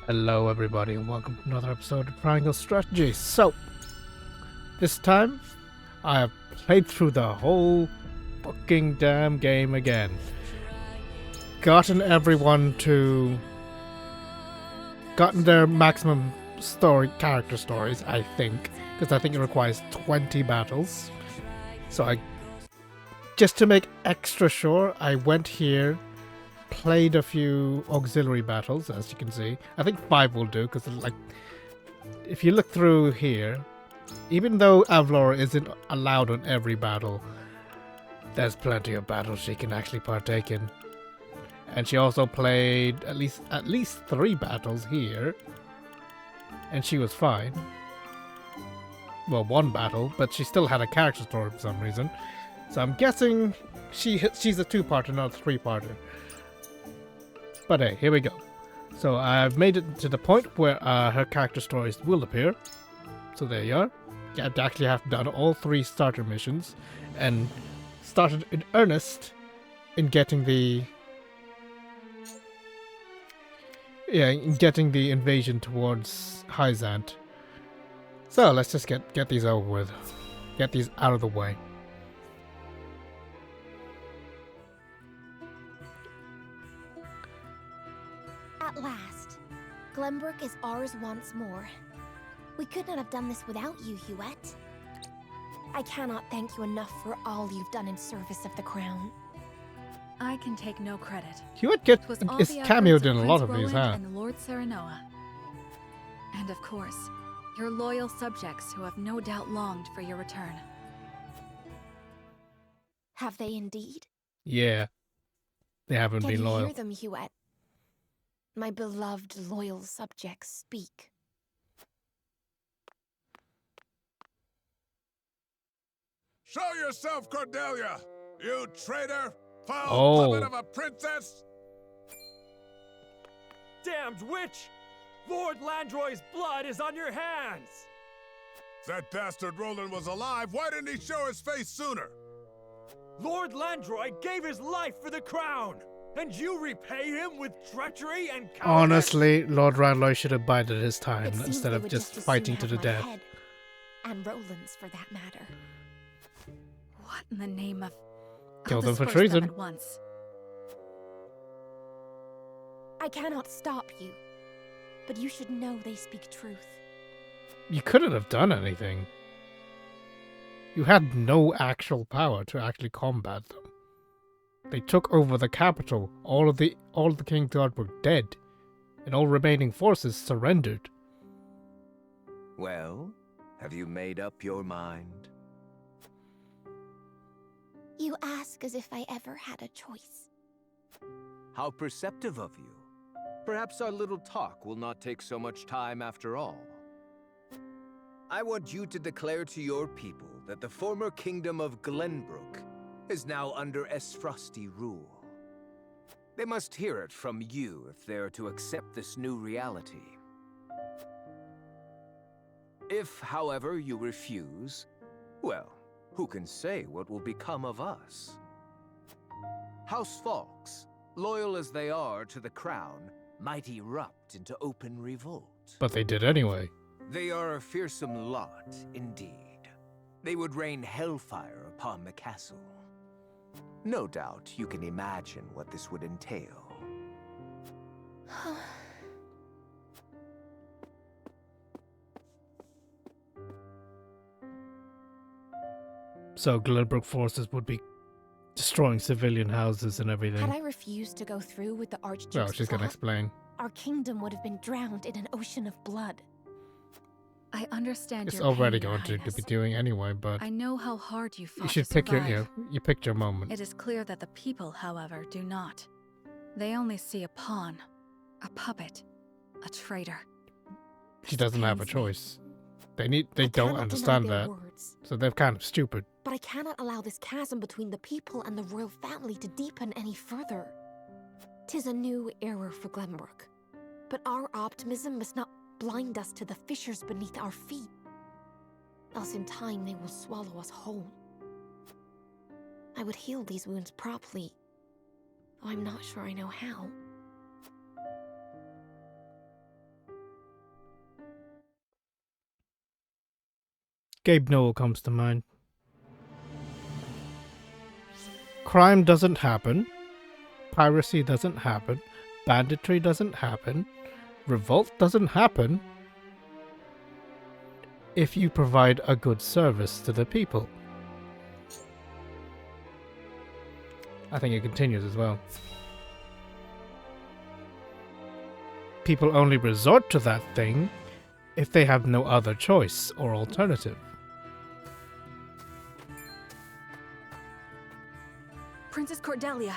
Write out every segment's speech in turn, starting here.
Hello everybody and welcome to another episode of Triangle Strategy. So, this time, I have played through the whole fucking damn game again. Gotten their maximum character stories, I think. Because I think it requires 20 battles. So just to make extra sure, I went here, played a few auxiliary battles, as you can see. I think 5 will do, because if you look through here, even though Avlora isn't allowed on every battle, there's plenty of battles she can actually partake in. And she also played at least 3 battles here, and she was fine. Well, 1 battle, but she still had a character story for some reason. So I'm guessing she's a 2-parter, not a 3-parter. But hey, here we go. So I've made it to the point where her character stories will appear. So there you are. You actually have done all 3 starter missions and started in earnest in getting the invasion towards Hyzant. So let's just get these over with. Get these out of the way. At last, Glenbrook is ours once more. We could not have done this without you, Huette. I cannot thank you enough for all you've done in service of the crown. I can take no credit. Huette is cameoed in a lot of these, huh? And Lord Serenoa. And of course, your loyal subjects who have no doubt longed for your return. Have they indeed? Yeah. They haven't been loyal. Can you hear them, Huette? My beloved loyal subjects speak. Show yourself, Cordelia! You traitor! Foul puppet of a princess! Damned witch! Lord Landroy's blood is on your hands! If that bastard Roland was alive, why didn't he show his face sooner? Lord Landroy gave his life for the crown! And you repay him with treachery and cowardice? Honestly, Lord Landroy should have bided his time It instead of just fighting to the death. And Roland's, for that matter. What in the name of... Kill them for disperse treason. At once. I cannot stop you, but you should know they speak truth. You couldn't have done anything. You had no actual power to actually combat them. They took over the capital. All of the King Guard were dead, and all remaining forces surrendered. Well, have you made up your mind? You ask as if I ever had a choice. How perceptive of you. Perhaps our little talk will not take so much time after all. I want you to declare to your people that the former kingdom of Glenbrook is now under Esfrosti rule. They must hear it from you if they are to accept this new reality. If, however, you refuse, well, who can say what will become of us? House Fawkes, loyal as they are to the crown, might erupt into open revolt. But they did anyway. They are a fearsome lot, indeed. They would rain hellfire upon the castle. No doubt you can imagine what this would entail. So Glenbrook forces would be destroying civilian houses and everything. Had I refused to go through with the Archduke's Well, she's gonna plot, explain. our kingdom would have been drowned in an ocean of blood. I understand It's your already pain, going to Highness. be doing anyway, but I know how hard you fought you should to pick survive. you picked your moment. It is clear that the people, however, do not. They only see a pawn, a puppet, a traitor. She doesn't have a pains me. choice. They I don't cannot understand deny their that, words, so they're kind of stupid. but I cannot allow this chasm between the people and the royal family to deepen any further. 'Tis a new era for Glenbrook, but our optimism must not blind us to the fissures beneath our feet. Else in time they will swallow us whole. I would heal these wounds properly, though I'm not sure I know how. Gabe Newell comes to mind. Crime doesn't happen. Piracy doesn't happen. Banditry doesn't happen. Revolt doesn't happen if you provide a good service to the people. I think it continues as well. People only resort to that thing if they have no other choice or alternative. Princess Cordelia,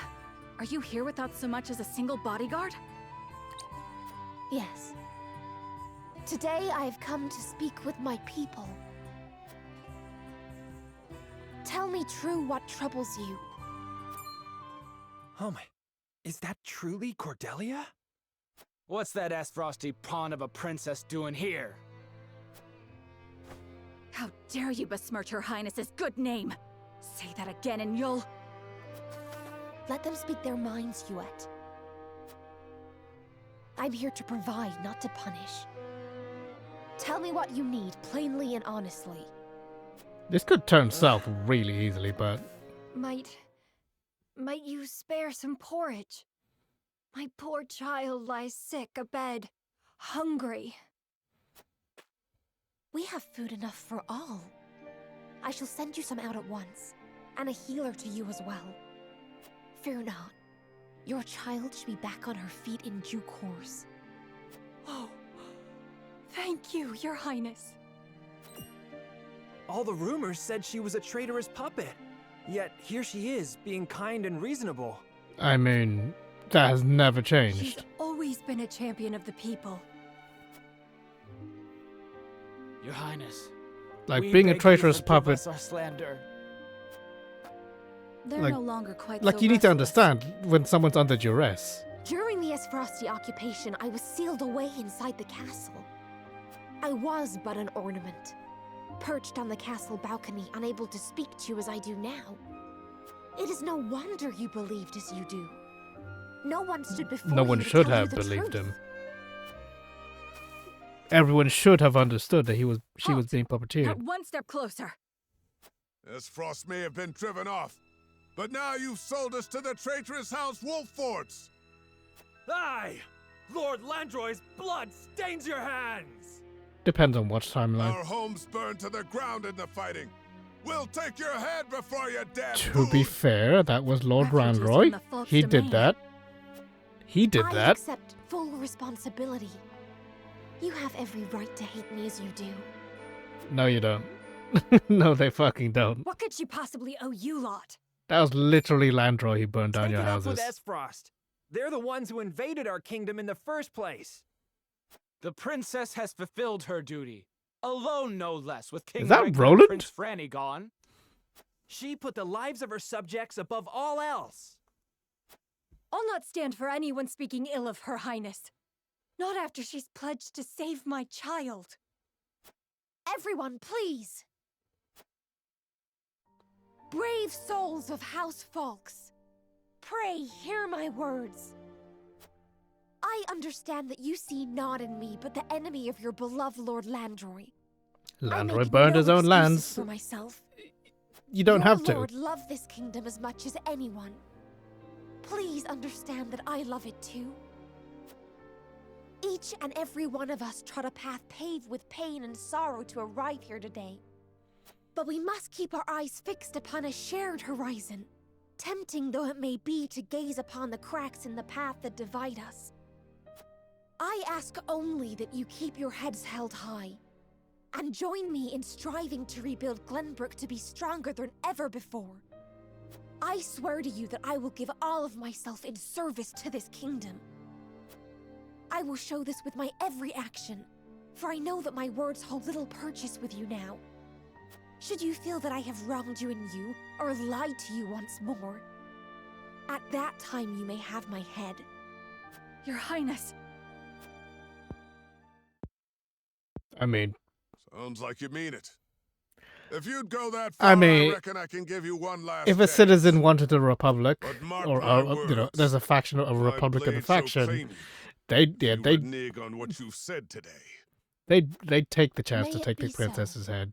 are you here without so much as a single bodyguard? Yes. Today I have come to speak with my people. Tell me true what troubles you. Oh my, is that truly Cordelia? What's that ass-frosty pawn of a princess doing here? How dare you besmirch Her Highness's good name? Say that again and you'll... Let them speak their minds, Yuet. I'm here to provide, not to punish. Tell me what you need, plainly and honestly. This could turn south really easily, but... Might you spare some porridge? My poor child lies sick abed, hungry. We have food enough for all. I shall send you some out at once, and a healer to you as well. Fear not. Your child should be back on her feet in due course. Oh, thank you, Your Highness. All the rumors said she was a traitorous puppet. Yet here she is, being kind and reasonable. I mean, that has never changed. She's always been a champion of the people. Your Highness. Like, we being a beg you traitorous forgive puppet... us our slander. They're Like- no longer quite Like, so you need to restless. understand when someone's under duress. During the Esfrosti occupation, I was sealed away inside the castle. I was but an ornament, perched on the castle balcony, unable to speak to you as I do now. It is no wonder you believed as you do. No one stood before No one you to should tell you have the believed truth. him. Everyone should have understood that she was Halt! being puppeteered. Not one step closer. Esfrost may have been driven off, but now you've sold us to the traitorous House Wolfforts. Aye! Lord Landroy's blood stains your hands! Depends on what timeline. Our homes burned to the ground in the fighting. We'll take your head before you damn To be fool. fair, that was Lord Refugees Randroy. from the Folk's He did domain. that. He did I that. accept full responsibility. You have every right to hate me as you do. No, you don't. No, they fucking don't. What could she possibly owe you lot? That was literally Landroy who burned down Take your it up houses. with Esfrost. They're the ones who invaded our kingdom in the first place. The princess has fulfilled her duty. Alone, no less, with King that Ragnar and Roland? Prince Franny gone. She put the lives of her subjects above all else. I'll not stand for anyone speaking ill of Her Highness. Not after she's pledged to save my child. Everyone, please! Brave souls of House Falks, pray hear my words. I understand that you see not in me, but the enemy of your beloved Lord Landroy. I Landroy make burned no his own excuses lands. for myself. You don't Your have to. Lord loved this kingdom as much as anyone. Please understand that I love it too. Each and every one of us trod a path paved with pain and sorrow to arrive here today. But we must keep our eyes fixed upon a shared horizon, tempting though it may be to gaze upon the cracks in the path that divide us. I ask only that you keep your heads held high, and join me in striving to rebuild Glenbrook to be stronger than ever before. I swear to you that I will give all of myself in service to this kingdom. I will show this with my every action, for I know that my words hold little purchase with you now. Should you feel that I have wronged you in you, or lied to you once more, at that time you may have my head. Your Highness. I mean, Sounds like you mean it. If you'd go that far, I mean, I reckon I can give you one last if a chance. citizen wanted a republic, But mark or my you know, words, there's a faction, a if I republican played faction, so cleanly, they'd you renege on what you said today. they'd take the chance May to it take the be so. princess's head.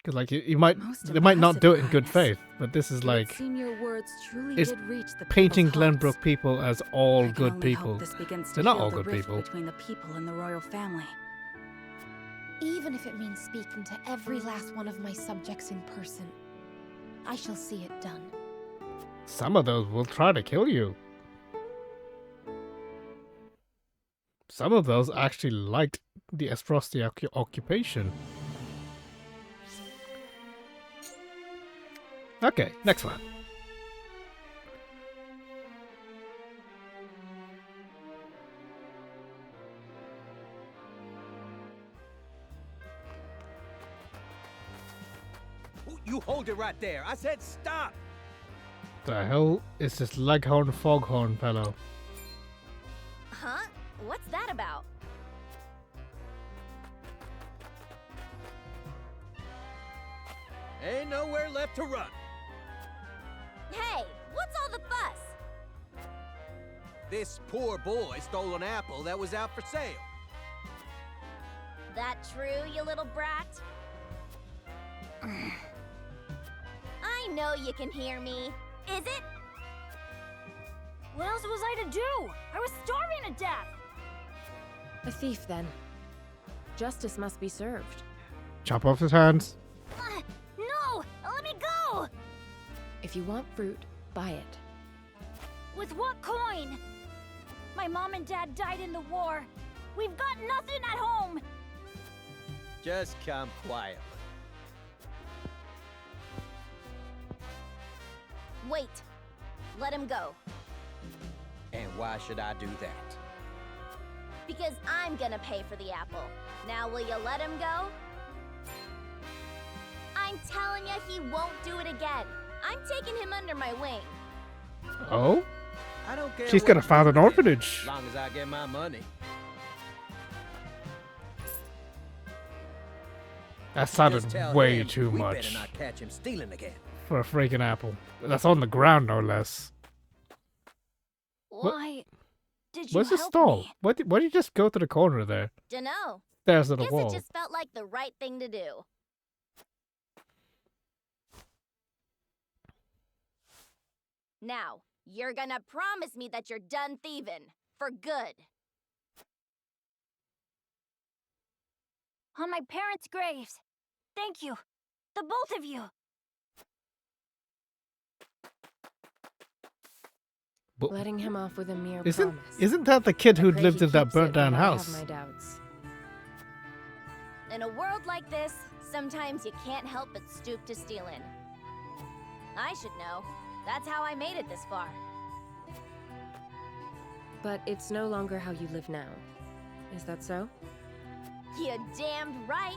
Because like you might, Most they might not do it in impressive, good Highness. faith, but this is It would like seem your words truly it's did reach the painting people's hearts. Glenbrook people as all I can good only hope people. This begins to They're not heal all the good rift people. between the people and the royal family. Even if it means speaking to every last one of my subjects in person, I shall see it done. Some of those will try to kill you. Some of those actually liked the Esprosti occupation. Okay, next one. You hold it right there. I said stop. The hell is this Leghorn Foghorn fellow? Huh? What's that about? Ain't nowhere left to run. Hey, what's all the fuss? This poor boy stole an apple that was out for sale. That true, you little brat? I know you can hear me. Is it? What else was I to do? I was starving to death! A thief, then. Justice must be served. Chop off his hands. No! Let me go! If you want fruit, buy it. With what coin? My mom and dad died in the war. We've got nothing at home! Just come quietly. Wait. Let him go. And why should I do that? Because I'm gonna pay for the apple. Now will you let him go? I'm telling you, he won't do it again. I'm taking him under my wing. Oh? I don't care. She's what gonna you found do an with it, orphanage. As long as I get my money. That Just sounded tell way him too we much better not catch him stealing again. for a freaking apple. That's on the ground, no less. Why did you Where's the help stall? me? Why did you just go to the corner there? Dunno. There's the Guess wall. it just felt like the right thing to do. Now, you're gonna promise me that you're done thieving. For good. On my parents' graves. Thank you. The both of you. But Letting him off with a mere isn't promise. isn't that the kid I who pray lived he in that keeps it, burnt down but I have house? my doubts. In a world like this, sometimes you can't help but stoop to stealing. I should know. That's how I made it this far. But it's no longer how you live now. Is that so? You damned right.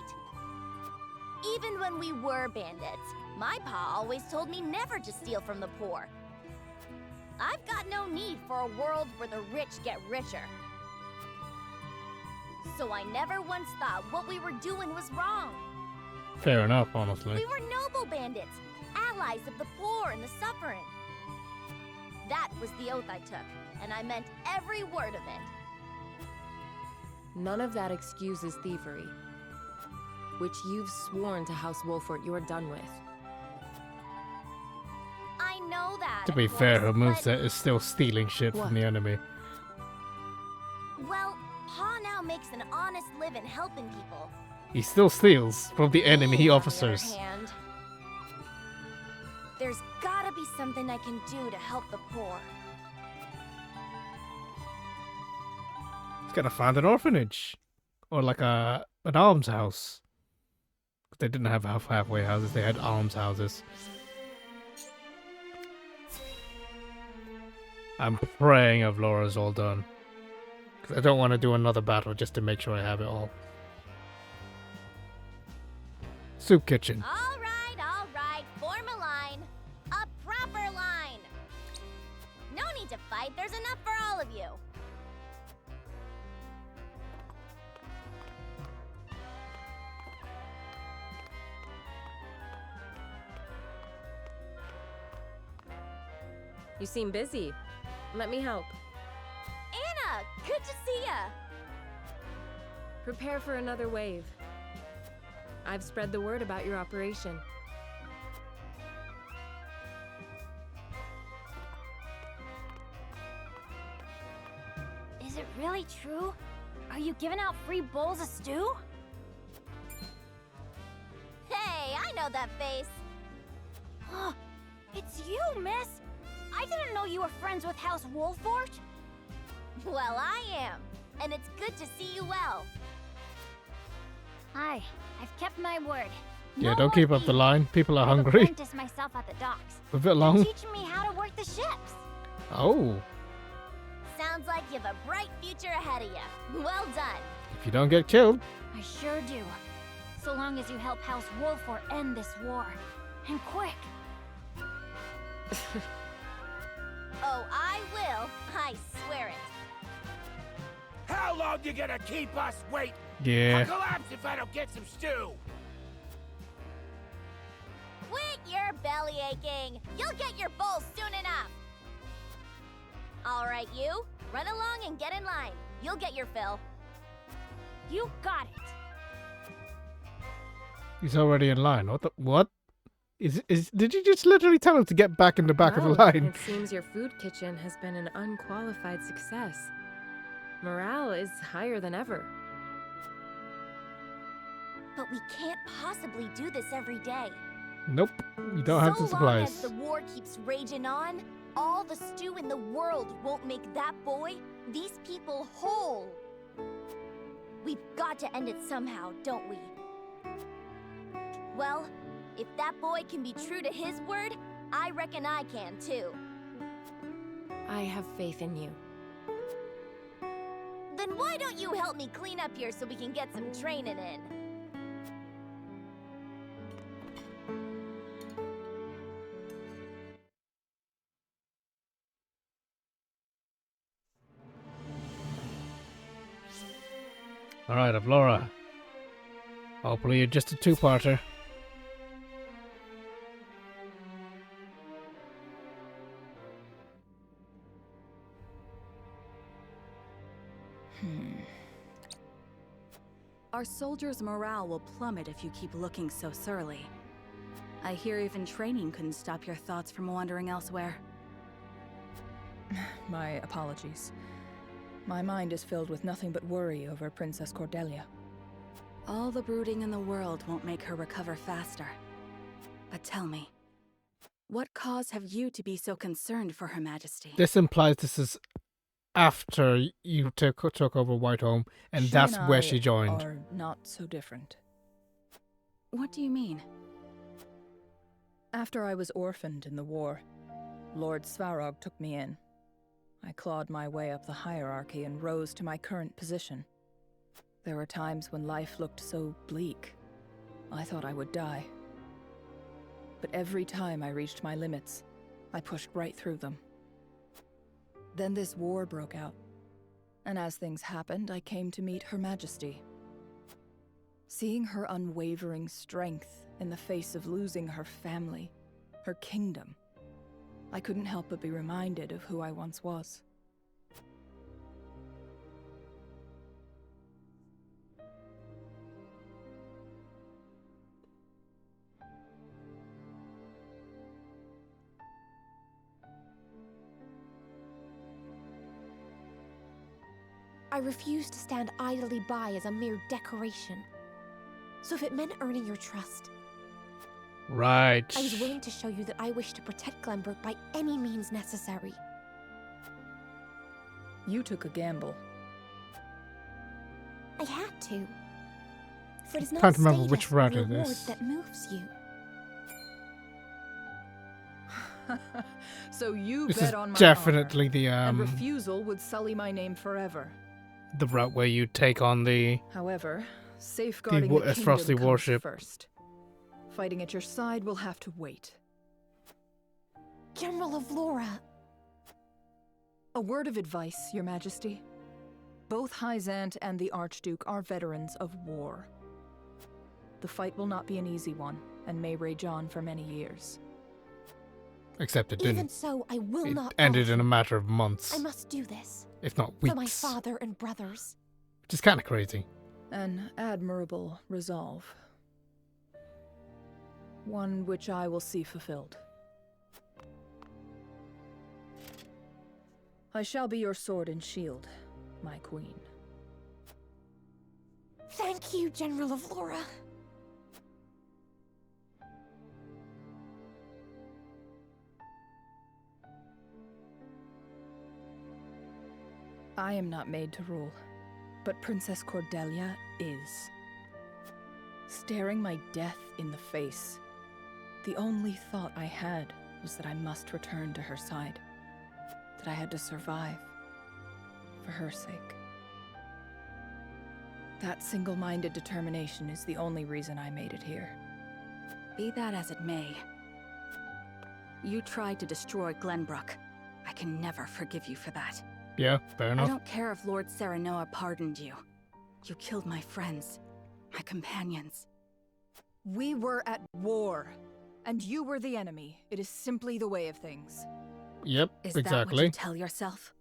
Even when we were bandits, my pa always told me never to steal from the poor. I've got no need for a world where the rich get richer. So I never once thought what we were doing was wrong. Fair enough, honestly. We were noble bandits, allies of the poor and the suffering. That was the oath I took, and I meant every word of it. None of that excuses thievery, which you've sworn to House Wolford you're done with. I know that. To be of fair, her course, but- moveset is still stealing shit What? from the enemy. Well, Pa now makes an honest living helping people. He still steals from the enemy Me, on the other officers. hand, there's gotta be something I can do to help the poor. He's gonna find an orphanage. Or like an almshouse. They didn't have halfway houses, they had almshouses. I'm praying Avlora's all done. Because I don't want to do another battle just to make sure I have it all. Soup kitchen. All right, form a line. A proper line. No need to fight, there's enough for all of you. You seem busy. Let me help. Anna, good to see ya. Prepare for another wave. I've spread the word about your operation. Is it really true? Are you giving out free bowls of stew? Hey, I know that face. Huh, it's you, miss. I didn't know you were friends with House Wolfort. Well, I am, and it's good to see you well. Hi, I've kept my word. Yeah, No don't more keep up the thieving. line. People are I've hungry. apprenticed myself at the docks. A bit They're long. teaching me how to work the ships. Oh, Sounds like you have a bright future ahead of you. Well done. if you don't get killed. I sure do. So long as you help House Wolfort end this war. And quick. Oh, I will. I swear it. How long you gonna keep us waiting? Yeah. I'll collapse if I don't get some stew. Quit your belly aching. You'll get your bowl soon enough. All right, you. Run along and get in line. You'll get your fill. You got it. He's already in line. What? Did you just literally tell him to get back in the back of the Well, line? It seems your food kitchen has been an unqualified success. Morale is higher than ever. But we can't possibly do this every day. Nope. You don't have the So long as supplies. the war keeps raging on, all the stew in the world won't make that boy, these people, whole. We've got to end it somehow, don't we? Well, if that boy can be true to his word, I reckon I can too. I have faith in you. Then why don't you help me clean up here so we can get some training in? Alright, Avlora. Hopefully you're just a two-parter. Our soldiers' morale will plummet if you keep looking so surly. I hear even training couldn't stop your thoughts from wandering elsewhere. My apologies. My mind is filled with nothing but worry over Princess Cordelia. All the brooding in the world won't make her recover faster. But tell me, what cause have you to be so concerned for Her Majesty? This implies this is after you took over Whitehome, and She that's and where I she joined. Are not so different. What do you mean? After I was orphaned in the war, Lord Svarog took me in. I clawed my way up the hierarchy and rose to my current position. There were times when life looked so bleak, I thought I would die. But every time I reached my limits, I pushed right through them. Then this war broke out, and as things happened, I came to meet Her Majesty. Seeing her unwavering strength in the face of losing her family, her kingdom, I couldn't help but be reminded of who I once was. I refuse to stand idly by as a mere decoration. So if it meant earning your trust, Right. I was willing to show you that I wish to protect Glenbrook by any means necessary. You took a gamble. I had to. For it is not Can't remember status which or route the it reward is. that moves you. So you This bet is on my definitely honor, the and refusal would sully my name forever. the route where you take on the However, safeguarding wo- the kingdom Frosty comes warship. first. Fighting at your side will have to wait. General of Laura. A word of advice, Your Majesty. Both Hyzant and the Archduke are veterans of war. The fight will not be an easy one, and may rage on for many years. except it Even didn't. so, I will It not ended budge. in a matter of months, I must do this. if not For my weeks, father and brothers. which is kind of crazy. An admirable resolve. one which I will see fulfilled. I shall be your sword and shield, my queen. Thank you, General of Laura. I am not made to rule, but Princess Cordelia is. Staring my death in the face, the only thought I had was that I must return to her side, that I had to survive for her sake. That single-minded determination is the only reason I made it here. Be that as it may, you tried to destroy Glenbrook. I can never forgive you for that. Yeah, fair I enough. don't care if Lord Serenoa pardoned you. You killed my friends, my companions. We were at war, and you were the enemy. It is simply the way of things. Yep, Is that what exactly. you tell yourself?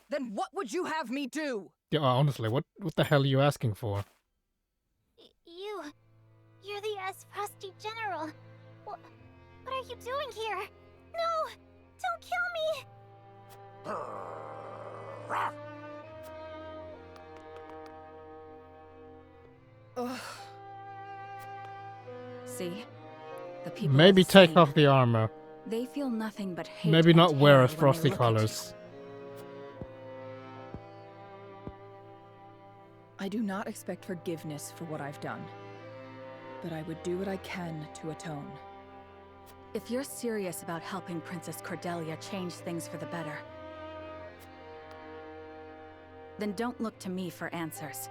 Then what would you have me do? Yeah, honestly, what the hell are you asking for? You're the Frosty General. What are you doing here? No! Don't kill me! Ugh. See? The people Maybe are the take same. off the armor. They feel nothing but hate. Maybe and not wear terror a when they frosty look at colors. I do not expect forgiveness for what I've done, but I would do what I can to atone. If you're serious about helping Princess Cordelia change things for the better, then don't look to me for answers.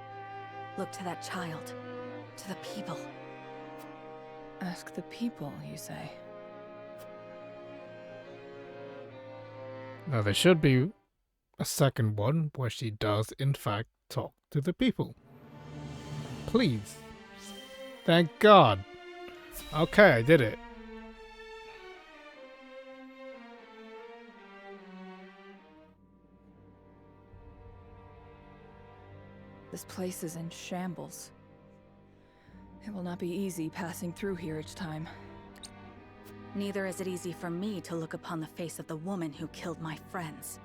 Look to that child, to the people. Ask the people, you say? Now there should be a second one where she does in fact talk to the people. Please. Thank God. Okay, I did it. This place is in shambles. It will not be easy passing through here each time. Neither is it easy for me to look upon the face of the woman who killed my friends.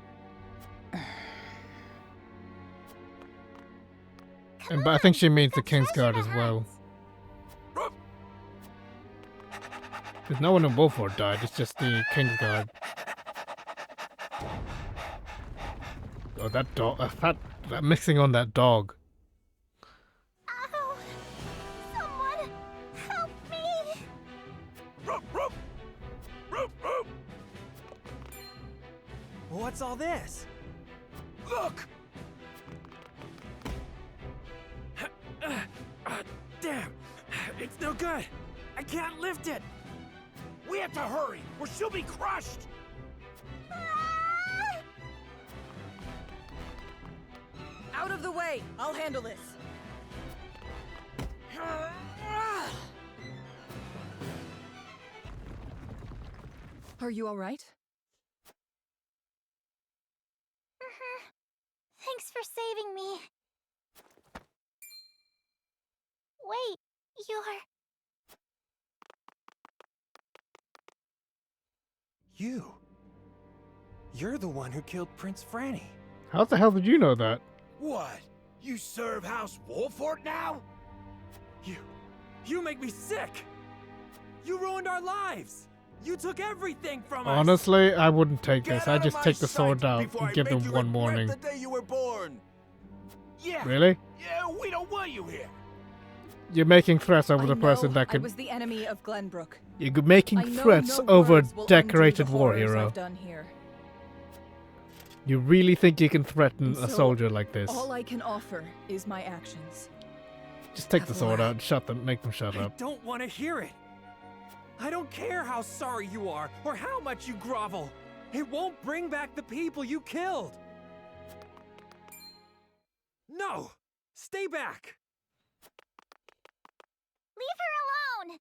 And but I think she means the Kingsguard as well. Because no one in Wolford died, it's just the Kingsguard. Oh, that dog. That mixing on that dog. Ow! Someone help me! What's all this? Look! Damn! It's no good! I can't lift it! We have to hurry, or she'll be crushed! Ah! Out of the way! I'll handle this. Are you all right? Thanks for saving me. Wait, You're the one who killed Prince Franny. How the hell did you know that? What? You serve House Wolford now? You make me sick! You ruined our lives! You took everything from us! Honestly, I wouldn't take Get this. out I of just my take the sword sight out before and I give make them you one regret warning. the day you were born. Yeah. Really? Yeah, we don't want you here. You're making threats over I the person know that I could. was the enemy of Glenbrook. You're making I know threats no over words will undo decorated the war horrors hero. I've done here. You really think you can threaten And a so, soldier like this? All I can offer is my actions. Just take the sword Avora, out and shut them. Make them shut I up. don't want to hear it. I don't care how sorry you are or how much you grovel. It won't bring back the people you killed. No! Stay back! leave her alone!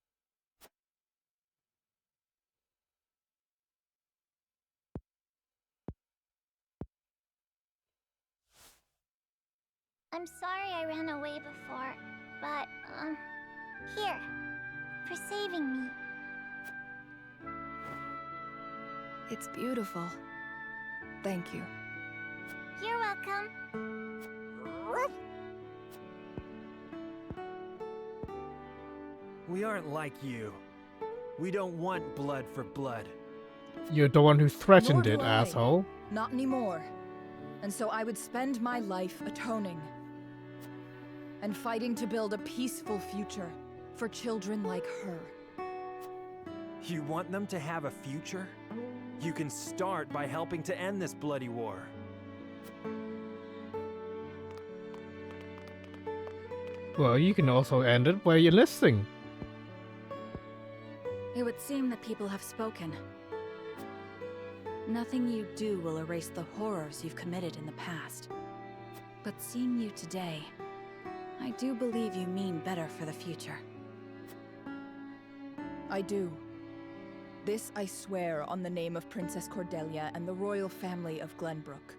I'm sorry I ran away before, but, here, for saving me. It's beautiful. Thank you. You're welcome. We aren't like you. We don't want blood for blood. You're the one who threatened Nor it, do I. asshole. Not anymore. And so I would spend my life atoning. And fighting to build a peaceful future for children like her. You want them to have a future? You can start by helping to end this bloody war. Well, you can also end it by enlisting. It would seem the people have spoken. Nothing you do will erase the horrors you've committed in the past. But seeing you today, I do believe you mean better for the future. I do. This I swear on the name of Princess Cordelia and the royal family of Glenbrook.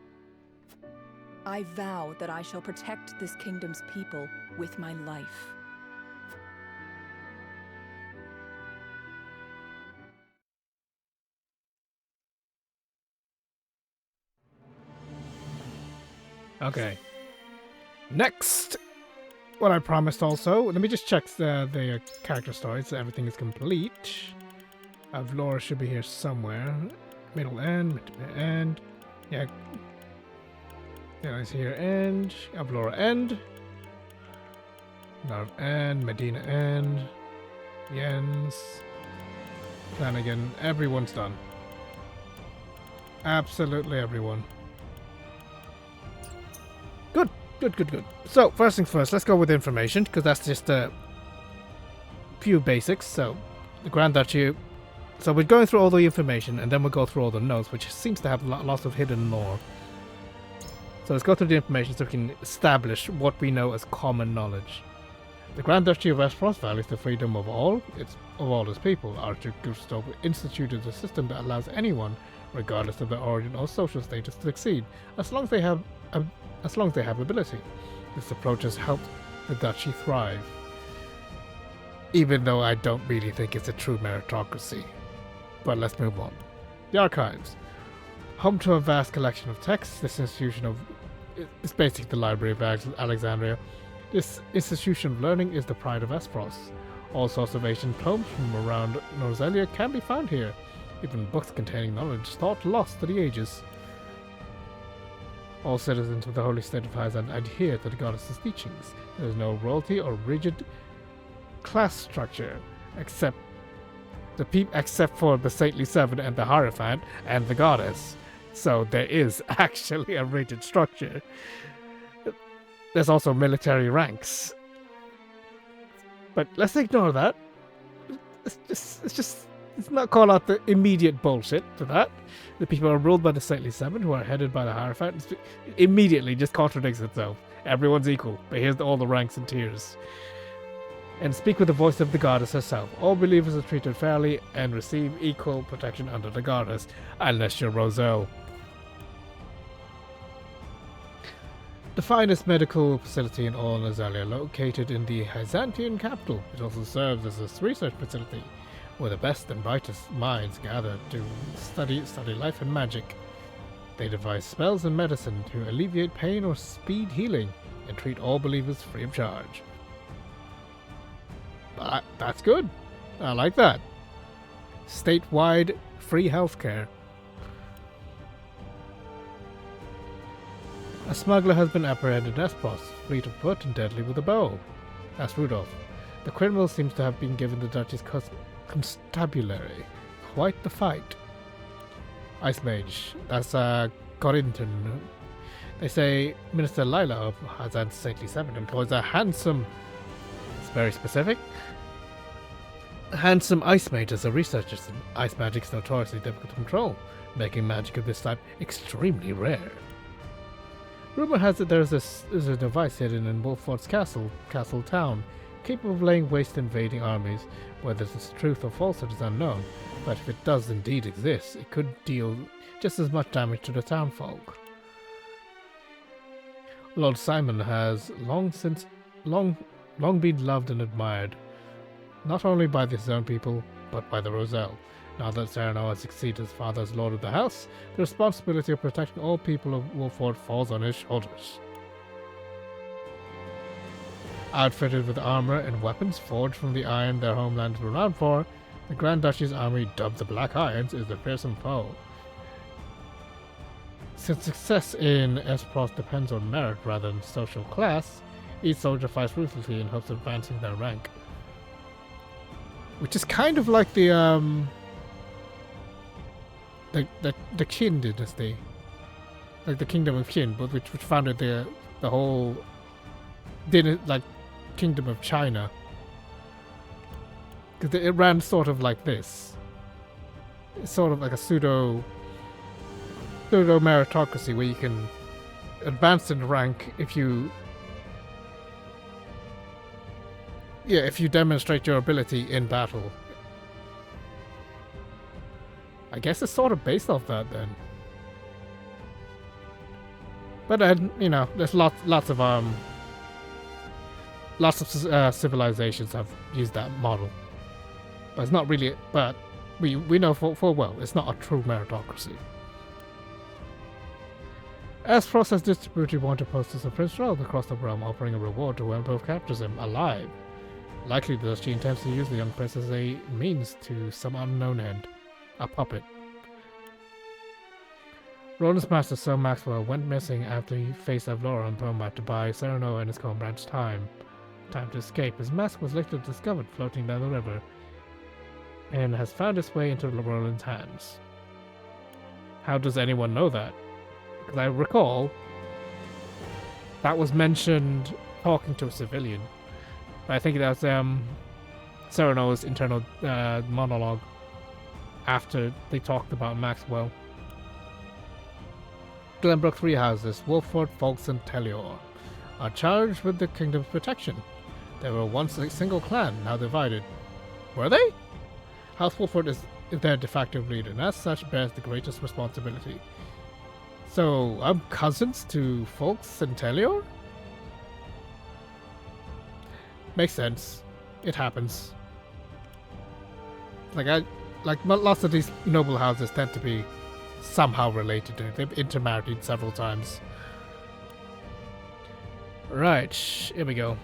I vow that I shall protect this kingdom's people with my life. Okay. Next! What I promised also, let me just check the character stories, so everything is complete. Avlora should be here somewhere. Middle end, end. Yeah. Yeah, it's here, end. Avlora end. Narv end, Medina end. Jens. Flanagan, everyone's done. Absolutely everyone. Good. So, first thing first, let's go with information, because that's just a few basics. So, the Grand Duchy. So, we're going through all the information, and then we'll go through all the notes, which seems to have lots of hidden lore. So, let's go through the information so we can establish what we know as common knowledge. The Grand Duchy of Westeros values the freedom of all its people. Archduke Gustav instituted a system that allows anyone, regardless of their origin or social status, to succeed, as long as they have ability. This approach has helped the duchy thrive, even though I don't really think it's a true meritocracy. But let's move on. The Archives. Home to a vast collection of texts, this institution is basically the Library of Alexandria. This institution of learning is the pride of Westeros. All sorts of ancient tomes from around Norzelia can be found here, even books containing knowledge thought lost to the ages. All citizens of the Holy State of Hyzan adhere to the goddess's teachings. There is no royalty or rigid class structure, except for the Saintly Seven and the Hierophant and the goddess. So there is actually a rigid structure. There's also military ranks. But let's ignore that. Let's not call out the immediate bullshit to that. The people are ruled by the Saintly Seven, who are headed by the Hierophant. Immediately just contradicts itself. Everyone's equal, but here's all the ranks and tiers. And speak with the voice of the goddess herself. All believers are treated fairly and receive equal protection under the goddess, unless you're Roselle. The finest medical facility in all Norzelia, located in the Byzantine capital. It also serves as a research facility, where the best and brightest minds gather to study life and magic. They devise spells and medicine to alleviate pain or speed healing, and treat all believers free of charge. That's good. I like that. Statewide free healthcare. A smuggler has been apprehended in Espros, fleet of foot and deadly with a bow. Asked Rudolph. The criminal seems to have been given the Duchy's constabulary. Quite the fight. Ice Mage. That's Corinthian. They say Minister Lila of Hyzan's Saintly Seven employs a handsome... It's very specific. Handsome Ice Mage as a researcher. Ice magic is notoriously difficult to control, making magic of this type extremely rare. Rumor has it there's a device hidden in Wolford's Castle Town, capable of laying waste to invading armies. Whether this is truth or falsehood is unknown, but if it does indeed exist, it could deal just as much damage to the townfolk. Lord Simon has long been loved and admired, not only by his own people, but by the Roselle. Now that Cyrano has succeeded as father as Lord of the House, the responsibility of protecting all people of Wolford falls on his shoulders. Outfitted with armor and weapons forged from the iron their homeland is renowned for, the Grand Duchy's army, dubbed the Black Irons, is a fearsome foe. Since success in Espros depends on merit rather than social class, each soldier fights ruthlessly in hopes of advancing their rank. Which is kind of like the Qin dynasty, like the Kingdom of Qin, but which founded the whole Kingdom of China, because it ran sort of like this. It's sort of like a pseudo meritocracy where you can advance in rank if you demonstrate your ability in battle. I guess it's sort of based off that then. But then, there's lots of civilizations have used that model. But it's not really. But we know full well it's not a true meritocracy. Espros has distributed wanted posters of Prince Ralph across the realm, offering a reward to whoever captures him alive. Likely that she intends to use the young prince as a means to some unknown end. A puppet. Roland's master, Sir Maxwell, went missing after he faced Avlora on Thornbat to buy Cyrano and his comrades time to escape. His mask was later discovered floating down the river and has found its way into Roland's hands. How does anyone know that? Because I recall that was mentioned talking to a civilian. But I think that's Cyrano's internal monologue after they talked about Maxwell. Glenbrook Three Houses, Wolford, Folks, and Tellior are charged with the kingdom's protection. They were once a single clan, now divided. Were they? House Wolford is their de facto leader, and as such bears the greatest responsibility. So, I'm cousins to Folks and Tellior? Makes sense. It happens. Lots of these noble houses tend to be somehow related to it. They've intermarried several times. Right, here we go.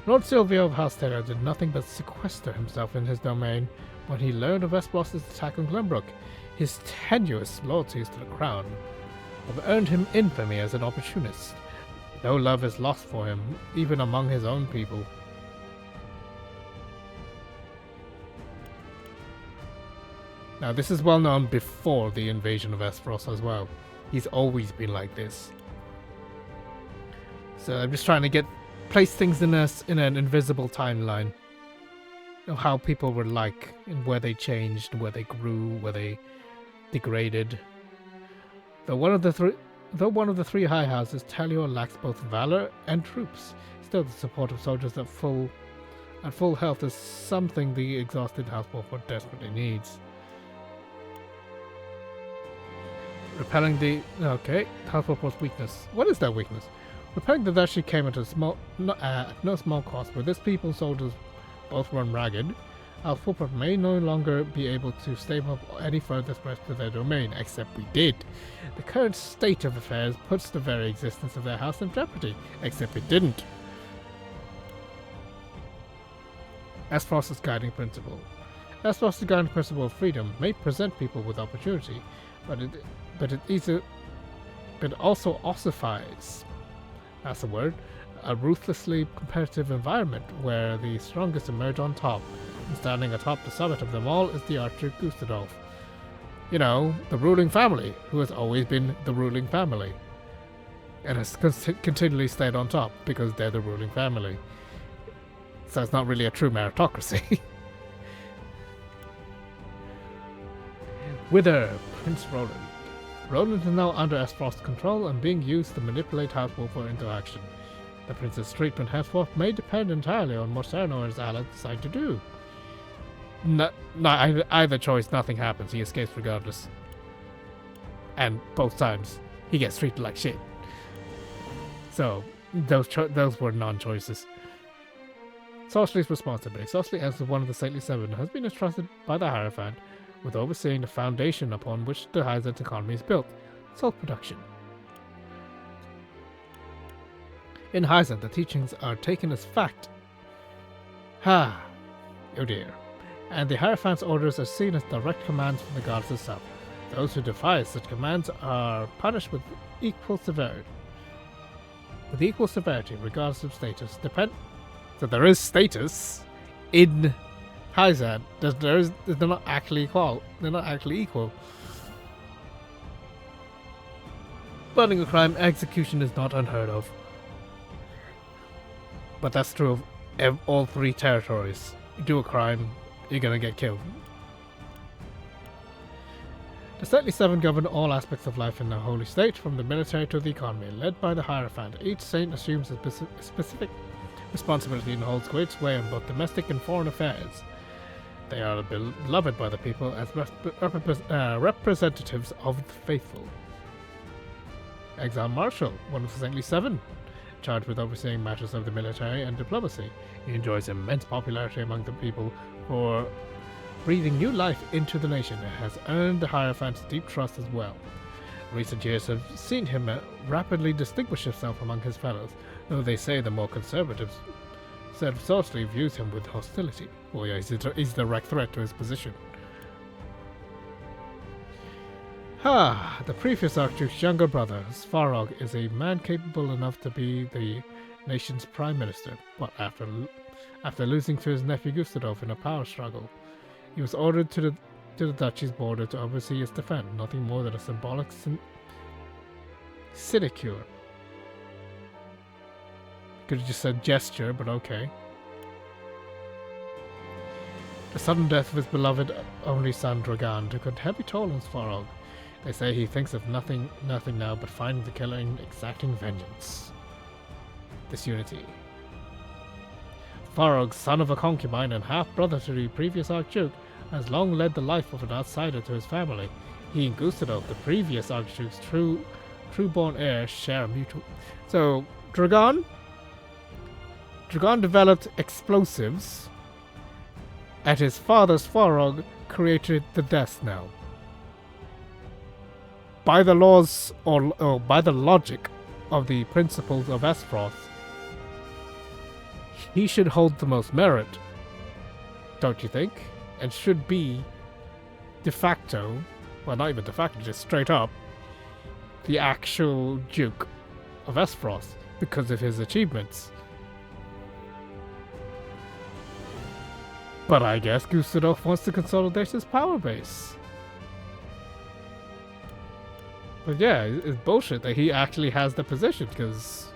Lord Silvio of House Terror did nothing but sequester himself in his domain when he learned of Espros' attack on Glenbrook. His tenuous loyalties to the crown have earned him infamy as an opportunist. No love is lost for him, even among his own people. Now, this is well known before the invasion of Espros as well. He's always been like this. So I'm just trying to place things in an invisible timeline of how people were like, and where they changed, where they grew, where they degraded. Though one of the three high houses, Tellior lacks both valor and troops. Still, the support of soldiers at full health is something the exhausted House Wolford desperately needs. Repelling the... Okay, House Wolford's weakness. What is that weakness? Repelling the Duchy came at no small cost. With this people and soldiers both run ragged, House Wolford may no longer be able to stave off any further threats to their domain, except we did. The current state of affairs puts the very existence of their house in jeopardy, except it didn't. Espros' guiding principle. Espros' guiding principle of freedom may present people with opportunity, but it also ossifies, that's a word, a ruthlessly competitive environment where the strongest emerge on top, and standing atop the summit of them all is the archer Gustadolf. You know, the ruling family, who has always been the ruling family, and has continually stayed on top because they're the ruling family. So it's not really a true meritocracy. Wither, Prince Roland. Roland is now under Espros' control and being used to manipulate House Wolford into action. The prince's treatment henceforth may depend entirely on what Cyrano and his allies decide to do. Either choice, nothing happens. He escapes regardless. And both times, he gets treated like shit. So, those were non-choices. Sorcery's responsibility. Sorcery, as one of the Saintly Seven, has been entrusted by the Hierophant with overseeing the foundation upon which the Hyzant economy is built, salt production. In Hyzant, the teachings are taken as fact. Oh dear. And the Hierophant's orders are seen as direct commands from the gods herself. Those who defy such commands are punished with equal severity. Regardless of status. So there is status in Hyzant. They're not actually equal. Burning a crime, execution is not unheard of. But that's true of all 3 territories. You do a crime, you're gonna get killed. The Stately Seven govern all aspects of life in the Holy State, from the military to the economy, led by the Hierophant. Each saint assumes a specific responsibility and holds great sway in both domestic and foreign affairs. They are beloved by the people as representatives of the faithful. Exile Marshal, one of the Saintly Seven, charged with overseeing matters of the military and diplomacy. He enjoys immense popularity among the people for breathing new life into the nation. It has earned the Hierophant's deep trust as well. Recent years have seen him rapidly distinguish himself among his fellows, though they say the more conservative Sorcery views him with hostility. Well, yeah, he's a direct threat to his position. The previous Archduke's younger brother, Svarog, is a man capable enough to be the nation's prime minister, but after losing to his nephew Gustadolf in a power struggle, he was ordered to the duchy's border to oversee its defense, nothing more than a symbolic sinecure. Could have just said gesture, but okay. The sudden death of his beloved only son Dragan took a heavy toll on Svarog. They say he thinks of nothing now but finding the killer and exacting vengeance. Disunity. Svarog, son of a concubine and half-brother to the previous Archduke, has long led the life of an outsider to his family. He and Gustadolf, the previous Archduke's true-born heir, share a mutual... So, Dragan developed explosives, and his father Svarog created the Death Knell. By the laws, or by the logic of the principles of Aesfrost, he should hold the most merit, don't you think? And should be de facto, well, not even de facto, just straight up, the actual Duke of Aesfrost because of his achievements. But I guess Gustadolf wants to consolidate his power base. But yeah, it's bullshit that he actually has the position, because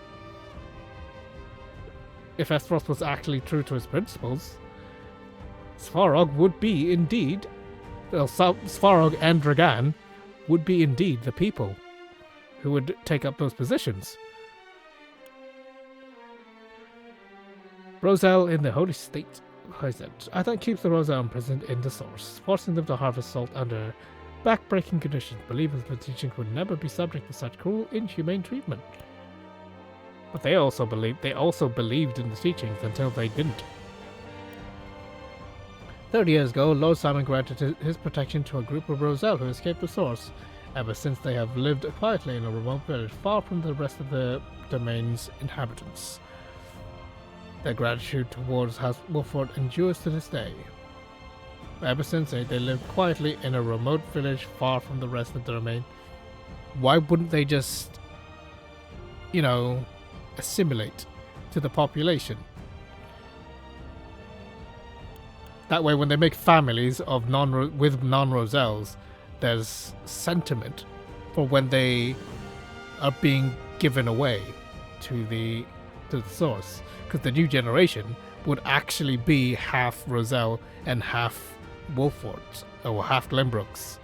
if Aesfrost was actually true to his principles, Svarog would be indeed, well, Svarog and Dragan would be indeed the people who would take up those positions. Roselle in the Holy State. I think keeps the Roselle imprisoned in the source, forcing them to harvest salt under back-breaking conditions, believing the teachings would never be subject to such cruel, inhumane treatment. But they also believed in the teachings until they didn't. 30 years ago, Lord Simon granted his protection to a group of Roselle who escaped the source. Ever since, they have lived quietly in a remote village, far from the rest of the domain's inhabitants. Their gratitude towards House Wolford endures to this day. Ever since, they lived quietly in a remote village far from the rest of the domain. Why wouldn't they just, assimilate to the population? That way, when they make families of non-Roselles, there's sentiment for when they are being given away to the source. Because the new generation would actually be half Roselle and half Wolford, or half Glenbrooks.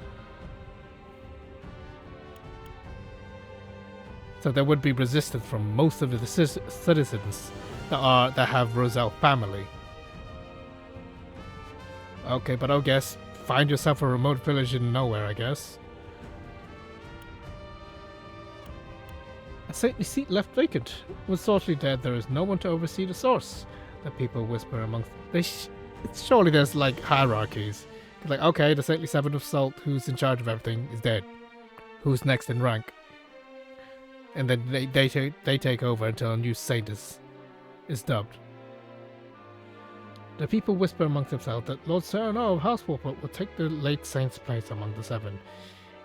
So there would be resistance from most of the citizens that have Roselle family. Okay, but I guess find yourself a remote village in nowhere, I guess. A saintly seat left vacant. With Sorcery dead, there is no one to oversee the source. The people whisper amongst... Surely there's, hierarchies. Like, okay, the Saintly Seven of Salt, who's in charge of everything, is dead. Who's next in rank? And then they take over until a new saint is dubbed. The people whisper amongst themselves that Lord Cyrano of House Wolford will take the late saint's place among the seven.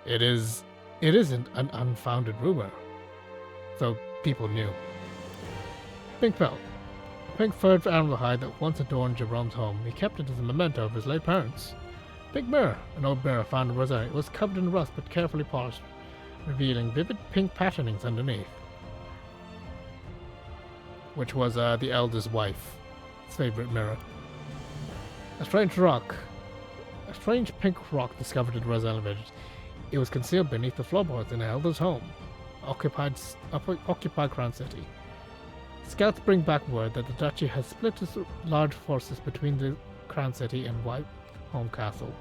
It isn't an unfounded rumor. So people knew. Pink Belt. Pink furred animal hide that once adorned Jerome's home. He kept it as a memento of his late parents. Pink mirror. An old mirror found in Rosaria. It was covered in rust but carefully polished, revealing vivid pink patternings underneath. Which was the elder's wife's favorite mirror. A strange pink rock discovered in Rosella Village. It was concealed beneath the floorboards in the elder's home, occupied Crown City. Scouts bring back word that the Duchy has split its large forces between the Crown City and Whitehome Castle.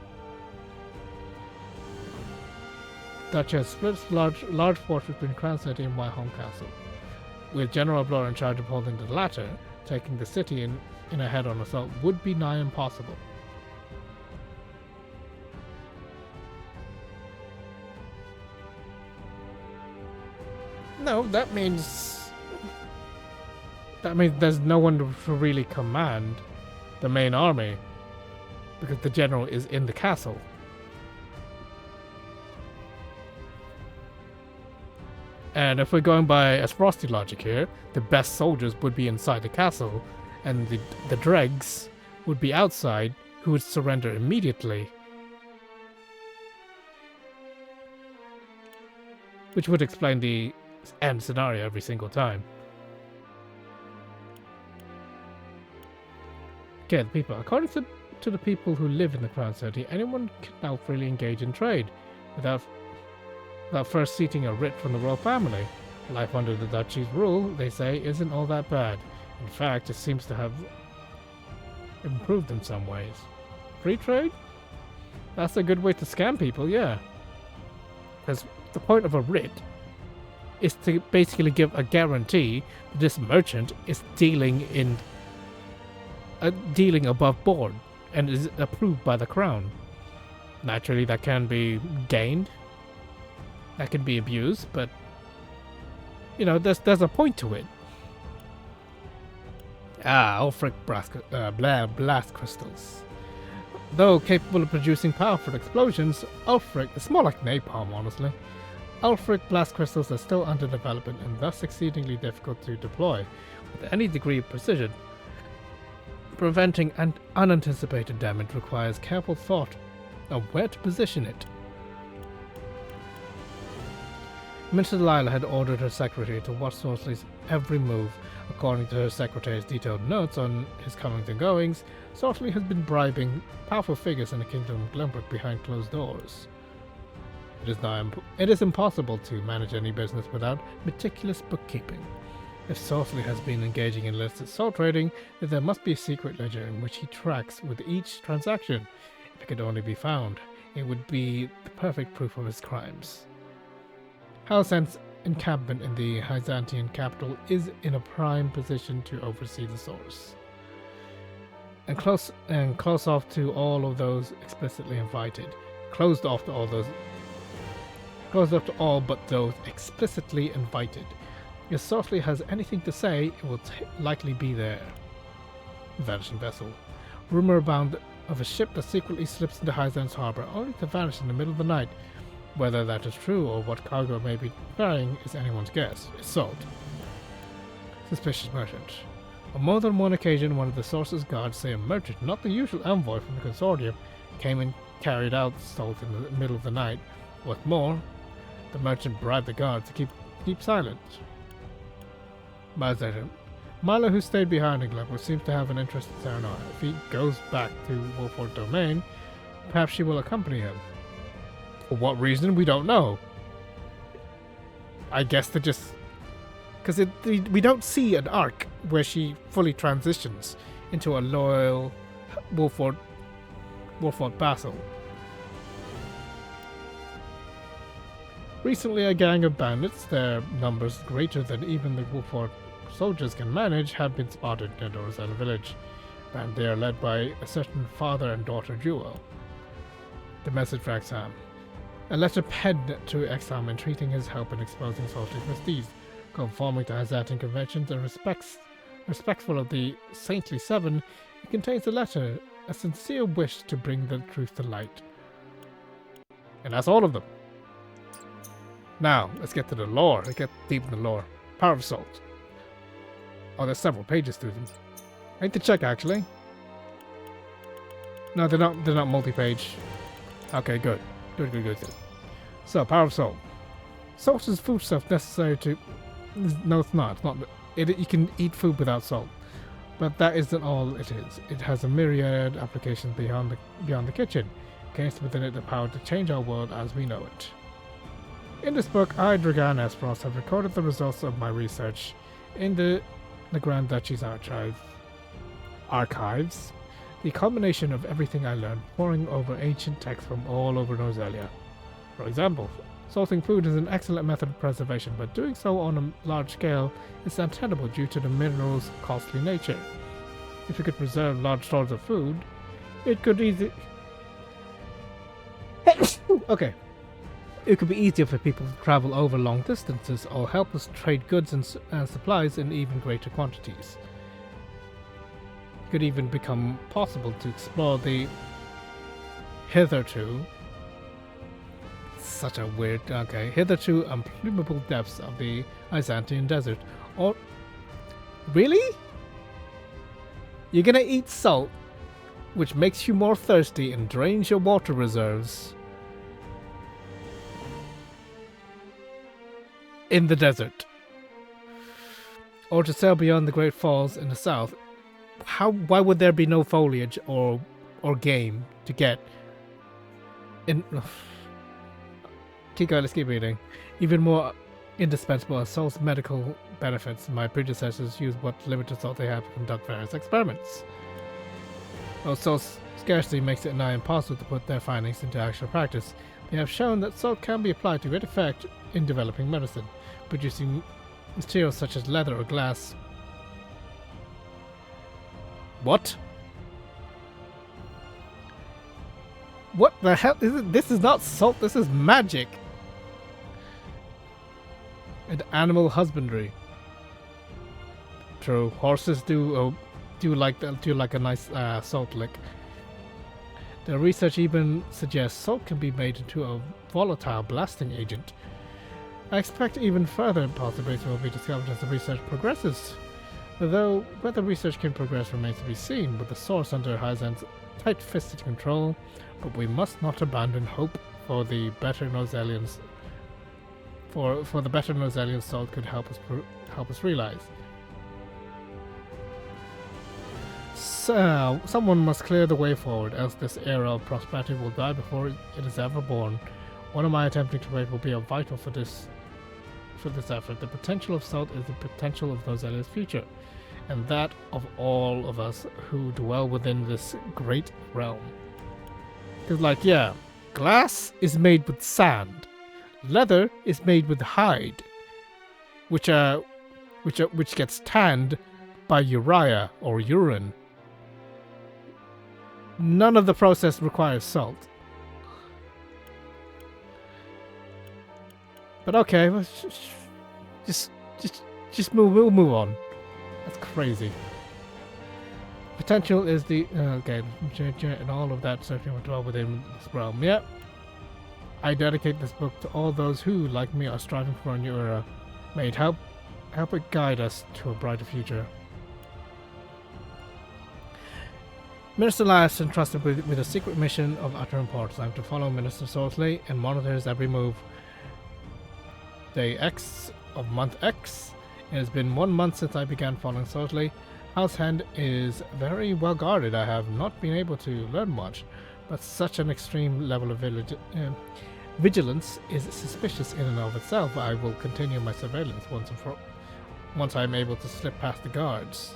Duchy has split its large forces between Crown City and Whitehome Castle, with General Blore in charge of holding the latter. Taking the city in a head-on assault would be nigh impossible. No, that means there's no one to really command the main army, because the general is in the castle. And if we're going by Frosty logic here, the best soldiers would be inside the castle, and the dregs would be outside, who would surrender immediately. Which would explain the end scenario every single time. Okay, the people. According to the people who live in the Crown City, anyone can now freely engage in trade without first seeking a writ from the royal family. Life under the Duchy's rule, they say, isn't all that bad. In fact, it seems to have improved in some ways. Free trade? That's a good way to scam people, yeah. Because the point of a writ is to basically give a guarantee that this merchant is dealing above board and is approved by the crown. Naturally, that can be gained, that can be abused, but you know, there's a point to it. Ulfric blast crystals. Though capable of producing powerful explosions, Ulfric is more like napalm, honestly. Ulfric blast crystals are still under development and thus exceedingly difficult to deploy with any degree of precision. Preventing unanticipated damage requires careful thought of where to position it. Minister Delilah had ordered her secretary to watch Sorceley's every move. According to her secretary's detailed notes on his comings and goings, Sorceley has been bribing powerful figures in the Kingdom of Glenbrook behind closed doors. It is impossible to manage any business without meticulous bookkeeping. If Sorceley has been engaging in illicit soul trading, then there must be a secret ledger in which he tracks with each transaction. If it could only be found, it would be the perfect proof of his crimes. Halcyan's encampment in the Byzantine capital is in a prime position to oversee the source. And close off to all of those explicitly invited. Closed off to all but those explicitly invited. If Sorceley has anything to say, it will likely be there. Vanishing vessel. Rumor abound of a ship that secretly slips into Hyzan's harbor, only to vanish in the middle of the night. Whether that is true or what cargo may be carrying is anyone's guess. It's salt. Suspicious merchant. On more than one occasion, one of the source's guards say a merchant, not the usual envoy from the consortium, came and carried out salt in the middle of the night. What's more, the merchant bribed the guards to keep silent. Milo, who stayed behind in Glenbrook, seems to have an interest in Cyrano. If he goes back to Wolford Domain, perhaps she will accompany him. For what reason, we don't know. I guess to just... Because we don't see an arc where she fully transitions into a loyal Wolford vassal. Recently, a gang of bandits, their numbers greater than even the Wolford soldiers can manage, have been spotted near Rosella Village, and they are led by a certain father and daughter duo. The message for Exham. A letter penned to Exham entreating his help in exposing Salty's misdeeds, conforming to Hazatian conventions and respectful of the Saintly Seven. It contains a letter, a sincere wish to bring the truth to light. And that's all of them. Now, let's get to the lore. Let's get deep in the lore. Power of Salt. Oh, there's several pages to them. I need to check, actually. No, they're not multi-page. Okay, good. Good. So, Power of Salt. Salt is foodstuff necessary to... No, it's not. It's not. You can eat food without salt. But that isn't all it is. It has a myriad applications beyond the kitchen. It contains within it the power to change our world as we know it. In this book, I, Dragan Espros, have recorded the results of my research in the Grand Duchy's archives. The combination of everything I learned, poring over ancient texts from all over Noselia. For example, salting food is an excellent method of preservation, but doing so on a large scale is untenable due to the mineral's costly nature. If you could preserve large stores of food, it could easily... Okay. It could be easier for people to travel over long distances or help us trade goods and supplies in even greater quantities. It could even become possible to explore the hitherto unplumbable depths of the Byzantine desert. Or... Really? You're gonna eat salt, which makes you more thirsty and drains your water reserves, in the desert, or to sail beyond the Great Falls in the south? Why would there be no foliage or game to get in? Keep going, let's keep reading. Even more indispensable are salt's medical benefits. My predecessors used what limited salt they had to conduct various experiments. Though salt's scarcity makes it nigh impossible to put their findings into actual practice, they have shown that salt can be applied to great effect in developing medicine, producing materials such as leather or glass. What? What the hell is it? This is not salt, this is magic. And animal husbandry. True, horses do like a nice salt lick. The research even suggests salt can be made into a volatile blasting agent. I expect even further possibilities will be discovered as the research progresses. Though whether research can progress remains to be seen, with the source under Hyzan's tight-fisted control, but we must not abandon hope for the better Noselians. For the better Noselian salt could help us realize. So, someone must clear the way forward, else this era of prosperity will die before it is ever born. One of my attempting to raid will be vital for this effort. The potential of salt is the potential of Noselia's future, and that of all of us who dwell within this great realm. Because, like, yeah, glass is made with sand. Leather is made with hide, which gets tanned by urea or urine. None of the process requires salt. But okay, just move. We'll move on. That's crazy. Potential is the okay, and all of that certainly will dwell within this realm. Yep. I dedicate this book to all those who, like me, are striving for a new era. May it help it guide us to a brighter future. Minister Laius entrusted with a secret mission of utter importance. I am to follow Minister Saltley and monitor his every move. Day X of month X. It has been 1 month since I began following Saltley. House Hand is very well guarded. I have not been able to learn much, but such an extreme level of vigilance is suspicious in and of itself. I will continue my surveillance once I am able to slip past the guards.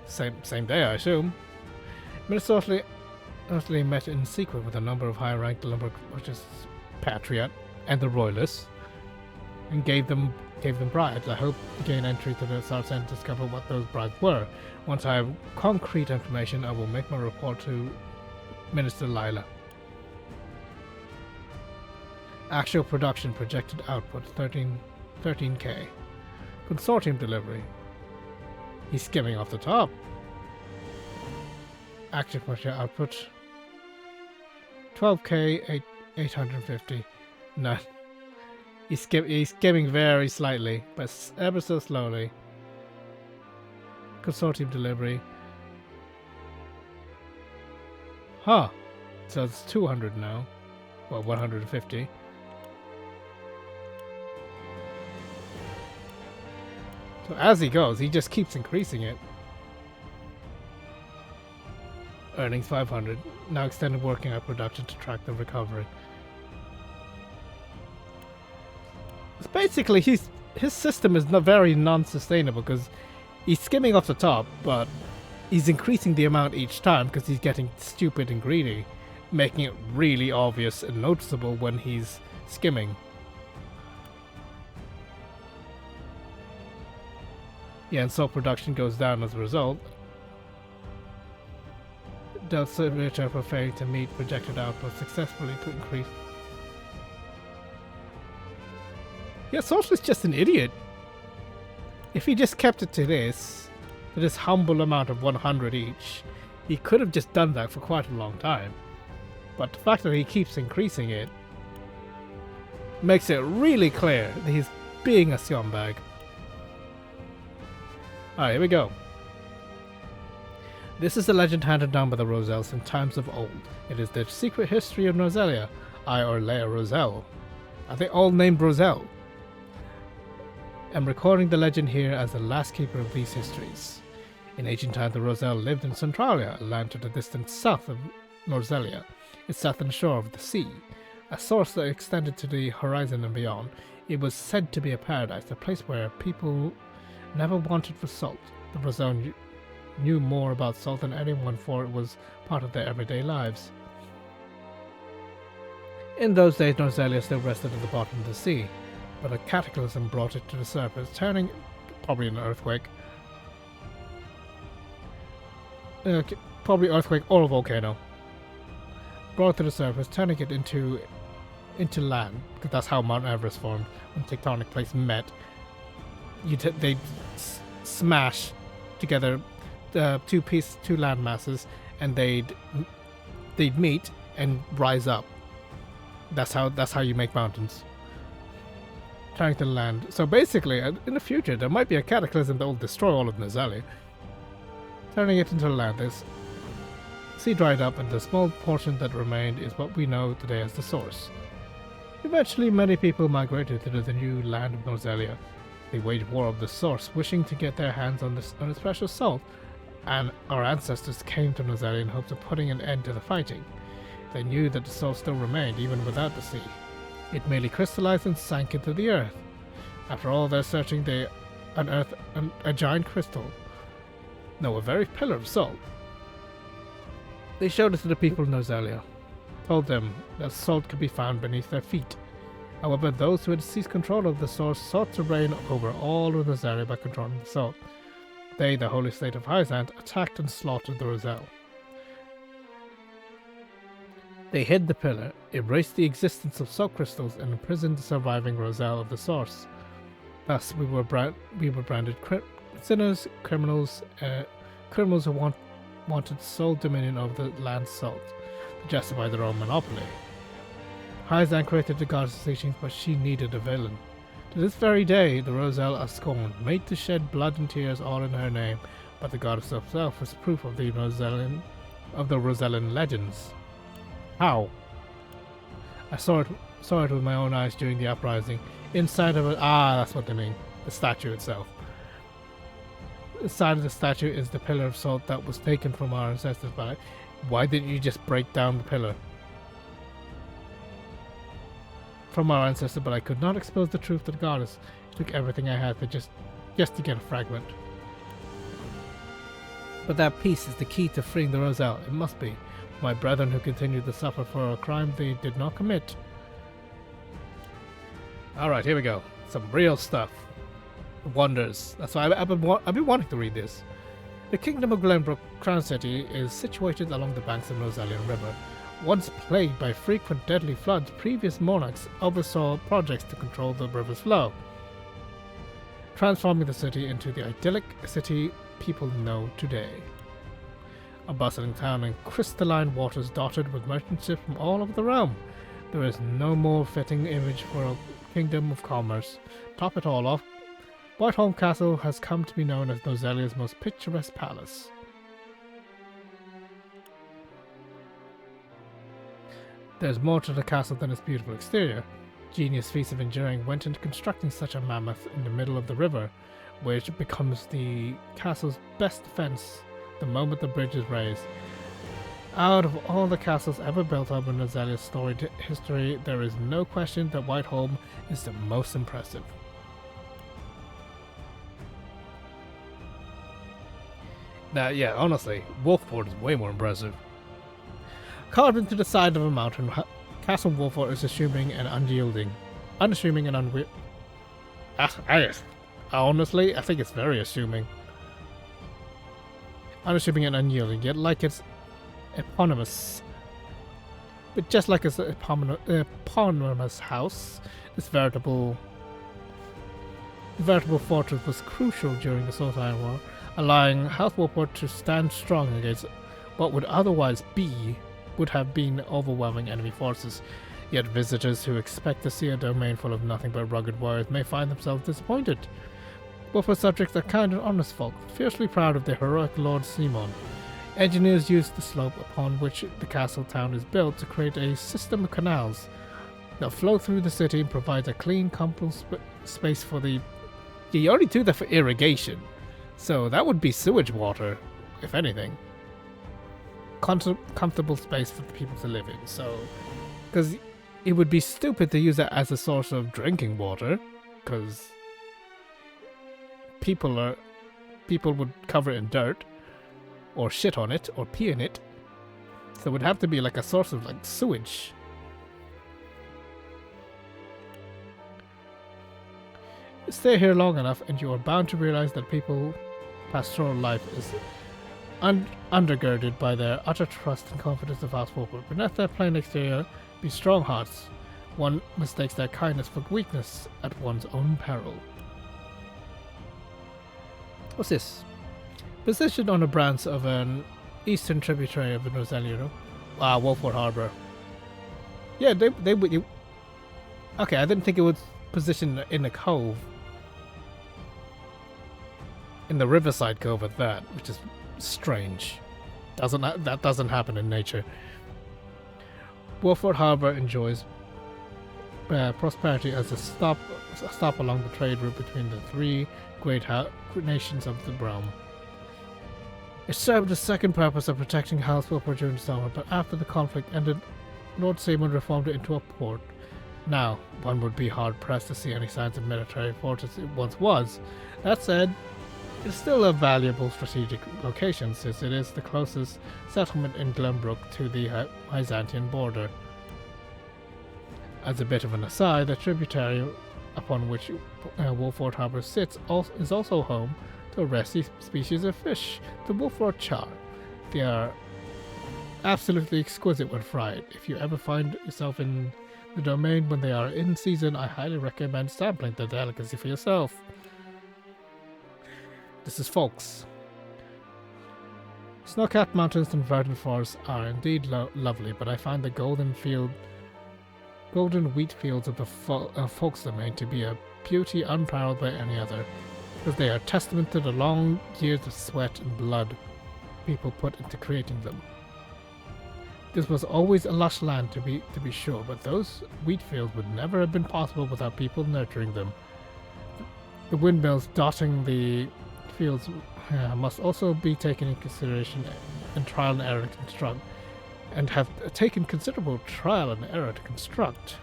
Same day, I assume. Minister Saltley met in secret with a number of high-ranked Lumberjacks, Patriot, and the Royalists, and gave them bribes. I hope to gain entry to the South and discover what those bribes were. Once I have concrete information, I will make my report to Minister Lila. Actual production projected output 13k. Consortium delivery. He's skimming off the top. Active commercial output 12k 850. No. He's skimming very slightly, but ever so slowly. Consortium delivery. Huh. So it's 200 now. Well, 150. So as he goes, he just keeps increasing it. Earnings 500. Now extended working hour production to track the recovery. So basically, his system is not very non-sustainable because he's skimming off the top, but he's increasing the amount each time because he's getting stupid and greedy, making it really obvious and noticeable when he's skimming. Yeah, and so production goes down as a result. Dell Simulator for failing to meet projected output successfully to increase. Yeah, Sorcerer's just an idiot. If he just kept it to this humble amount of 100 each, he could have just done that for quite a long time. But the fact that he keeps increasing it makes it really clear that he's being a scumbag. Alright, here we go. This is a legend handed down by the Roselles in times of old. It is the secret history of Noselia, or Leia Roselle. Are they all named Roselle? I'm recording the legend here as the last keeper of these histories. In ancient times, the Roselle lived in Centralia, a land to the distant south of Noselia, its southern shore of the sea. A source that extended to the horizon and beyond, it was said to be a paradise, a place where people never wanted for salt. The Roselle knew more about salt than anyone, for it was part of their everyday lives. In those days, Noselia still rested at the bottom of the sea, but a cataclysm brought it to the surface, turning, probably an earthquake, probably earthquake or a volcano, brought it to the surface, turning it into land, because that's how Mount Everest formed. When tectonic plates met, they'd smash together two land masses, and they'd meet and rise up. That's how you make mountains. Turning to land. So basically, in the future, there might be a cataclysm that will destroy all of Noselia. Turning it into land, this sea dried up, and the small portion that remained is what we know today as the Source. Eventually, many people migrated to the new land of Noselia. They waged war of the Source, wishing to get their hands on its precious salt, and our ancestors came to Noselia in hopes of putting an end to the fighting. They knew that the salt still remained, even without the sea. It merely crystallized and sank into the earth. After all their searching, they unearthed a giant crystal. No, a very pillar of salt. They showed it to the people of Noselia, told them that salt could be found beneath their feet. However, those who had seized control of the source sought to reign over all of Noselia by controlling the salt. They, the holy state of Hyzant, attacked and slaughtered the Roselle. They hid the pillar, erased the existence of salt crystals, and imprisoned the surviving Roselle of the source. Thus, we were branded sinners, criminals who wanted sole dominion over the land's salt, to justify their own monopoly. Hyzant created the goddess teachings, but she needed a villain. To this very day, the Roselle are scorned, made to shed blood and tears all in her name, but the goddess herself is proof of the Rosellan legends. How? I saw it with my own eyes during the uprising. Inside of it, that's what they mean. The statue itself. Inside of the statue is the pillar of salt that was taken from our ancestors. But why didn't you just break down the pillar? From our ancestors, but I could not expose the truth to the goddess. She took everything I had to just to get a fragment. But that piece is the key to freeing the Roselle. It must be. My brethren who continued to suffer for a crime they did not commit. Alright, here we go. Some real stuff. Wonders. That's why I've been wanting to read this. The Kingdom of Glenbrook, Crown City, is situated along the banks of Roselian River, Once plagued by frequent deadly floods, previous monarchs oversaw projects to control the river's flow, transforming the city into the idyllic city people know today. A bustling town in crystalline waters dotted with merchant ships from all over the realm. There is no more fitting image for a kingdom of commerce. Top it all off, Whiteholm Castle has come to be known as Noselia's most picturesque palace. There's more to the castle than its beautiful exterior. Genius feats of engineering went into constructing such a mammoth in the middle of the river, which becomes the castle's best defense the moment the bridge is raised. Out of all the castles ever built up in Noselia's storied history, there is no question that Whiteholm is the most impressive. Now, yeah, honestly, Wolfport is way more impressive. Carved into the side of a mountain, Castle Wolfport is unassuming and unyielding. Honestly, I think it's very assuming. Unassuming and unyielding, yet like its eponymous. But just like its eponymous house, this veritable fortress was crucial during the Sultan War, allowing House Wolfport to stand strong against what would have been overwhelming enemy forces. Yet visitors who expect to see a domain full of nothing but rugged warriors may find themselves disappointed. Wolfport's subjects are kind and honest folk, fiercely proud of their heroic Lord Simon. Engineers used the slope upon which the castle town is built to create a system of canals that flow through the city and provide a clean, comfortable space for the... You only do that for irrigation, so that would be sewage water, if anything. Comfortable space for the people to live in, so... Because it would be stupid to use that as a source of drinking water, because people would cover it in dirt, or shit on it, or pee in it. So it would have to be like a source of like sewage. Stay here long enough and you are bound to realize that people's pastoral life is undergirded by their utter trust and confidence of House Wolfport. Beneath their plain exterior be strong hearts. One mistakes their kindness for weakness at one's own peril. What's this? Positioned on the branch of an eastern tributary of the Noselia. Wolfport Harbor. Yeah, they would. Okay, I didn't think it was positioned in a cove. In the Riverside Cove at that, which is strange. That doesn't happen in nature. Wolfport Harbor enjoys prosperity as a stop along the trade route between the three great nations of the realm. It served the second purpose of protecting House Wolfport during the summer, but after the conflict ended, Lord Simon reformed it into a port. Now, one would be hard-pressed to see any signs of military fortress it once was. That said, it's still a valuable strategic location since it is the closest settlement in Glenbrook to the Byzantine border. As a bit of an aside, the tributary upon which Wolfport Harbor sits is also home to a rare species of fish, the Wolfport char. They are absolutely exquisite when fried. If you ever find yourself in the domain when they are in season, I highly recommend sampling the delicacy for yourself. This is Folks. Snow-capped mountains and verdant forests are indeed lovely, but I find the golden wheat fields of the Folks domain to be a beauty unparalleled by any other, because they are testament to the long years of sweat and blood people put into creating them. This was always a lush land to be sure, but those wheat fields would never have been possible without people nurturing them. The windmills dotting the fields must also be taken in consideration in trial and error to construct, and have taken considerable trial and error to construct.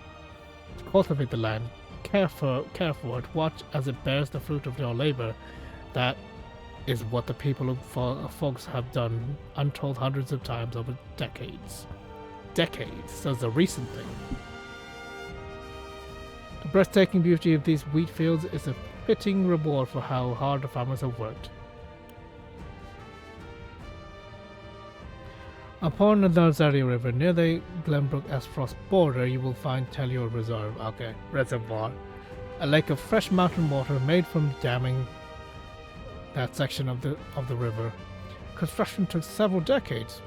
To cultivate the land, care for it, watch as it bears the fruit of your labor. That is what the people of Folks have done untold hundreds of times over decades. So it's a recent thing. The breathtaking beauty of these wheat fields is a fitting reward for how hard the farmers have worked. Upon the Nozaria River, near the Glenbrook-Espros border, you will find Tellior Reserve. Okay, reservoir. A lake of fresh mountain water made from damming that section of the river. Construction took several decades.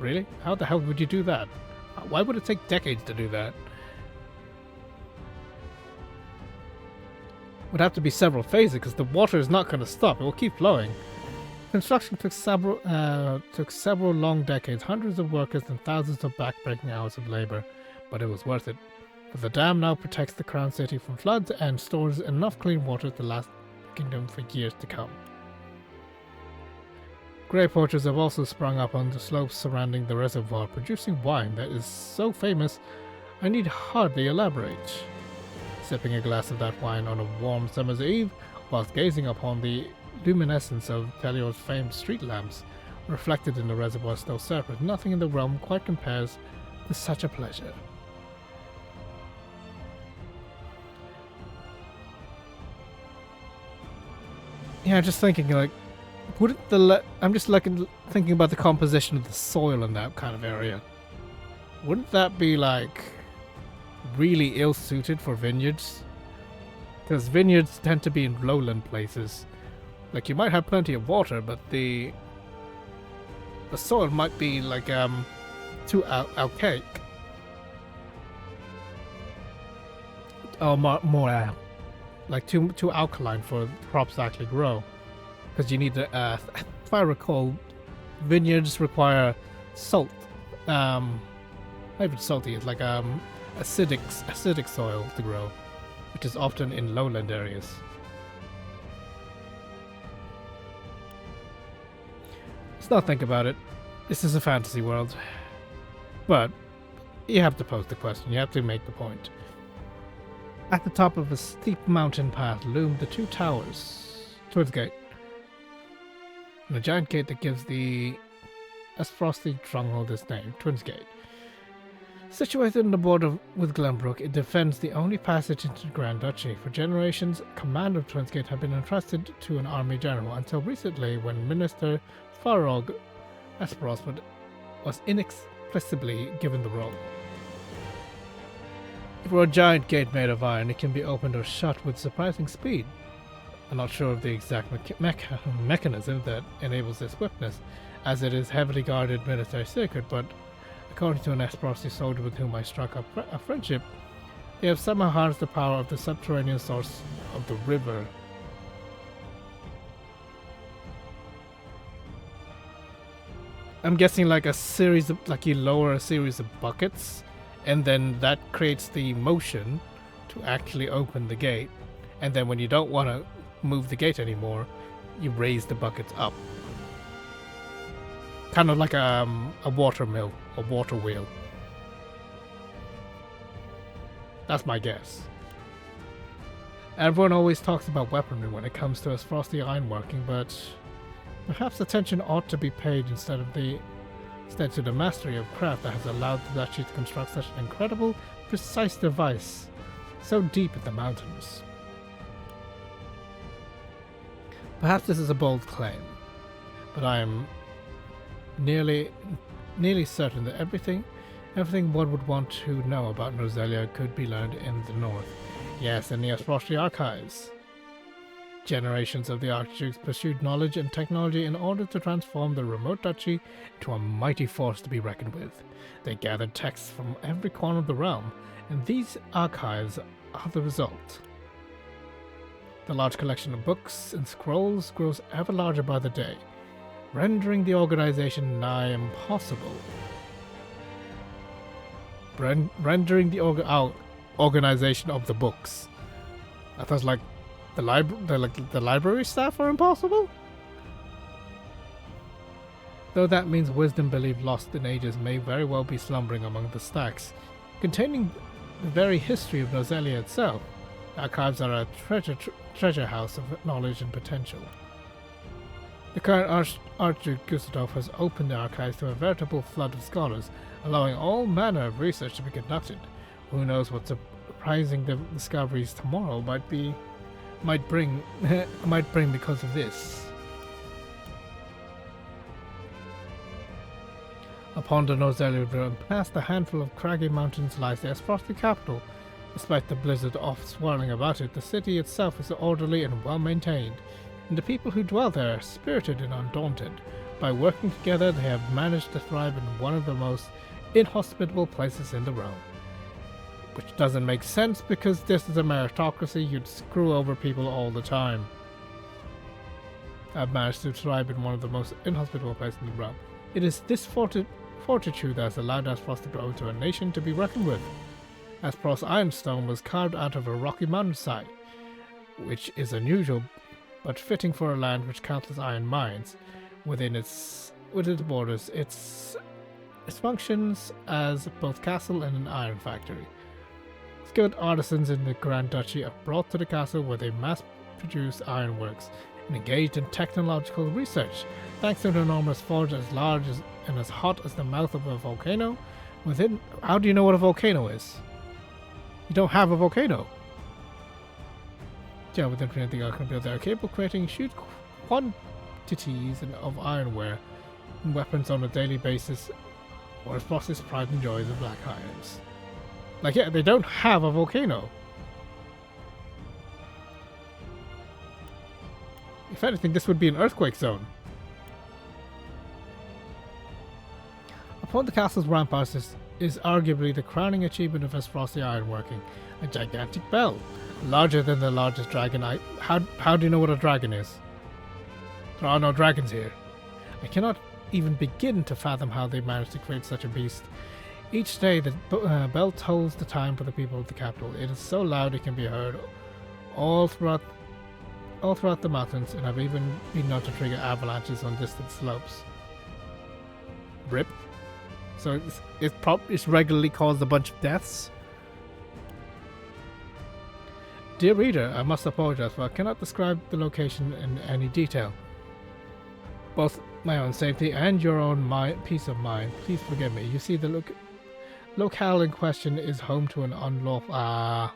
Really? How the hell would you do that? Why would it take decades to do that? Would have to be several phases because the water is not going to stop. It will keep flowing. Construction took several long decades, hundreds of workers and thousands of backbreaking hours of labor, but it was worth it. For the dam now protects the crown city from floods and stores enough clean water to last the kingdom for years to come. Grape orchards have also sprung up on the slopes surrounding the reservoir, producing wine that is so famous I need hardly elaborate. Sipping a glass of that wine on a warm summer's eve, whilst gazing upon the luminescence of Tellior's famed street lamps reflected in the reservoir's still surface, nothing in the realm quite compares to such a pleasure. Yeah, just thinking, like, wouldn't I'm just thinking about the composition of the soil in that kind of area. Wouldn't that be, like, really ill-suited for vineyards? Because vineyards tend to be in lowland places. Like, you might have plenty of water, but the soil might be, like, too archaic. Or more like, too alkaline for crops to actually grow. Because you need to, if I recall, vineyards require salt. Not even salty, it's like, acidic soil to grow, which is often in lowland areas. Let's not think about it. This is a fantasy world. But you have to pose the question, you have to make the point. At the top of a steep mountain path loomed the two towers towards the gate. And a giant gate that gives the Espros stronghold its name, Twins Gate. Situated in the border with Glenbrook, it defends the only passage into the Grand Duchy. For generations, command of Twins Gate had been entrusted to an army general, until recently when Minister Farog Espros was inexplicably given the role. For a giant gate made of iron, it can be opened or shut with surprising speed. I'm not sure of the exact mechanism that enables this swiftness, as it is heavily guarded military secret, but according to an Esprosi soldier with whom I struck up a friendship, they have somehow harnessed the power of the subterranean source of the river. I'm guessing like a series of, like you lower a series of buckets, and then that creates the motion to actually open the gate, and then when you don't want to move the gate anymore, you raise the buckets up. Kind of like a water mill, a water wheel. That's my guess. Everyone always talks about weaponry when it comes to Frosty ironworking, but perhaps attention ought to be paid instead to the mastery of craft that has allowed the Duchy to construct such an incredible, precise device so deep in the mountains. Perhaps this is a bold claim, but I am nearly certain that everything one would want to know about Nozalia could be learned in the north. Yes, in the Espros archives. Generations of the Archdukes pursued knowledge and technology in order to transform the remote duchy into a mighty force to be reckoned with. They gathered texts from every corner of the realm, and these archives are the result. The large collection of books and scrolls grows ever larger by the day, rendering the organization nigh impossible. Rendering the organization of the books. I thought like the library staff are impossible? Though that means wisdom believed lost in ages may very well be slumbering among the stacks, containing the very history of Nozalia itself. Archives are a treasure house of knowledge and potential. The current Archduke Gustave has opened the archives to a veritable flood of scholars, allowing all manner of research to be conducted. Who knows what surprising discoveries tomorrow might bring because of this. Upon the Nozellia River and past the handful of craggy mountains lies the Esprosti capital. Despite the blizzard swirling about it, the city itself is orderly and well maintained, and the people who dwell there are spirited and undaunted. By working together, they have managed to thrive in one of the most inhospitable places in the realm. Which doesn't make sense because this is a meritocracy, you'd screw over people all the time. I've managed to thrive in one of the most inhospitable places in the realm. It is this fortitude that has allowed Aspros to grow into a nation to be reckoned with. Aspros Ironstone was carved out of a rocky mountainside, which is unusual, but fitting for a land which countless iron mines. Within its borders, it functions as both castle and an iron factory. Skilled artisans in the Grand Duchy are brought to the castle where they mass-produce ironworks and engaged in technological research. Thanks to an enormous forge as large and as hot as the mouth of a volcano, how do you know what a volcano is? You don't have a volcano. Yeah, with infinite things can build, they are capable of creating huge quantities of ironware and weapons on a daily basis, or as process pride and joys of black irons. Like, yeah, they don't have a volcano. If anything, this would be an earthquake zone. Upon the castle's ramparts is arguably the crowning achievement of Esprosti ironworking, a gigantic bell, larger than the largest dragon. How do you know what a dragon is? There are no dragons here. I cannot even begin to fathom how they managed to create such a beast. Each day the bell tolls the time for the people of the capital. It is so loud it can be heard all throughout the mountains, and I've even been known to trigger avalanches on distant slopes. RIP. So it's regularly caused a bunch of deaths. Dear reader, I must apologize for I cannot describe the location in any detail. Both my own safety and your own peace of mind, please forgive me. You see, the locale in question is home to an unlawful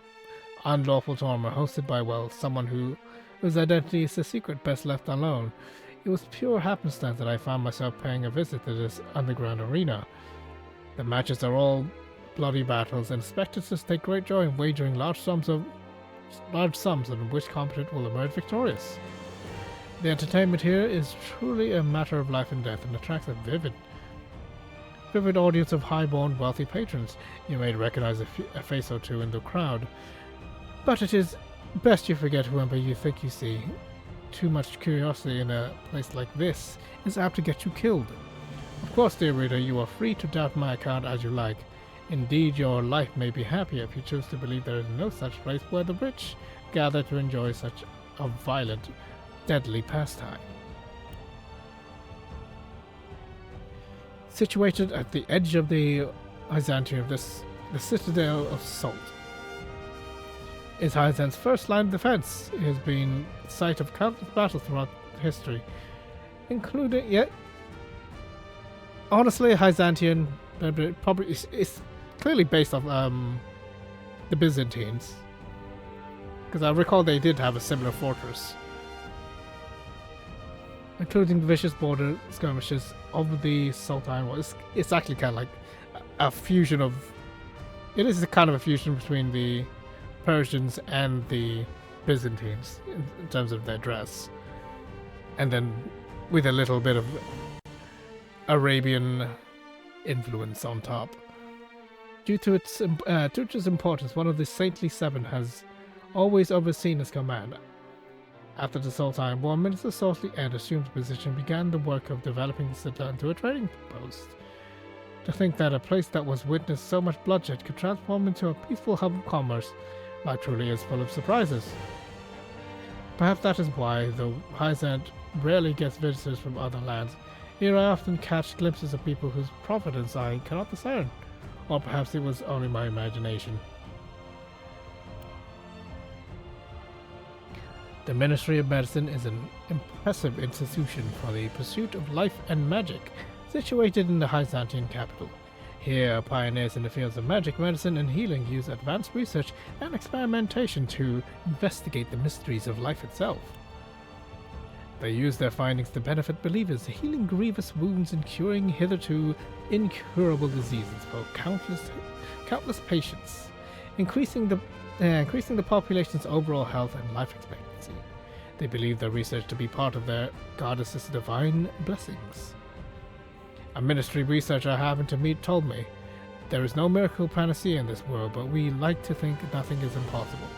tournament hosted by, well, someone whose identity is a secret best left alone. It was pure happenstance that I found myself paying a visit to this underground arena. The matches are all bloody battles, and spectators take great joy in wagering large sums on which combatant will emerge victorious. The entertainment here is truly a matter of life and death and attracts a vivid audience of high-born, wealthy patrons. You may recognize a face or two in the crowd, but it is best you forget whoever you think you see. Too much curiosity in a place like this is apt to get you killed. Of course, dear reader, you are free to doubt my account as you like. Indeed, your life may be happy if you choose to believe there is no such place where the rich gather to enjoy such a violent, deadly pastime. Situated at the edge of the Hyzantium, the Citadel of Salt is Hyzan's first line of defense. It has been the site of countless battles throughout history, including, yet honestly, Hyzantium probably is clearly based on the Byzantines, because I recall they did have a similar fortress, including the vicious border skirmishes of the Salt Iron War. It's actually kind of like a fusion of. It is kind of a fusion between the Persians and the Byzantines in terms of their dress, and then with a little bit of Arabian influence on top. Due to its importance, one of the Saintly Seven has always overseen its command. After the Salt Iron War, Minister Saltley Ed assumed the position and began the work of developing the citadel into a trading post. To think that a place that was witnessed so much bloodshed could transform into a peaceful hub of commerce, life truly is full of surprises. Perhaps that is why, though Hyzant rarely gets visitors from other lands, here I often catch glimpses of people whose providence I cannot discern. Or perhaps it was only my imagination. The Ministry of Medicine is an impressive institution for the pursuit of life and magic, situated in the Hyzantian capital. Here, pioneers in the fields of magic, medicine, and healing use advanced research and experimentation to investigate the mysteries of life itself. They use their findings to benefit believers, healing grievous wounds and curing hitherto incurable diseases for countless patients, increasing the population's overall health and life expectancy. They believe their research to be part of their goddess's divine blessings. A ministry researcher I happened to meet told me, there is no miracle panacea in this world, but we like to think nothing is impossible.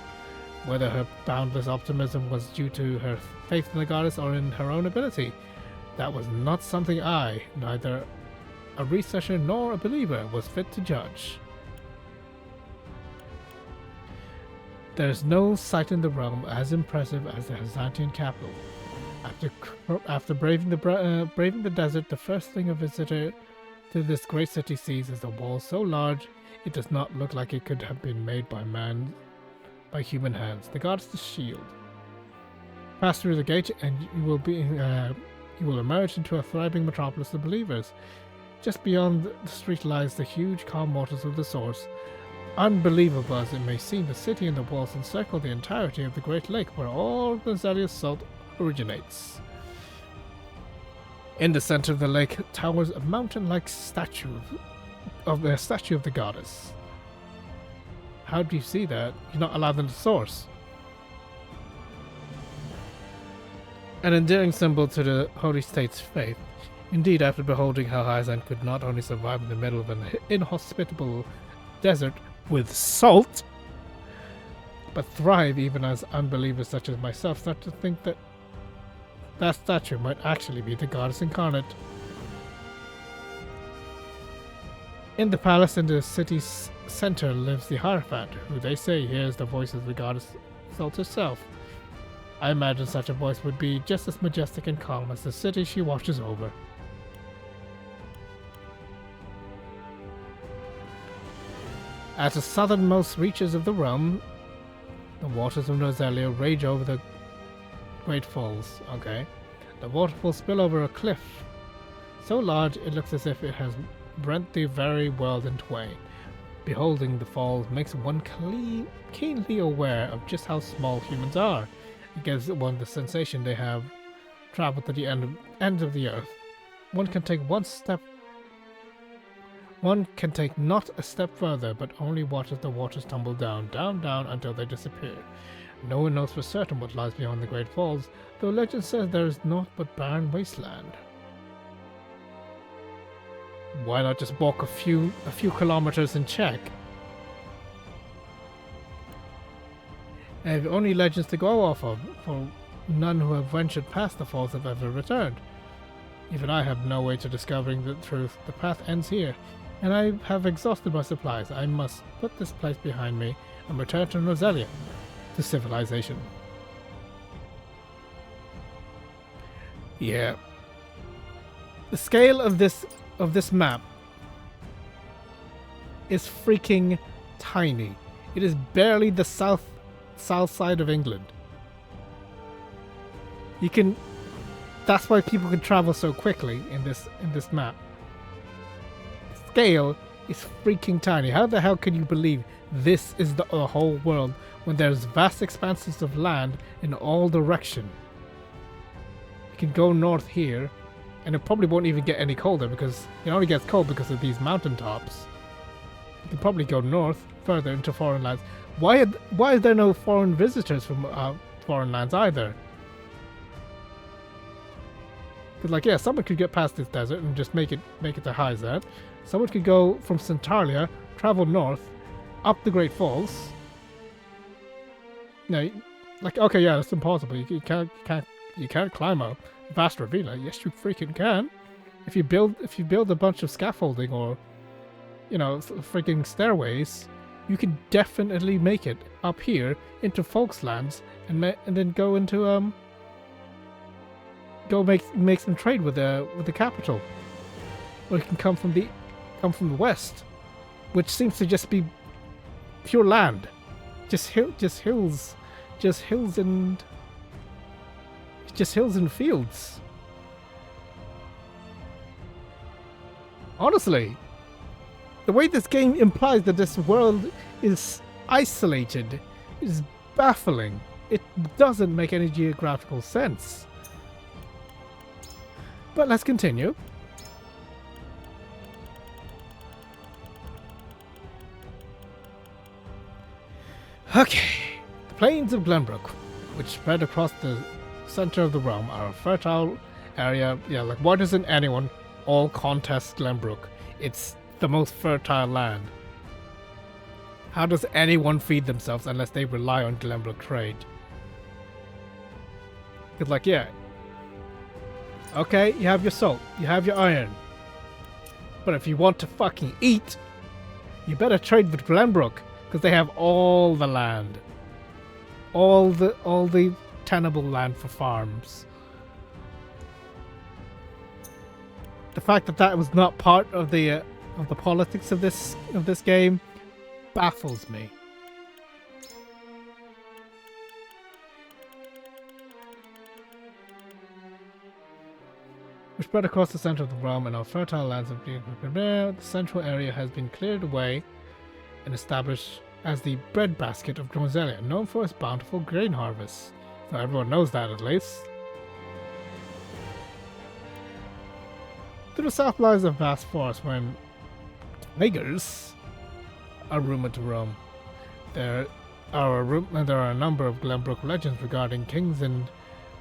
Whether her boundless optimism was due to her faith in the goddess or in her own ability, that was not something I, neither a researcher nor a believer, was fit to judge. There is no sight in the realm as impressive as the Hazantian capital. After braving the desert, the first thing a visitor to this great city sees is a wall so large it does not look like it could have been made by human hands. The goddess's shield. Pass through the gate, and you will emerge into a thriving metropolis of believers. Just beyond the street lies the huge calm waters of the source. Unbelievable as it may seem, the city and the walls encircle the entirety of the Great Lake, where all of Nozelia's salt originates. In the center of the lake towers a mountain-like statue of the goddess. How do you see that? You're not allowed in the source. An endearing symbol to the Holy State's faith. Indeed, after beholding how Hyzan could not only survive in the middle of an inhospitable desert with salt, but thrive even as unbelievers such as myself start to think that that statue might actually be the goddess incarnate. In the palace in the city's center lives the Hierophant, who they say hears the voice of the goddess Salt herself. I imagine such a voice would be just as majestic and calm as the city she watches over. At the southernmost reaches of the realm, the waters of Nozelia rage over the Great Falls. Okay. The waterfalls spill over a cliff so large it looks as if it has rent the very world in twain. Beholding the falls makes one keenly aware of just how small humans are. It gives one the sensation they have traveled to the end of the earth. One can take not a step further, but only watch as the waters tumble down, down, down until they disappear. No one knows for certain what lies beyond the Great Falls, though legend says there is naught but barren wasteland. Why not just walk a few kilometers and check? And only legends to go off of, for none who have ventured past the falls have ever returned. Even I have no way to discovering the truth. The path ends here, and I have exhausted my supplies. I must put this place behind me and return to Nozelia, to civilization. Yeah. The scale of this map is freaking tiny. It is barely the south side of England. That's why people can travel so quickly in this map. The scale is freaking tiny. How the hell can you believe this is the whole world when there's vast expanses of land in all directions? You can go north here, and it probably won't even get any colder because it only gets cold because of these mountain tops. You can probably go north, further into foreign lands. Why is there no foreign visitors from foreign lands either? Because someone could get past this desert and just make it to Hyzan. Someone could go from Centralia, travel north, up the Great Falls. No, okay, yeah, that's impossible. You can't climb a vast ravine. Yes, you freaking can. If you build a bunch of scaffolding or, freaking stairways, you can definitely make it up here into Folkslands and then go into make some trade with the capital. Or you can come from the west, which seems to just be pure land, just hills and fields. Honestly, the way this game implies that this world is isolated is baffling. It doesn't make any geographical sense. But let's continue. Okay. The plains of Glenbrook, which spread across the center of the realm, are a fertile area. Yeah, like why doesn't anyone all contest Glenbrook? It's the most fertile land. How does anyone feed themselves unless they rely on Glenbrook trade? It's like, yeah. Okay, you have your salt, you have your iron. But if you want to fucking eat, you better trade with Glenbrook, because they have all the land. All the tenable land for farms. The fact that that was not part of the politics of this game baffles me. We spread across the center of the realm, and our fertile lands of the central area has been cleared away and established as the breadbasket of Noselia, known for its bountiful grain harvests. So everyone knows that at least. To the south lies a vast forest wherein tigers are rumored to roam. There are a number of Glenbrook legends regarding kings and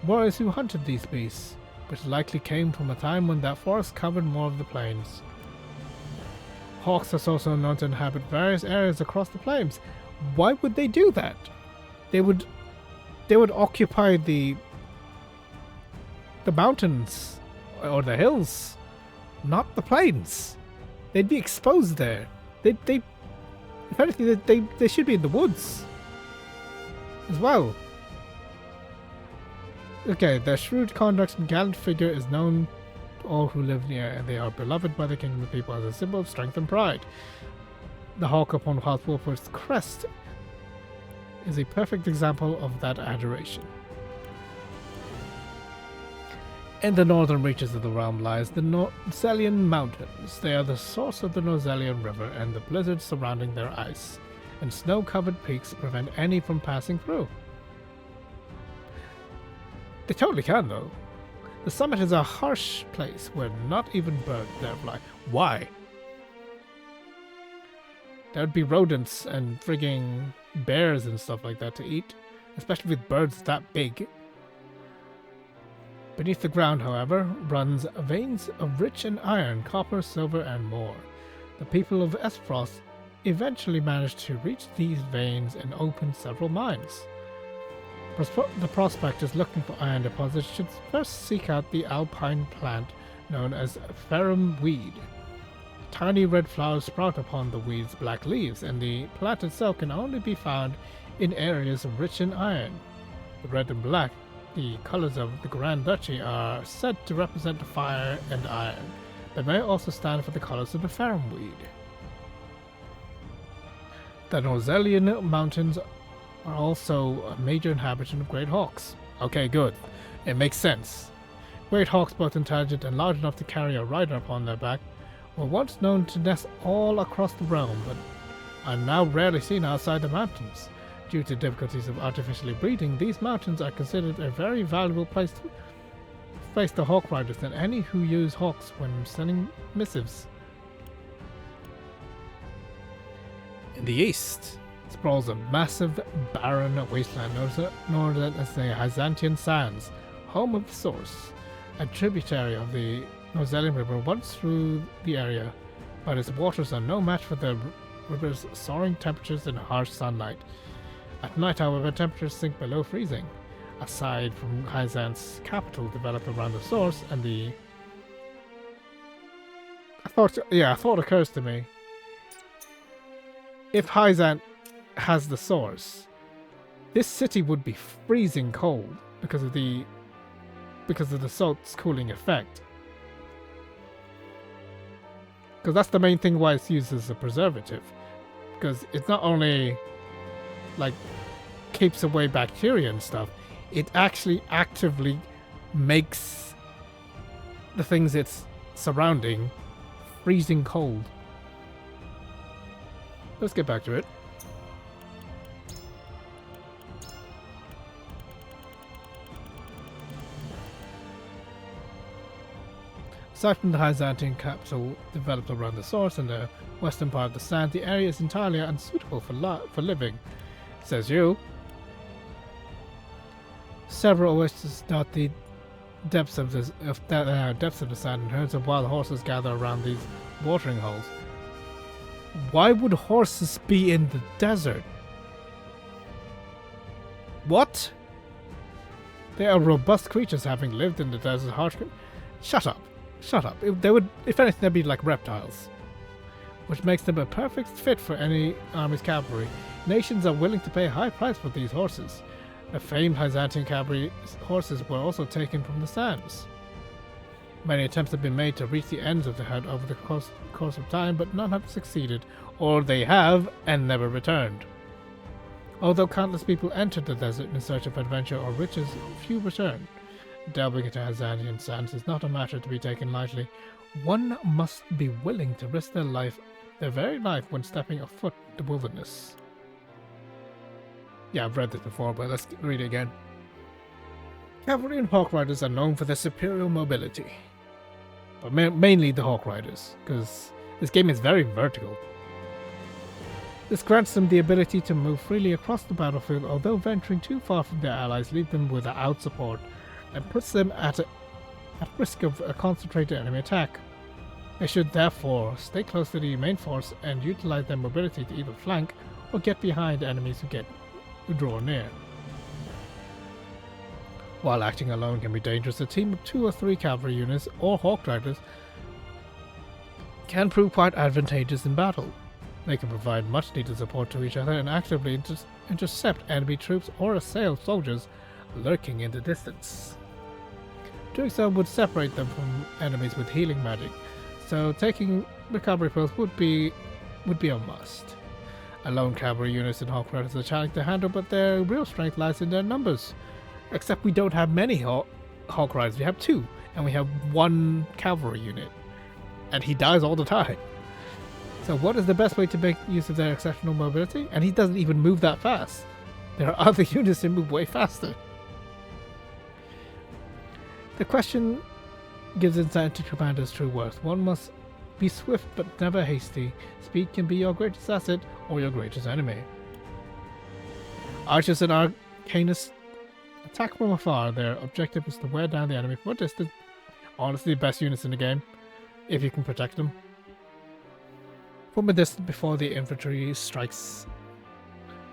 warriors who hunted these beasts, which likely came from a time when that forest covered more of the plains. Hawks are also known to inhabit various areas across the plains. Why would they do that? They would occupy the mountains or the hills, not the plains. They'd be exposed there. If anything, they should be in the woods as well. Okay, their shrewd conduct and gallant figure is known to all who live near, and they are beloved by the king and the people as a symbol of strength and pride. The hawk upon House Wolford's crest is a perfect example of that adoration. In the northern reaches of the realm lies the Noselian Mountains. They are the source of the Noselian River, and the blizzards surrounding their ice and snow-covered peaks prevent any from passing through. They totally can, though. The summit is a harsh place where not even birds dare fly. Why? There'd be rodents and frigging bears and stuff like that to eat, especially with birds that big. Beneath the ground, however, runs veins of rich in iron, copper, silver, and more. The people of Espros eventually managed to reach these veins and open several mines. The prospectors looking for iron deposits should first seek out the alpine plant known as ferrum weed. Tiny red flowers sprout upon the weed's black leaves, and the plant itself can only be found in areas rich in iron. The red and black, the colors of the Grand Duchy, are said to represent fire and iron, but may also stand for the colors of the ferrum weed. The Noselian Mountains are also a major inhabitant of great hawks. Okay, good. It makes sense. Great hawks, both intelligent and large enough to carry a rider upon their back, were once known to nest all across the realm, but are now rarely seen outside the mountains. Due to difficulties of artificially breeding, these mountains are considered a very valuable place to face the hawk riders and any who use hawks when sending missives. In the east sprawls a massive, barren wasteland known as the Hyzantian Sands, home of the Source, a tributary of the Noselian River runs through the area, but its waters are no match for the river's soaring temperatures and harsh sunlight. At night, however, temperatures sink below freezing. Aside from Hyzant's capital developed around the Source and the... a thought occurs to me. If Hyzant has the Source, this city would be freezing cold because of the salt's cooling effect. Because that's the main thing why it's used as a preservative. Because it's not only like keeps away bacteria and stuff, it actually actively makes the things it's surrounding freezing cold. Let's get back to it. Aside from the Byzantine capital developed around the source and the western part of the sand, the area is entirely unsuitable for living, says you. Several oases dot the depths of the sand, and herds of wild horses gather around these watering holes. Why would horses be in the desert? What? They are robust creatures, having lived in the desert. Shut up. Shut up. They would, if anything, they'd be like reptiles, which makes them a perfect fit for any army's cavalry. Nations are willing to pay a high price for these horses. The famed Byzantine cavalry horses were also taken from the sands. Many attempts have been made to reach the ends of the herd over the course of time, but none have succeeded, or they have and never returned. Although countless people entered the desert in search of adventure or riches, few returned. Delving into Byzantine sands is not a matter to be taken lightly. One must be willing to risk their very life when stepping afoot in the wilderness. Yeah, I've read this before, but let's read it again. Cavalry and Hawk Riders are known for their superior mobility. But mainly the Hawk Riders, because this game is very vertical. This grants them the ability to move freely across the battlefield, although venturing too far from their allies leaves them without support, and puts them at risk of a concentrated enemy attack. They should therefore stay close to the main force and utilize their mobility to either flank or get behind enemies who draw near. While acting alone can be dangerous, a team of 2 or 3 cavalry units or Hawk Riders can prove quite advantageous in battle. They can provide much needed support to each other and actively intercept enemy troops or assail soldiers lurking in the distance. Doing so would separate them from enemies with healing magic, so taking recovery pills would be a must. Alone cavalry units and Hawk Riders are challenging to handle, but their real strength lies in their numbers. Except we don't have many Hawk Riders, we have 2, and we have 1 cavalry unit. And he dies all the time. So what is the best way to make use of their exceptional mobility? And he doesn't even move that fast. There are other units that move way faster. The question gives insight into Commander's true worth. One must be swift but never hasty. Speed can be your greatest asset or your greatest enemy. Archers and Arcanists attack from afar. Their objective is to wear down the enemy from a distance. Honestly, the best units in the game, if you can protect them. From a distance before the infantry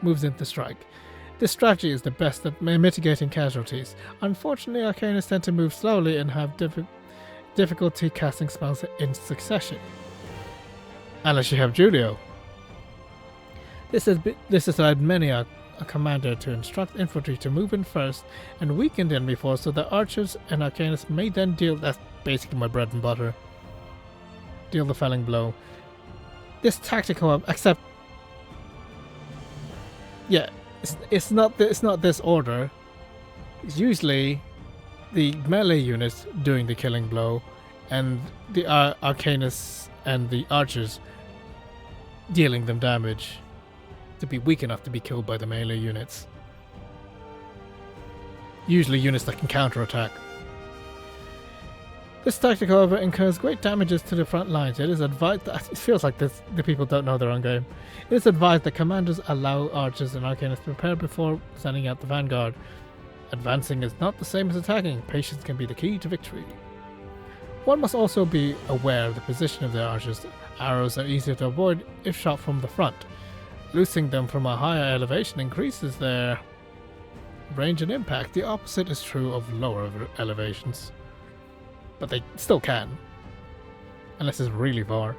moves in to strike. This strategy is the best at mitigating casualties. Unfortunately, Arcanists tend to move slowly and have difficulty casting spells in succession. Unless you have Julio. This has led many a commander to instruct infantry to move in first and weaken the enemy force so that archers and Arcanists may then deal, that's basically my bread and butter, deal the felling blow. This tactical, except, yeah, it's not this order. It's usually the melee units doing the killing blow, and the Arcanists and the archers dealing them damage to be weak enough to be killed by the melee units. Usually units that can counterattack. This tactic, however, incurs great damages to the front lines. It is advised that it feels like the people don't know their own game. It is advised that commanders allow archers and Arcanists to prepare before sending out the vanguard. Advancing is not the same as attacking. Patience can be the key to victory. One must also be aware of the position of their archers. Arrows are easier to avoid if shot from the front. Loosing them from a higher elevation increases their range and impact. The opposite is true of lower elevations. But they still can, unless it's really far.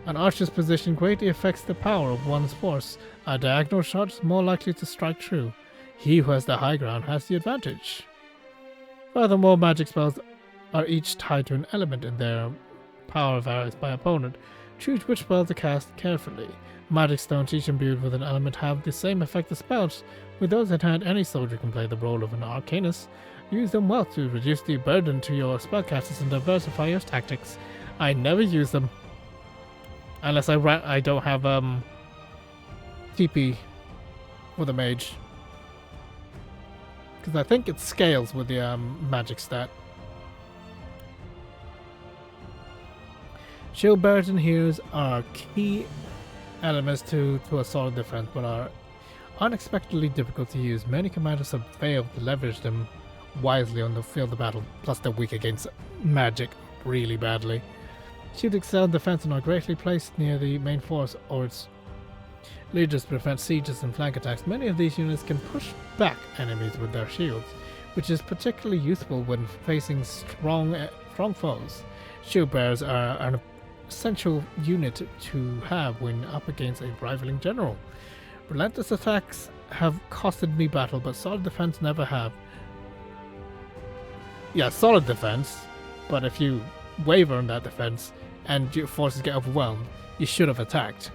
An archer's position greatly affects the power of one's force. A diagonal shot is more likely to strike true. He who has the high ground has the advantage. Furthermore, magic spells are each tied to an element and their power varies by opponent. Choose which spell to cast carefully. Magic stones, each imbued with an element, have the same effect as spells. With those at hand, any soldier can play the role of an Arcanist. Use them well to reduce the burden to your spellcasters and diversify your tactics. I never use them. Unless I don't have TP with a mage. Because I think it scales with the magic stat. Shield bearers and healers are key elements to a solid defense, but are unexpectedly difficult to use. Many commanders have failed to leverage them wisely on the field of battle, plus they're weak against magic really badly. Shield excel in defense and are greatly placed near the main force or its leaders to prevent sieges and flank attacks. Many of these units can push back enemies with their shields, which is particularly useful when facing strong foes. Shield bearers are an essential unit to have when up against a rivaling general. Relentless attacks have costed me battle, but solid defense never have. Yeah, solid defense, but if you waver in that defense and your forces get overwhelmed, you should have attacked.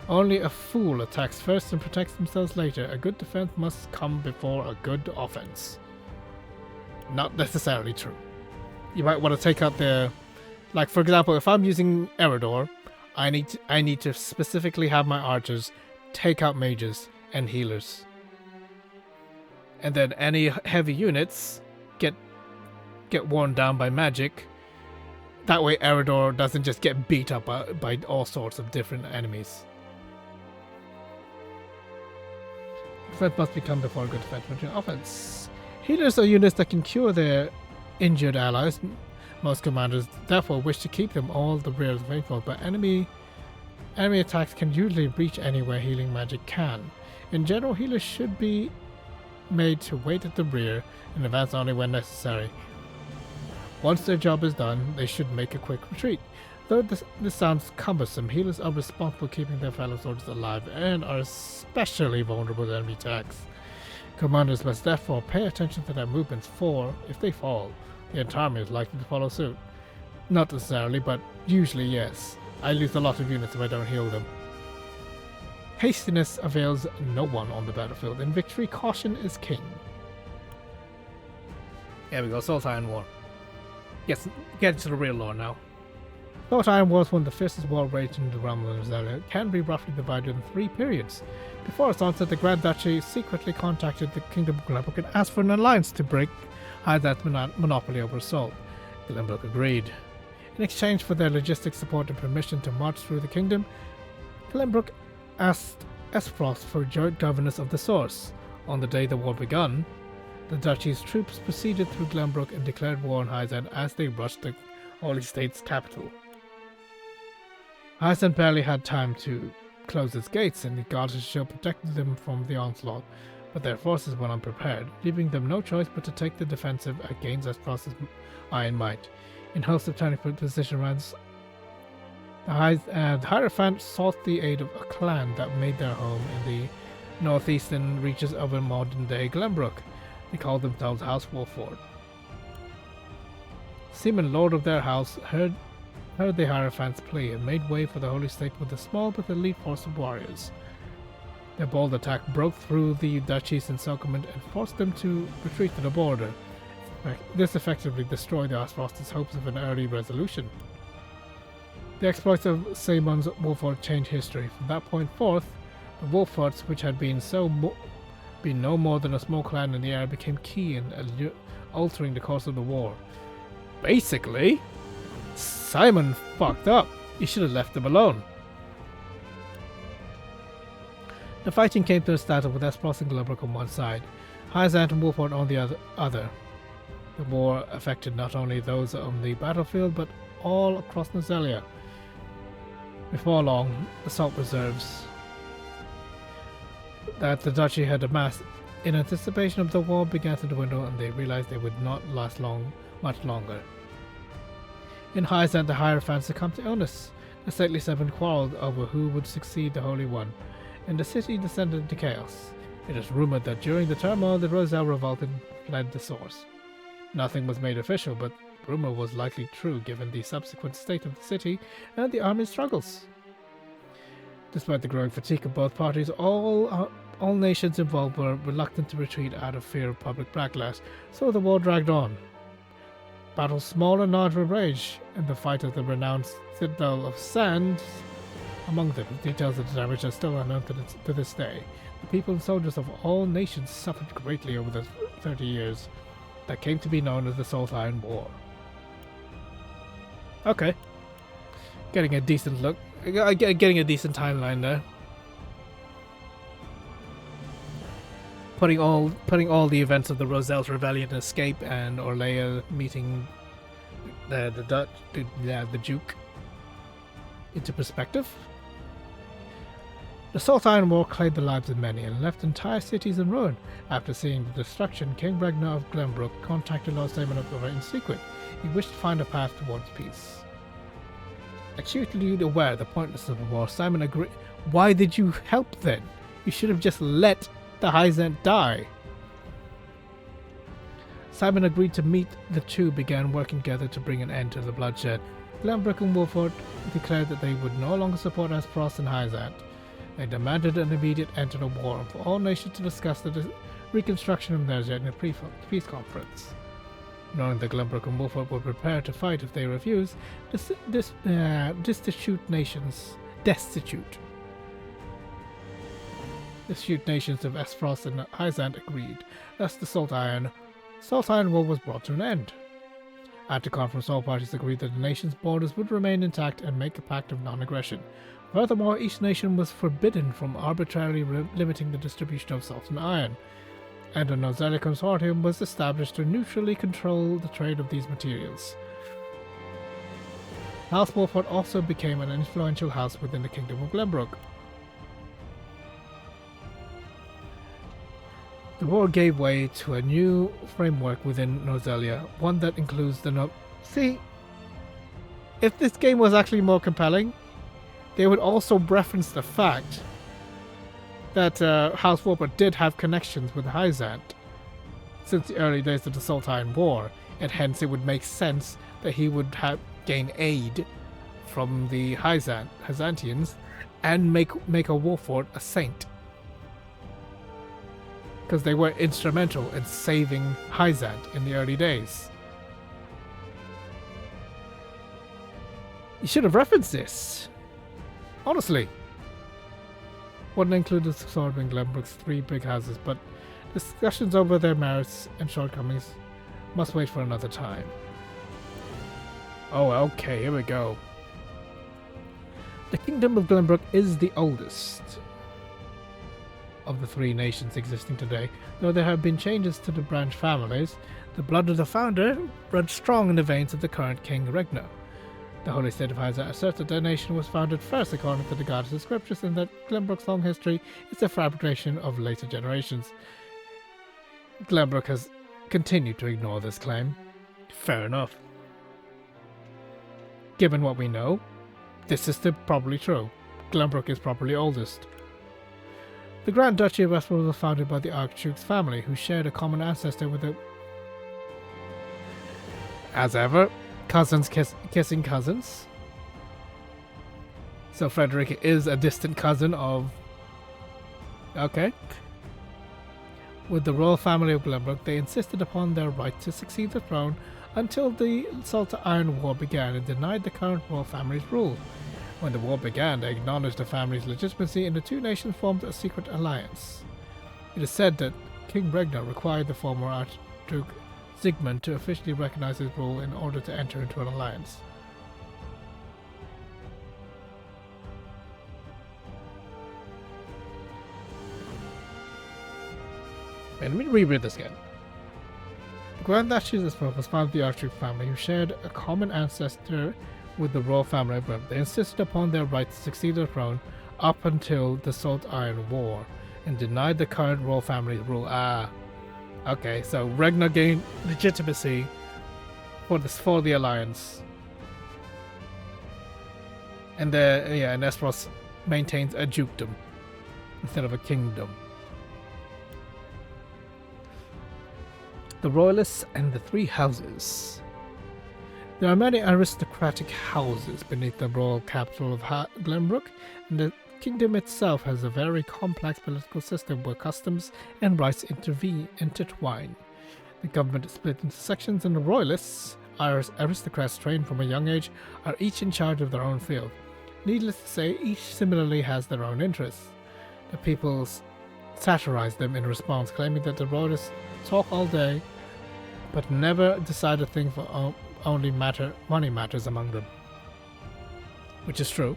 Only a fool attacks first and protects themselves later. A good defense must come before a good offense. Not necessarily true. You might want to take out the... Like, for example, if I'm using Eredor, I need to specifically have my archers take out mages and healers. And then any heavy units get worn down by magic. That way Eredor doesn't just get beat up by all sorts of different enemies. Defense must become before a good defense between offense. Healers are units that can cure their injured allies. Most commanders therefore wish to keep them all the rear of the main force, but enemy attacks can usually reach anywhere healing magic can. In general, healers should be made to wait at the rear and advance only when necessary. Once their job is done, they should make a quick retreat. Though this sounds cumbersome, healers are responsible for keeping their fellow soldiers alive and are especially vulnerable to enemy attacks. Commanders must therefore pay attention to their movements, for if they fall, the entire army is likely to follow suit. Not necessarily, but usually yes. I lose a lot of units if I don't heal them. Hastiness avails no one on the battlefield. In victory, caution is king. There we go, Salt Iron War. Yes, get into the real lore now. Salt Iron War is one of the fiercest war raged in the realm of Nozalia. It can be roughly divided in 3 periods. Before its onset, the Grand Duchy secretly contacted the Kingdom of Glenbrook and asked for an alliance to break Hyzan's monopoly over salt. Glenbrook agreed. In exchange for their logistic support and permission to march through the kingdom, Glenbrook asked Esfrost for joint governance of the source. On the day the war began, the duchy's troops proceeded through Glenbrook and declared war on Hyzan as they rushed the Holy State's capital. Hyzan barely had time to close its gates, and the God's shield protected them from the onslaught, but their forces were unprepared, leaving them no choice but to take the defensive against Esfrost's iron might. In hopes of turning position rounds, the Hierophant sought the aid of a clan that made their home in the northeastern reaches of a modern-day Glenbrook. They called themselves House Wolford. Seaman, lord of their house, heard the Hierophant's plea and made way for the Holy State with a small but elite force of warriors. Their bold attack broke through the duchy's encirclement and forced them to retreat to the border. This effectively destroyed the Esfrost's hopes of an early resolution. The exploits of Seaman's Wolford changed history. From that point forth, the Wolfords, which had been no more than a small clan in the area, became key in altering the course of the war. Basically, Simon fucked up. He should have left them alone. The fighting came to a standstill with Esfrost and Glenbrook on one side, Hyzan and Wolford on the other. The war affected not only those on the battlefield, but all across Nozalia. Before long, the salt reserves that the duchy had amassed in anticipation of the war began to dwindle, and they realized they would not last much longer. In Hyzan, the Hierophant succumbed to illness. The stately seven quarreled over who would succeed the Holy One, and the city descended into chaos. It is rumored that during the turmoil, the Roselle revolted and fled the source. Nothing was made official, but rumor was likely true given the subsequent state of the city and the army's struggles. Despite the growing fatigue of both parties, all nations involved were reluctant to retreat out of fear of public backlash, so the war dragged on. Battles small and large were raged, and the fight of the renowned Citadel of Sand among them. Details of the damage are still unknown to this day. The people and soldiers of all nations suffered greatly over the 30 years that came to be known as the Salt Iron War. Okay. Getting a decent look. Getting a decent timeline there. Putting all the events of the Roselle's rebellion, escape, and Orlea meeting the Duke into perspective. The Salt Iron War claimed the lives of many and left entire cities in ruin. After seeing the destruction, King Regnar of Glenbrook contacted Lord Simon of Glover in secret. He wished to find a path towards peace. Acutely aware of the pointlessness of the war, Simon agreed. Why did you help then? You should have just let the Hyzant die. Simon agreed to meet. The two began working together to bring an end to the bloodshed. Glenbrook and Wolford declared that they would no longer support Aspros and Hyzant. They demanded an immediate end to the war and for all nations to discuss the reconstruction of Nerja in a peace conference. Knowing that Glenbrook and Wolford were prepared to fight if they refused, destitute nations of Aspros and Hyzant agreed. Thus the Salt Iron War was brought to an end. At the conference, all parties agreed that the nation's borders would remain intact and make a pact of non-aggression. Furthermore, each nation was forbidden from arbitrarily limiting the distribution of salt and iron, and a Nozellia consortium was established to neutrally control the trade of these materials. House Wolford also became an influential house within the Kingdom of Glenbrook. The war gave way to a new framework within Nozellia, one that includes the See, if this game was actually more compelling, they would also reference the fact that House Wolford did have connections with Hyzant since the early days of the Salt Iron War, and hence it would make sense that he would gain aid from the Hyzantians and make a Wolford a saint. Because they were instrumental in saving Hyzant in the early days. You should have referenced this. Honestly. Wouldn't include the Swordwing Glenbrook's 3 big houses, but discussions over their merits and shortcomings must wait for another time. Oh, okay, here we go. The Kingdom of Glenbrook is the oldest of the 3 nations existing today. Though there have been changes to the branch families, the blood of the founder runs strong in the veins of the current King Regnar. The Holy State of Hyzant asserts that their nation was founded first according to the goddess' scriptures, and that Glenbrook's long history is a fabrication of later generations. Glenbrook has continued to ignore this claim. Fair enough. Given what we know, this is probably true. Glenbrook is probably oldest. The Grand Duchy of Westworld was founded by the Archduke's family, who shared a common ancestor with the... As ever, cousins kissing cousins. So Frederick is a distant cousin of... Okay. With the royal family of Glenbrook, they insisted upon their right to succeed the throne until the Salt Iron War began and denied the current royal family's rule. When the war began, they acknowledged the family's legitimacy and the 2 nations formed a secret alliance. It is said that King Regnar required the former Archduke Sigmund to officially recognize his rule in order to enter into an alliance. Wait, let me reread this again. The Grand Duchy of Westworld was founded by the Archduke family, who shared a common ancestor with the royal family of Glenbrook. They insisted upon their right to succeed the throne up until the Salt Iron War, and denied the current royal family's rule. Okay, so Regnar gained legitimacy for the alliance, and and Aspros maintains a dukedom instead of a kingdom. The Royalists and the 3 houses. There are many aristocratic houses beneath the royal capital of Glenbrook, and the kingdom itself has a very complex political system where customs and rights intertwine. The government is split into sections, and the Royalists, aristocrats trained from a young age, are each in charge of their own field. Needless to say, each similarly has their own interests. The people satirize them in response, claiming that the Royalists talk all day but never decide a thing only money matters among them. Which is true.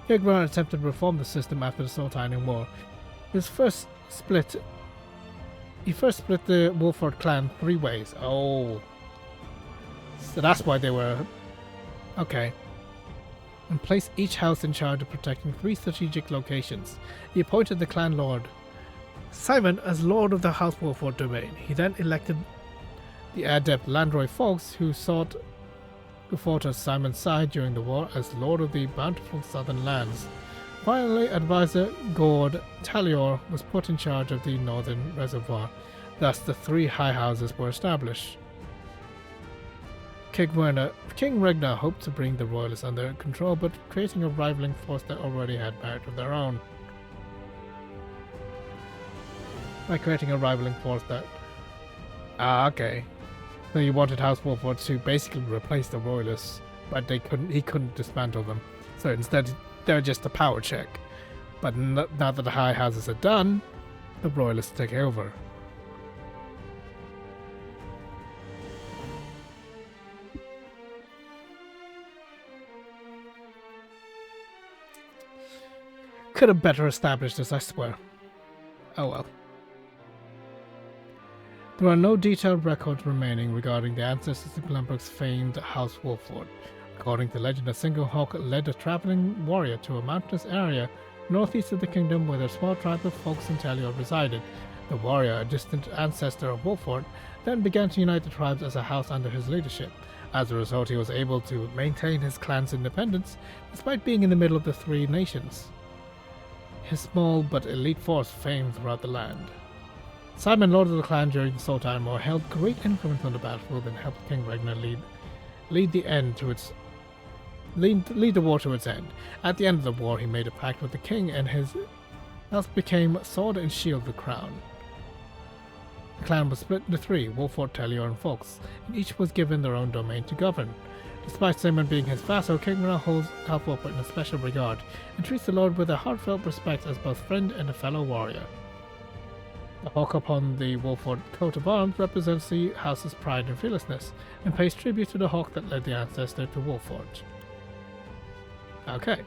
Kigran attempted to reform the system after the Sultanian War. He first split the Wolford clan 3 ways. Oh. So that's why they were... Okay. And placed each house in charge of protecting 3 strategic locations. He appointed the clan lord Simon as lord of the House Wolford domain. He then elected the adept Landroy Fox, who fought at Simon's side during the war, as lord of the bountiful southern lands. Finally, advisor Gord Talior was put in charge of the northern reservoir. Thus, the 3 high houses were established. King Regnar hoped to bring the royalists under control, but creating a rivaling force that already had merit of their own. By creating a rivaling force that... okay. So he wanted House Wolford to basically replace the royalists, but he couldn't dismantle them. So instead, they're just a power check. But now that the high houses are done, the royalists take over. Could have better established this, I swear. Oh well. There are no detailed records remaining regarding the ancestors of Glenbrook's famed House Wolford. According to legend, a single hawk led a traveling warrior to a mountainous area northeast of the kingdom where the small tribe of Folks and Talior resided. The warrior, a distant ancestor of Wolford, then began to unite the tribes as a house under his leadership. As a result, he was able to maintain his clan's independence despite being in the middle of the 3 nations. His small but elite force famed throughout the land. Simon, lord of the clan during the Sultan War, held great influence on the battlefield and helped King Regnar lead the war to its end. At the end of the war, he made a pact with the king, and his house became Sword and Shield of the Crown. The clan was split into 3, Wolford, Talior, and Folks, and each was given their own domain to govern. Despite Simon being his vassal, King Regnar holds House Wolford in a special regard, and treats the lord with a heartfelt respect as both friend and a fellow warrior. The hawk upon the Wolford coat of arms represents the house's pride and fearlessness, and pays tribute to the hawk that led the ancestor to Wolford. Okay.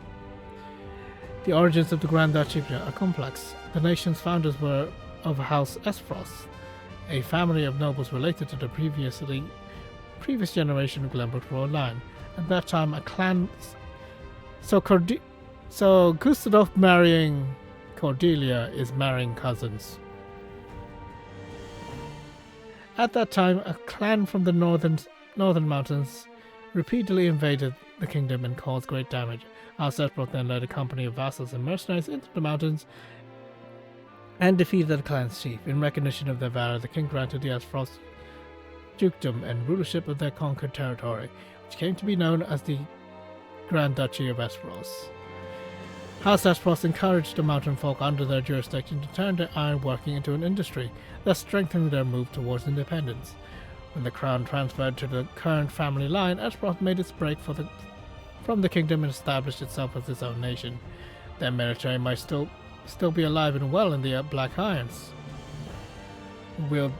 The origins of the Grand Duchy are complex. The nation's founders were of House Esfrost, a family of nobles related to the previous generation of Glenbrook royal line. At that time, a clan... So Gustadolf marrying Cordelia is marrying cousins. At that time, a clan from the northern mountains repeatedly invaded the kingdom and caused great damage. House Esfrost then led a company of vassals and mercenaries into the mountains and defeated the clan's chief. In recognition of their valor, the king granted the Esfrost dukedom and rulership of their conquered territory, which came to be known as the Grand Duchy of Esfrost. House Esfrost encouraged the mountain folk under their jurisdiction to turn their ironworking into an industry, thus strengthening their move towards independence. When the crown transferred to the current family line, Esfrost made its break from the kingdom and established itself as its own nation. Their military might still be alive and well in the Black Irons, wield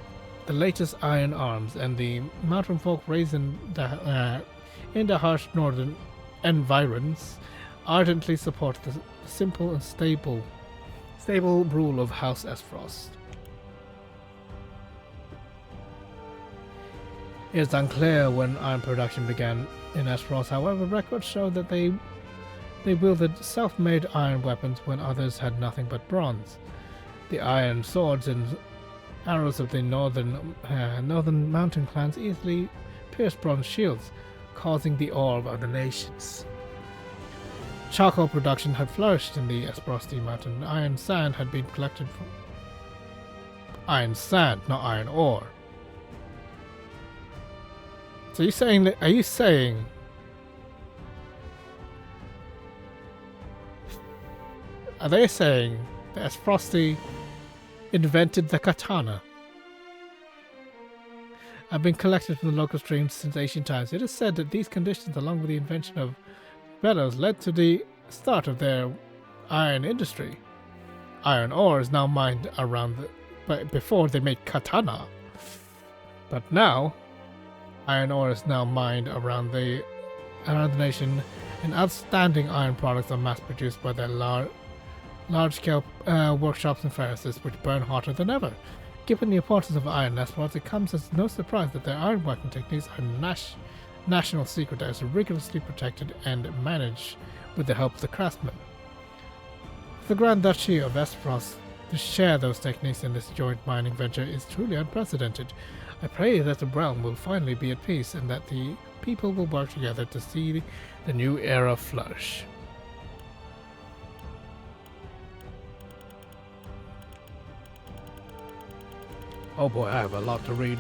the latest iron arms, and the mountain folk raised in the harsh northern environs ardently support the simple and stable rule of House Esfrost. It is unclear when iron production began in Esfrost. However, records show that they wielded self-made iron weapons when others had nothing but bronze. The iron swords and arrows of the northern mountain clans easily pierced bronze shields, causing the awe of other nations. Charcoal production had flourished in the Esfrosti mountain. Iron sand had been collected from... Iron sand, not iron ore. So are you saying are they saying that Esfrosti invented the katana? Have been collected from the local streams since ancient times. It is said that these conditions, along with the invention of bellows, led to the start of their iron industry. Iron ore is now mined around but before they made katana. But now, iron ore is now mined around the nation, and outstanding iron products are mass-produced by their large-scale workshops and furnaces, which burn hotter than ever. Given the importance of iron exports, it comes as no surprise that their ironworking techniques are national secret that is rigorously protected and managed with the help of the craftsmen. For the Grand Duchy of Esperos to share those techniques in this joint mining venture is truly unprecedented. I pray that the realm will finally be at peace and that the people will work together to see the new era flourish. Oh boy, I have a lot to read.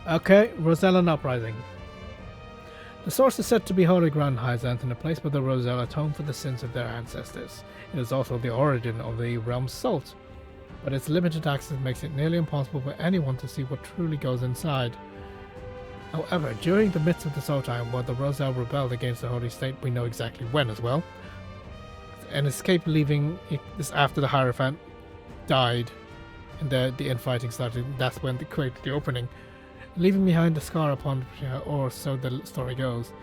Okay, Rosellan Uprising. The source is said to be holy ground Hyzanth and a place where the Roselle atone for the sins of their ancestors. It is also the origin of the realm's salt, but its limited access makes it nearly impossible for anyone to see what truly goes inside. However, during the midst of the Salt Iron War, the Roselle rebelled against the Holy State. We know exactly when as well, and escaped, leaving this after the Hierophant died and the infighting started. That's when they created the opening, leaving behind a scar upon or so the story goes.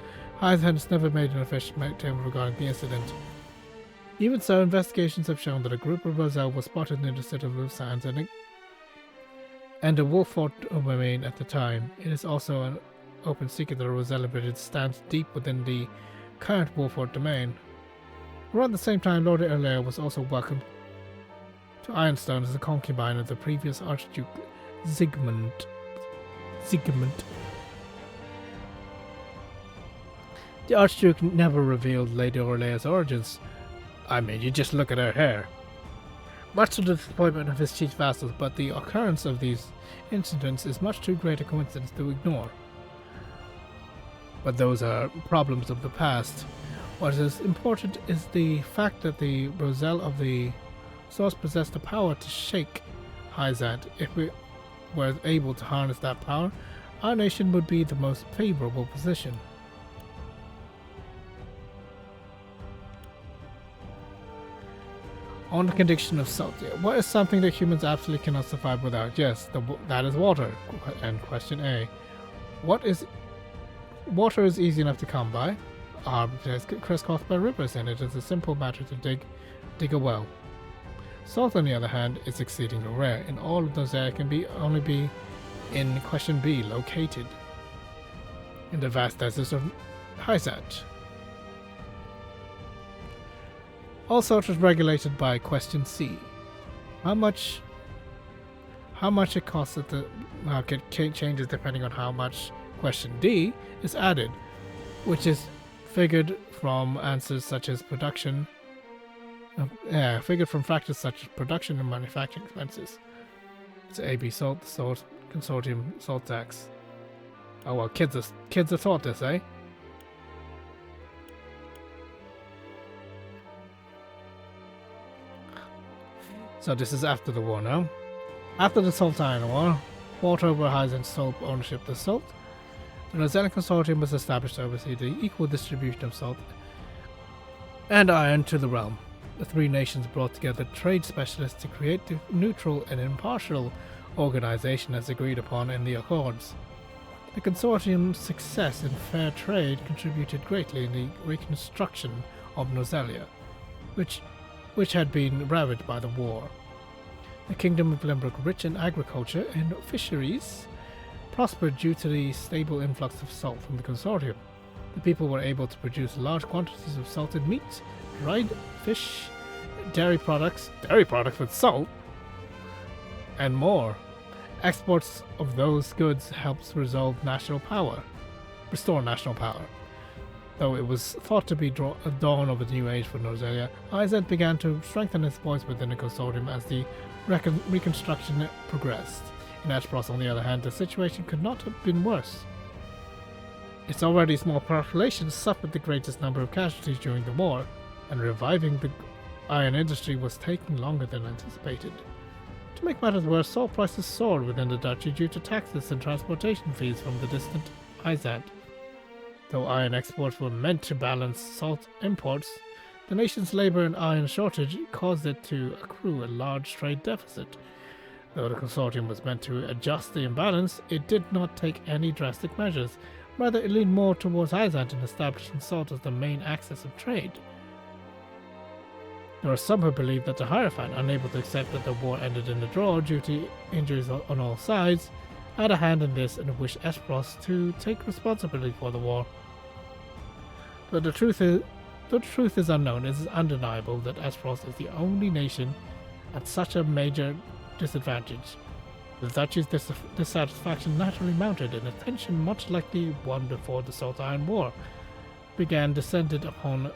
Hyzanth has never made an official statement regarding the incident. Even so, investigations have shown that a group of Roselle was spotted near the Citadel of Sands and a wolf fort remained at the time. It is also an open secret that the Roselle village stands deep within the current wolf fort domain. Around the same time, Lord Erlair was also welcomed to Ironstone as a concubine of the previous Archduke Sigmund. The Archduke never revealed Lady Orlea's origins. I mean, you just look at her hair. Much to the disappointment of his chief vassals, but the occurrence of these incidents is much too great a coincidence to ignore. But those are problems of the past. What is important is the fact that the Roselle of the Source possessed the power to shake Hyzanth. If we were able to harness that power, our nation would be the most favorable position. On the condition of salt, what is something that humans absolutely cannot survive without? Yes, that is water. And question A, water is easy enough to come by. It's crisscrossed by rivers, and it is a simple matter to dig a well. Salt, on the other hand, is exceedingly rare. In all of those areas can only be in question B, located in the vast deserts of Hyzanth. All salt is regulated by question C. How much it costs at the market changes depending on how much question D is added, which is figured from answers such as production. Figured from factors such as production and manufacturing expenses. It's AB Salt Consortium Salt Tax. Oh well, kids are taught this, eh? So this is after the war now. After the Salt Iron War, fought over Hyzanth's sole ownership of the salt, the Rosellan Consortium was established to oversee the equal distribution of salt and iron to the realm. The three nations brought together trade specialists to create the neutral and impartial organization as agreed upon in the Accords. The consortium's success in fair trade contributed greatly in the reconstruction of Noselia, which had been ravaged by the war. The Kingdom of Glenbrook, rich in agriculture and fisheries, prospered due to the stable influx of salt from the consortium. The people were able to produce large quantities of salted meat, dried fish, dairy products with salt, and more. Exports of those goods helps restore national power. Though it was thought to be a dawn of a new age for Noselia, Hyzanth began to strengthen its voice within the consortium as the reconstruction progressed. In Esperos, on the other hand, the situation could not have been worse. Its already small population suffered the greatest number of casualties during the war, and reviving the iron industry was taking longer than anticipated. To make matters worse, salt prices soared within the duchy due to taxes and transportation fees from the distant Hyzanth. Though iron exports were meant to balance salt imports, the nation's labor and iron shortage caused it to accrue a large trade deficit. Though the consortium was meant to adjust the imbalance, it did not take any drastic measures. Rather, it leaned more towards Hyzant in establishing Salt as the main axis of trade. There are some who believe that the Hierophant, unable to accept that the war ended in a draw due to injuries on all sides, had a hand in this and wished Esperos to take responsibility for the war. But the truth is unknown. It is undeniable that Esperos is the only nation at such a major disadvantage. The duchy's dissatisfaction naturally mounted, and a tension much like the one before the Salt-Iron War descended upon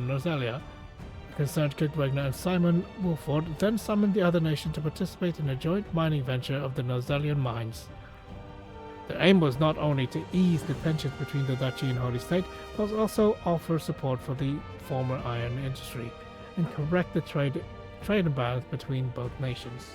Noselia. The concerned Kid Regner and Simon Wolford then summoned the other nation to participate in a joint mining venture of the Noselian mines. Their aim was not only to ease the tensions between the Duchy and Holy State, but also offer support for the former iron industry and correct the trade imbalance between both nations.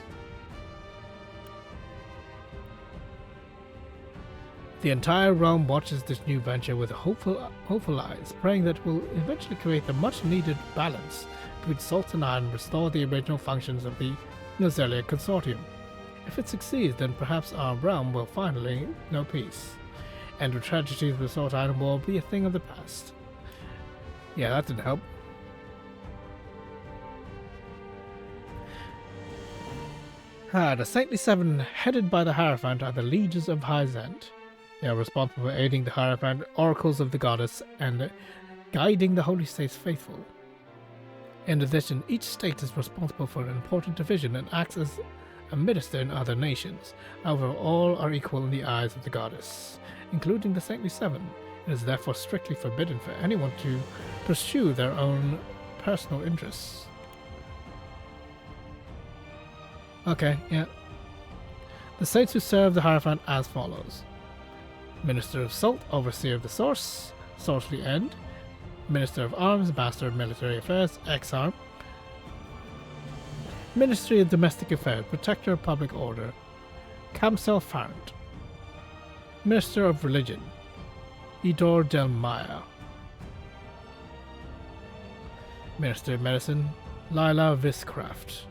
The entire realm watches this new venture with hopeful eyes, praying that it will eventually create the much-needed balance between Salt and Iron and restore the original functions of the Noselia Consortium. If it succeeds, then perhaps our realm will finally know peace, and the tragedies of the Salt-Iron War will be a thing of the past. Yeah, that didn't help. The Saintly Seven, headed by the Hierophant, are the leaders of Hyzant. They are responsible for aiding the Hierophant, oracles of the goddess, and guiding the Holy State's faithful. In addition, each state is responsible for an important division and acts as a minister in other nations. However, all are equal in the eyes of the goddess, including the Saintly Seven. It is therefore strictly forbidden for anyone to pursue their own personal interests. Okay, yeah. The saints who serve the Hierophant as follows: Minister of Salt, Overseer of the Source, Sorcery End; Minister of Arms, Master of Military Affairs, Exarm; Ministry of Domestic Affairs, Protector of Public Order, Camsel Farrant; Minister of Religion, Idor Del Maya; Minister of Medicine, Lila Viscraft.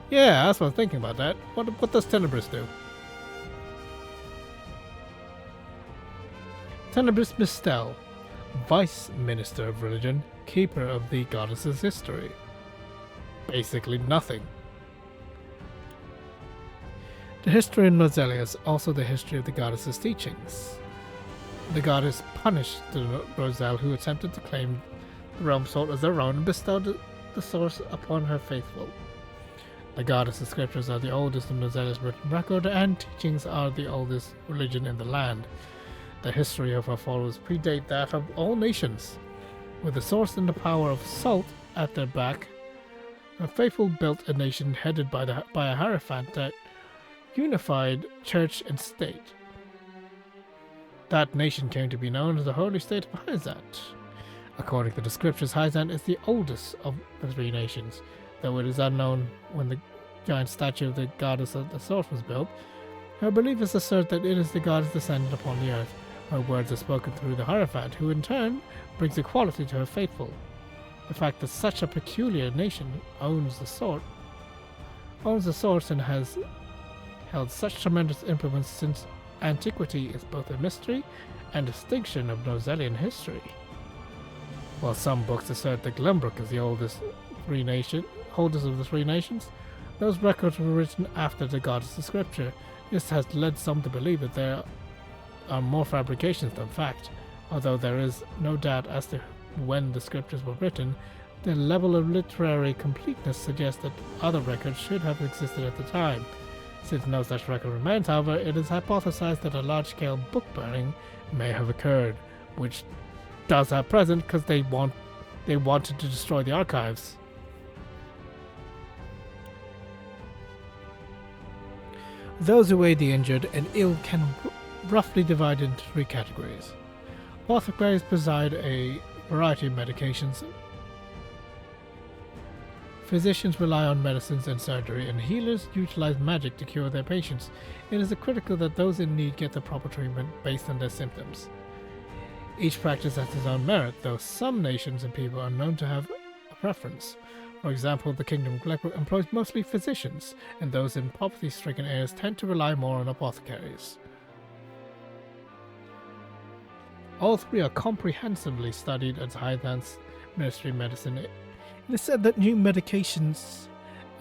Yeah, that's what I was thinking about that. What does Tenebris do? Tenebris Mistel, Vice Minister of Religion, Keeper of the Goddess's History. Basically nothing. The history in Noselia is also the history of the goddess's teachings. The goddess punished the Roselle who attempted to claim the realm salt as their own and bestowed the source upon her faithful. The goddess's scriptures are the oldest of Noselia's written record, and teachings are the oldest religion in the land. The history of her followers predate that of all nations. With the source and the power of Salt at their back, her faithful built a nation headed by a Hierophant that unified church and state. That nation came to be known as the Holy State of Hyzant. According to the scriptures, Hyzant is the oldest of the three nations. Though it is unknown when the giant statue of the goddess of the source was built, her believers assert that it is the goddess descended upon the earth. Her words are spoken through the Hierophant, who in turn brings equality to her faithful. The fact that such a peculiar nation owns the source and has held such tremendous influence since antiquity is both a mystery and distinction of Noselian history. While some books assert that Glenbrook is the oldest holders of the three nations, those records were written after the goddess's scripture. This has led some to believe that there are more fabrications than fact. Although there is no doubt as to when the scriptures were written, the level of literary completeness suggests that other records should have existed at the time. Since no such record remains, however, it is hypothesized that a large-scale book burning may have occurred, which does have present because they wanted to destroy the archives. Those who aid the injured and ill can roughly divide into three categories. Apothecaries preside a variety of medications. Physicians rely on medicines and surgery, and healers utilize magic to cure their patients. It is critical that those in need get the proper treatment based on their symptoms. Each practice has its own merit, though some nations and people are known to have a preference. For example, the Kingdom of Glenbrook employs mostly physicians, and those in poverty-stricken areas tend to rely more on apothecaries. All three are comprehensively studied at Highlands Ministry of Medicine. It is said that new medications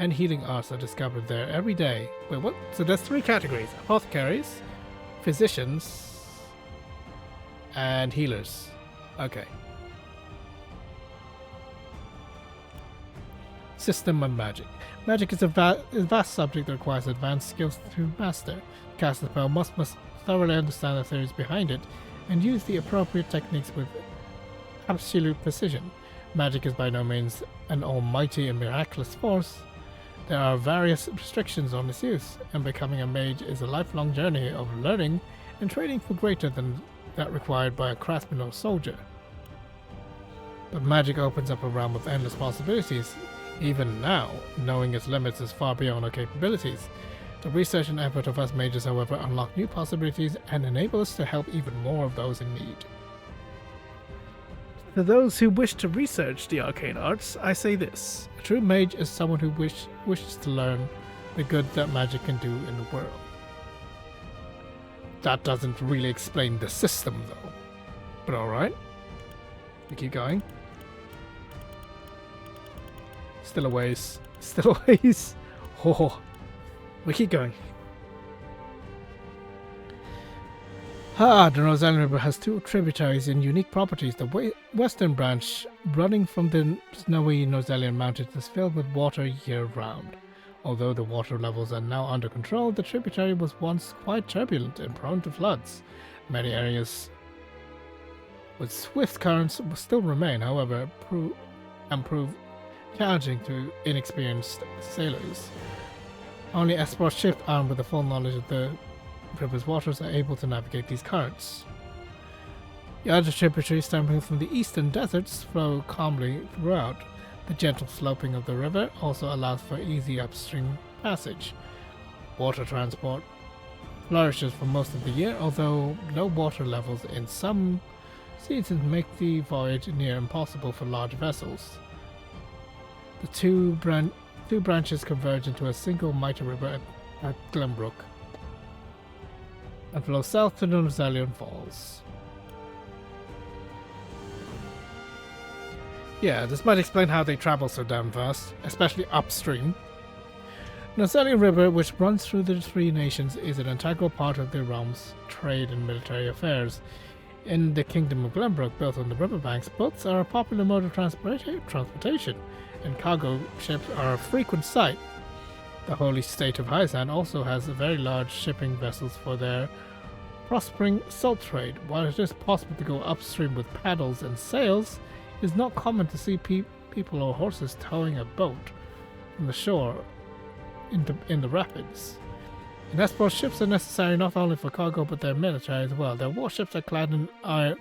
and healing arts are discovered there every day. Wait, what? So there's three categories: apothecaries, physicians, and healers. Okay. System and magic. Magic is a vast subject that requires advanced skills to master. To cast a spell must thoroughly understand the theories behind it and use the appropriate techniques with absolute precision. Magic is by no means an almighty and miraculous force. There are various restrictions on its use, and becoming a mage is a lifelong journey of learning and training for greater than that required by a craftsman or soldier. But magic opens up a realm of endless possibilities. Even now, knowing its limits is far beyond our capabilities. The research and effort of us mages, however, unlock new possibilities and enable us to help even more of those in need. To those who wish to research the arcane arts, I say this: a true mage is someone who wishes to learn the good that magic can do in the world. That doesn't really explain the system, though. But alright. We keep going. Still a ways. Still a ways. Oh. We keep going. The Rosalian River has two tributaries and unique properties. The western branch, running from the snowy Rosalian Mountains, is filled with water year-round. Although the water levels are now under control, the tributary was once quite turbulent and prone to floods. Many areas with swift currents still remain, however, and prove challenging to inexperienced sailors. Only expert ships armed with a full knowledge of the river's waters are able to navigate these currents. The other tributaries stemming from the eastern deserts flow calmly throughout. The gentle sloping of the river also allows for easy upstream passage. Water transport flourishes for most of the year, although low water levels in some seasons make the voyage near impossible for large vessels. The two branches converge into a single mighty river at Glenbrook and flow south to the Rosalian Falls. Yeah, this might explain how they travel so damn fast, especially upstream. The Rosalian River, which runs through the three nations, is an integral part of the realm's trade and military affairs. In the Kingdom of Glenbrook, built on the riverbanks, boats are a popular mode of transportation, and cargo ships are a frequent sight. The holy state of Hyzan also has very large shipping vessels for their prospering salt trade. While it is possible to go upstream with paddles and sails, it is not common to see people or horses towing a boat from the shore in the rapids. And export ships are necessary not only for cargo but their military as well. Their warships are clad in iron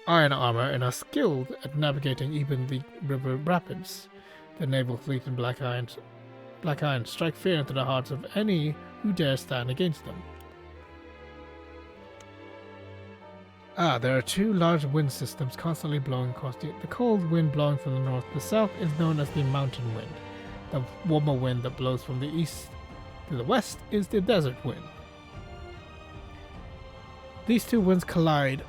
armor and are skilled at navigating even the river rapids. The naval fleet in Black Iron strike fear into the hearts of any who dare stand against them. There are two large wind systems constantly blowing across the cold wind blowing from the north to the south is known as the mountain wind. The warmer wind that blows from the east to the west is the desert wind. These two winds collide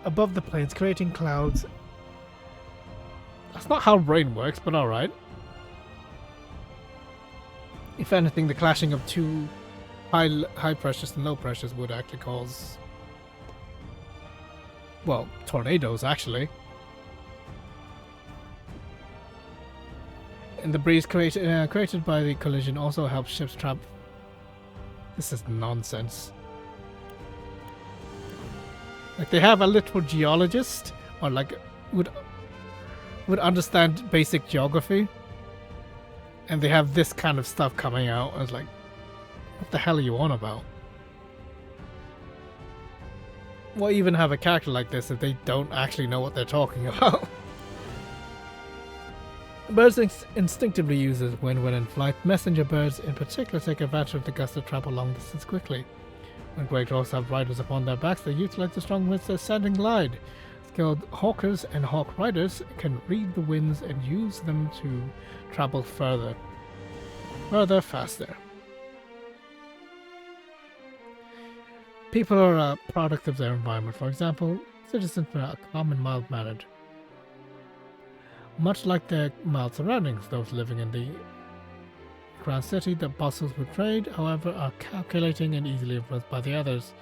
above the plains, creating clouds. That's not how rain works, but alright. If anything, the clashing of two high pressures and low pressures would actually cause, well, tornadoes actually. And the breeze created by the collision also helps ships travel. This is nonsense. Like, they have a literal geologist, or like would understand basic geography, and they have this kind of stuff coming out. I was like, what the hell are you on about? Why even have a character like this if they don't actually know what they're talking about? Birds instinctively use wind when in flight. Messenger birds in particular take advantage of the gust to travel long distance quickly. When great horses have riders upon their backs, they utilize the strong winds to ascend and glide. Skilled hawkers and hawk riders can read the winds and use them to travel further, faster. People are a product of their environment. For example, citizens are calm and mild-mannered. Much like their mild surroundings, those living in the Grand City that bustles with trade, however, are calculating and easily influenced by the others.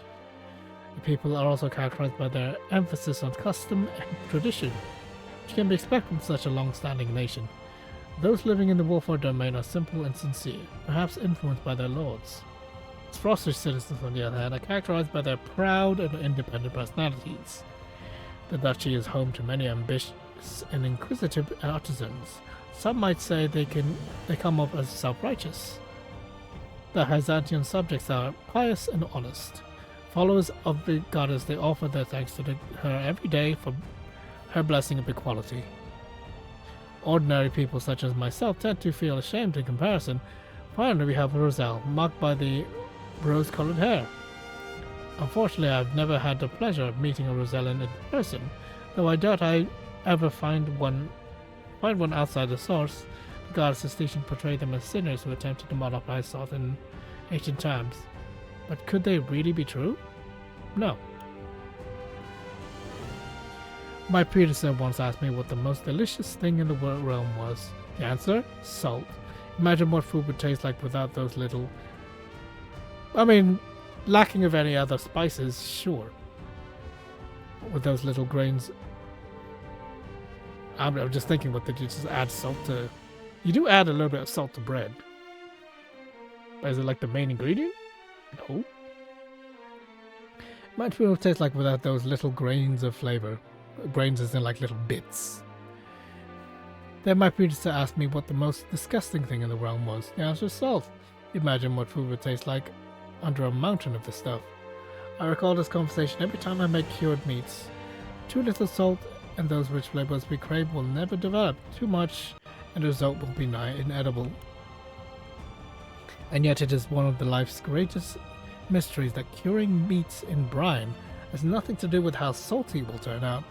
The people are also characterized by their emphasis on custom and tradition, which can be expected from such a long-standing nation. Those living in the Wolford domain are simple and sincere, perhaps influenced by their lords. Froster's citizens, on the other hand, are characterized by their proud and independent personalities. The duchy is home to many ambitious and inquisitive artisans. Some might say they come off as self-righteous. The Byzantine subjects are pious and honest. Followers of the goddess, they offer their thanks to her every day for her blessing of equality. Ordinary people such as myself tend to feel ashamed in comparison. Finally, we have Roselle, marked by the rose-colored hair. Unfortunately, I've never had the pleasure of meeting a Rosellan in person, though I doubt I ever find one outside the source. The goddess's teaching portrayed them as sinners who attempted to multiply salt in ancient times. But could they really be true? No. My predecessor once asked me what the most delicious thing in the realm was. The answer? Salt. Imagine what food would taste like without those little... lacking of any other spices, sure. With those little grains... I'm just thinking, what did you just add salt to... You do add a little bit of salt to bread. But is it like the main ingredient? No. Might be what it tastes like without those little grains of flavor. Grains as in like little bits. Then my predecessor asked me what the most disgusting thing in the realm was. The answer is salt. Imagine what food would taste like under a mountain of this stuff. I recall this conversation every time I make cured meats. Too little salt and those rich flavors we crave will never develop. Too much and the result will be nigh inedible. And yet it is one of the life's greatest mysteries that curing meats in brine has nothing to do with how salty it will turn out.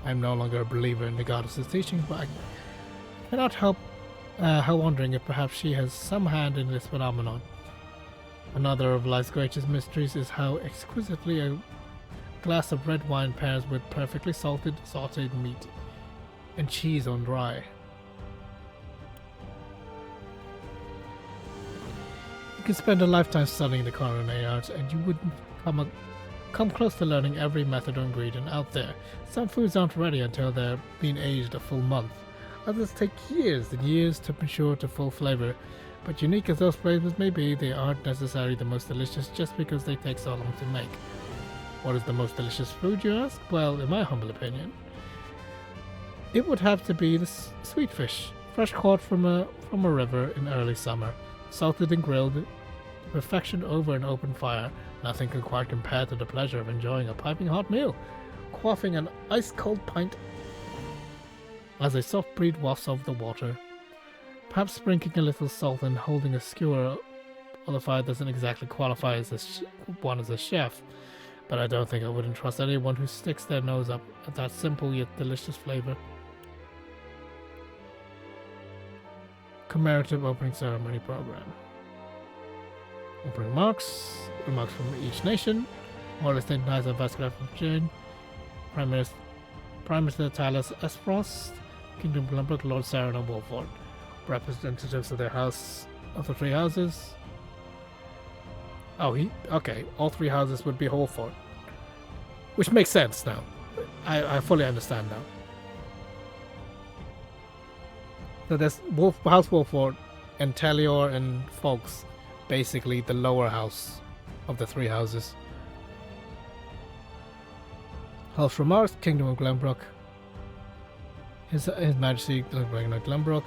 I am no longer a believer in the goddess's teachings, but I cannot help wondering if perhaps she has some hand in this phenomenon. Another of life's greatest mysteries is how exquisitely a glass of red wine pairs with perfectly salted, sautéed meat and cheese on rye. You can spend a lifetime studying the culinary arts and you wouldn't come close to learning every method or ingredient out there. Some foods aren't ready until they're being aged a full month. Others take years and years to mature to full flavor. But unique as those flavors may be, they aren't necessarily the most delicious just because they take so long to make. What is the most delicious food, you ask? Well, in my humble opinion, it would have to be the sweet fish, fresh caught from a river in early summer, salted and grilled to perfection over an open fire. Nothing can quite compare to the pleasure of enjoying a piping hot meal, quaffing an ice-cold pint as a soft breeze wafts over the water. Perhaps sprinkling a little salt and holding a skewer on the fire doesn't exactly qualify as one as a chef, but I don't think I wouldn't trust anyone who sticks their nose up at that simple yet delicious flavor. Commemorative opening ceremony program. Opening remarks from each nation. Morris St. Niza Vasquez from Jane. Prime Minister Talos S. Frost. Kingdom Glenbrook, Lord Saren and Wolford. Representatives of their house, of the three houses. Okay, all three houses would be Wolford. Which makes sense now. I fully understand now. So there's House Wolford and Talior and Fox, basically the lower house of the three houses. House Remarks, Kingdom of Glenbrook. His Majesty Glenbrook.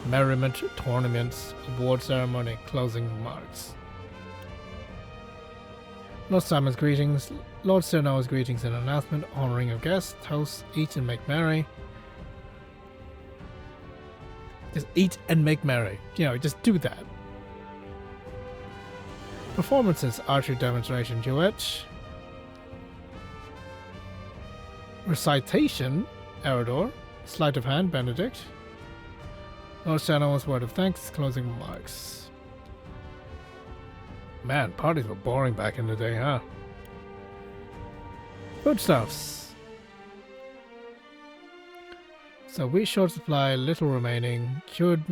Merriment, tournaments, award ceremony, closing remarks. Lord Simon's greetings. Lord Sir Noah's greetings and announcement, honoring of guests, toast, eat and make merry. Just eat and make merry. Just do that. Performances, archery demonstration, duet. Recitation, Eridor. Sleight of hand, Benedict. Lord Shadow's word of thanks, closing remarks. Man, parties were boring back in the day, huh? Foodstuffs. So wheat short supply, little remaining. Cured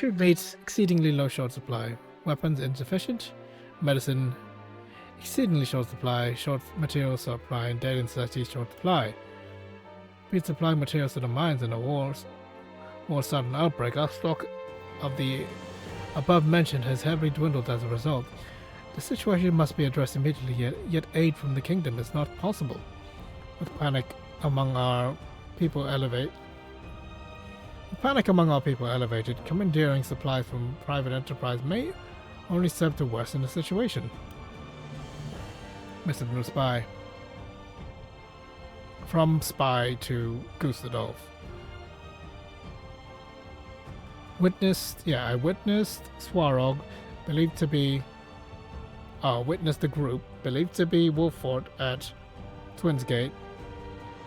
meats, exceedingly low short supply. Weapons insufficient. Medicine, exceedingly short supply. Short material supply, and daily necessities short supply. We'd supply materials to the mines in a war sudden outbreak. Our stock of the above mentioned has heavily dwindled as a result. The situation must be addressed immediately, yet aid from the kingdom is not possible. With panic among our people elevated, commandeering supplies from private enterprise may only serve to worsen the situation. Mr. Blue Spy. From Spy to Gustadolf. I witnessed Swarog, believed to be witnessed the group believed to be Wolffort at Twinsgate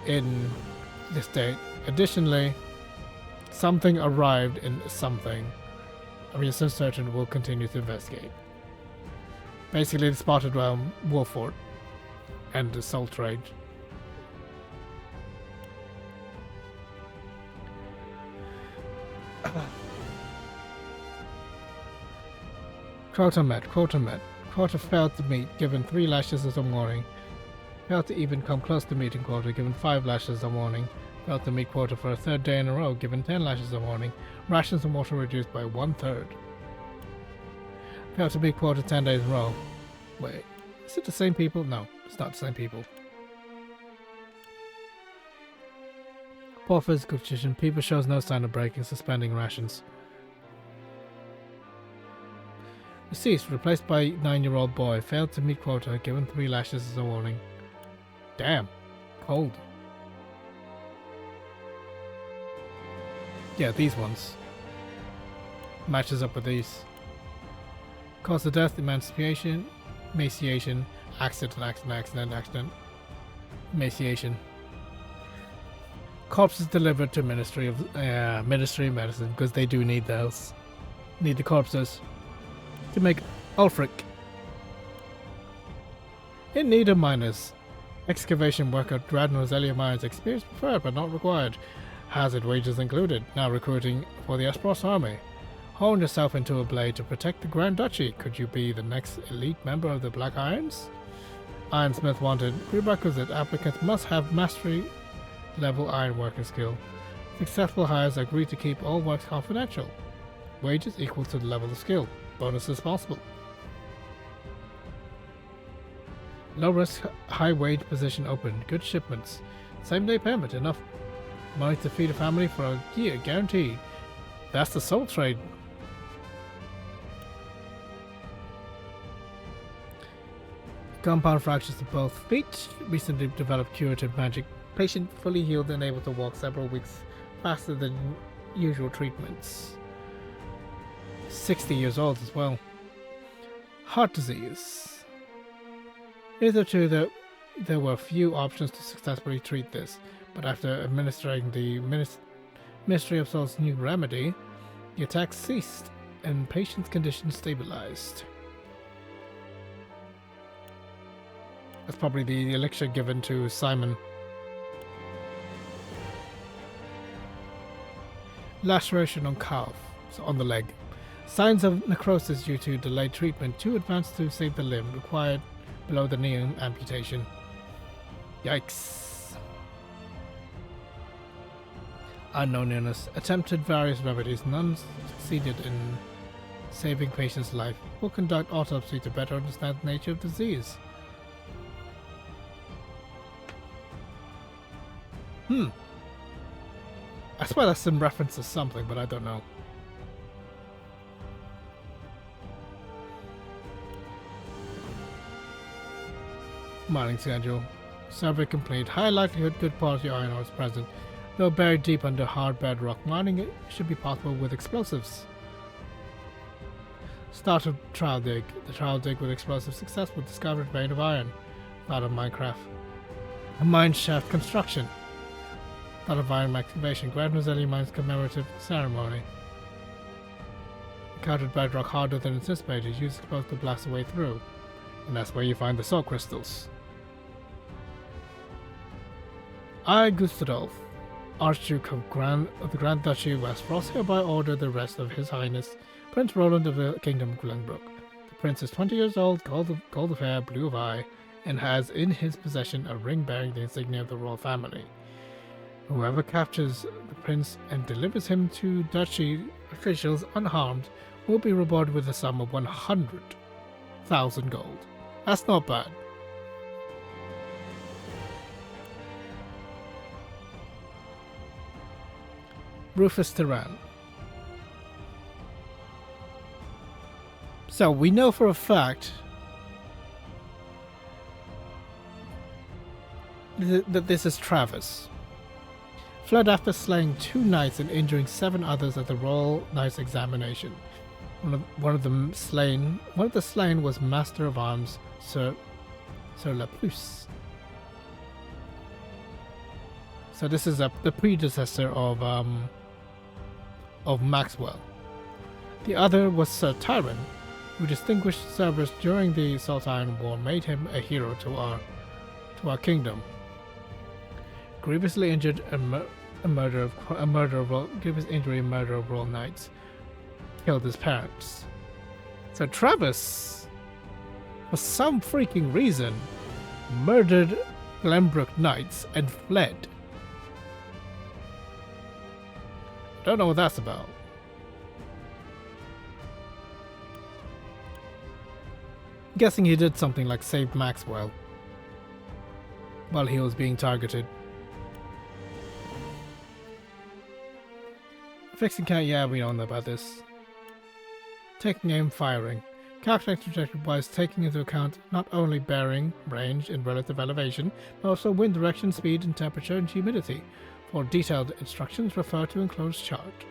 in this date. Additionally, something arrived in something. We are so certain we'll continue to investigate. Basically, they spotted Wolffort and the soul trade. Quota met. Quota failed to meet, given 3 lashes as a warning. Failed to even come close to meeting quota, given 5 lashes as a warning. Failed to meet quota for a 3rd day in a row, given 10 lashes as a warning. Rations and water reduced by 1/3. Failed to meet quota 10 days in a row. Wait, is it the same people? No, it's not the same people. Poor physical condition. People shows no sign of breaking, suspending rations. Deceased, replaced by 9-year-old boy. Failed to meet quota, given 3 lashes as a warning. Damn. Cold. Yeah, these ones. Matches up with these. Cause of death, emaciation, accident, emaciation. Corpses delivered to Ministry of Medicine, because they do need those. Need the corpses. To make Ulfric. In need of miners. Excavation worker Dradden Roselia Mines. Experience preferred but not required. Hazard wages included. Now recruiting for the Espros army. Hone yourself into a blade to protect the Grand Duchy. Could you be the next elite member of the Black Irons? Ironsmith wanted. Prerequisite applicants must have mastery level ironworking skill. Successful hires agree to keep all works confidential. Wages equal to the level of skill. Bonuses possible. Low risk, high wage position open. Good shipments. Same day payment. Enough money to feed a family for a year. Guaranteed. That's the soul trade. Compound fractures to both feet. Recently developed curative magic. Patient fully healed and able to walk several weeks faster than usual treatments. 60 years old as well. Heart disease. Hitherto there were few options to successfully treat this, but after administering the Ministry of Soul's new remedy, the attacks ceased and patient's condition stabilized. That's probably the elixir given to Simon. Laceration on calf, so on the leg. Signs of necrosis due to delayed treatment. Too advanced to save the limb. Required below the knee amputation. Yikes. Unknown illness. Attempted various remedies. None succeeded in saving patient's life. Will conduct autopsy to better understand the nature of disease. I swear that's in reference to something, but I don't know. Mining schedule. Survey complete. High likelihood good quality iron ore is present. Though buried deep under hard bedrock, mining it should be possible with explosives. Start of trial dig. The trial dig with explosive success will discover vein of iron. Out of Minecraft. A mine shaft construction. Not a violent excavation. Grand Roselli Mine's commemorative ceremony. Encountered bedrock harder than anticipated. Use explosive to blast a way through. And that's where you find the soul crystals. I, Gustadolf, Archduke of the Grand Duchy of Westeros, hereby order the arrest of His Highness Prince Roland of the Kingdom of Glenbrook. The prince is 20 years old, gold of hair, blue of eye, and has in his possession a ring bearing the insignia of the royal family. Whoever captures the prince and delivers him to duchy officials unharmed will be rewarded with a sum of 100,000 gold. That's not bad. Rufus Tyran. So we know for a fact that this is Travis. Fled after slaying 2 knights and injuring 7 others at the Royal Knights Examination. One of the slain was Master of Arms Sir Lapuce. So this is the predecessor of Maxwell. The other was Sir Tyran, who distinguished service during the Saltine War, made him a hero to our kingdom. Grievously injured grievous injury and murder of royal knights. Killed his parents. So Travis, for some freaking reason, murdered Glenbrook knights and fled. Don't know what that's about. Guessing he did something like save Maxwell while he was being targeted. Fixing count, yeah, we don't know about this. Taking aim, firing. Calculate trajectory-wise, taking into account not only bearing, range, and relative elevation, but also wind direction, speed, and temperature and humidity. For detailed instructions, refer to enclosed chart.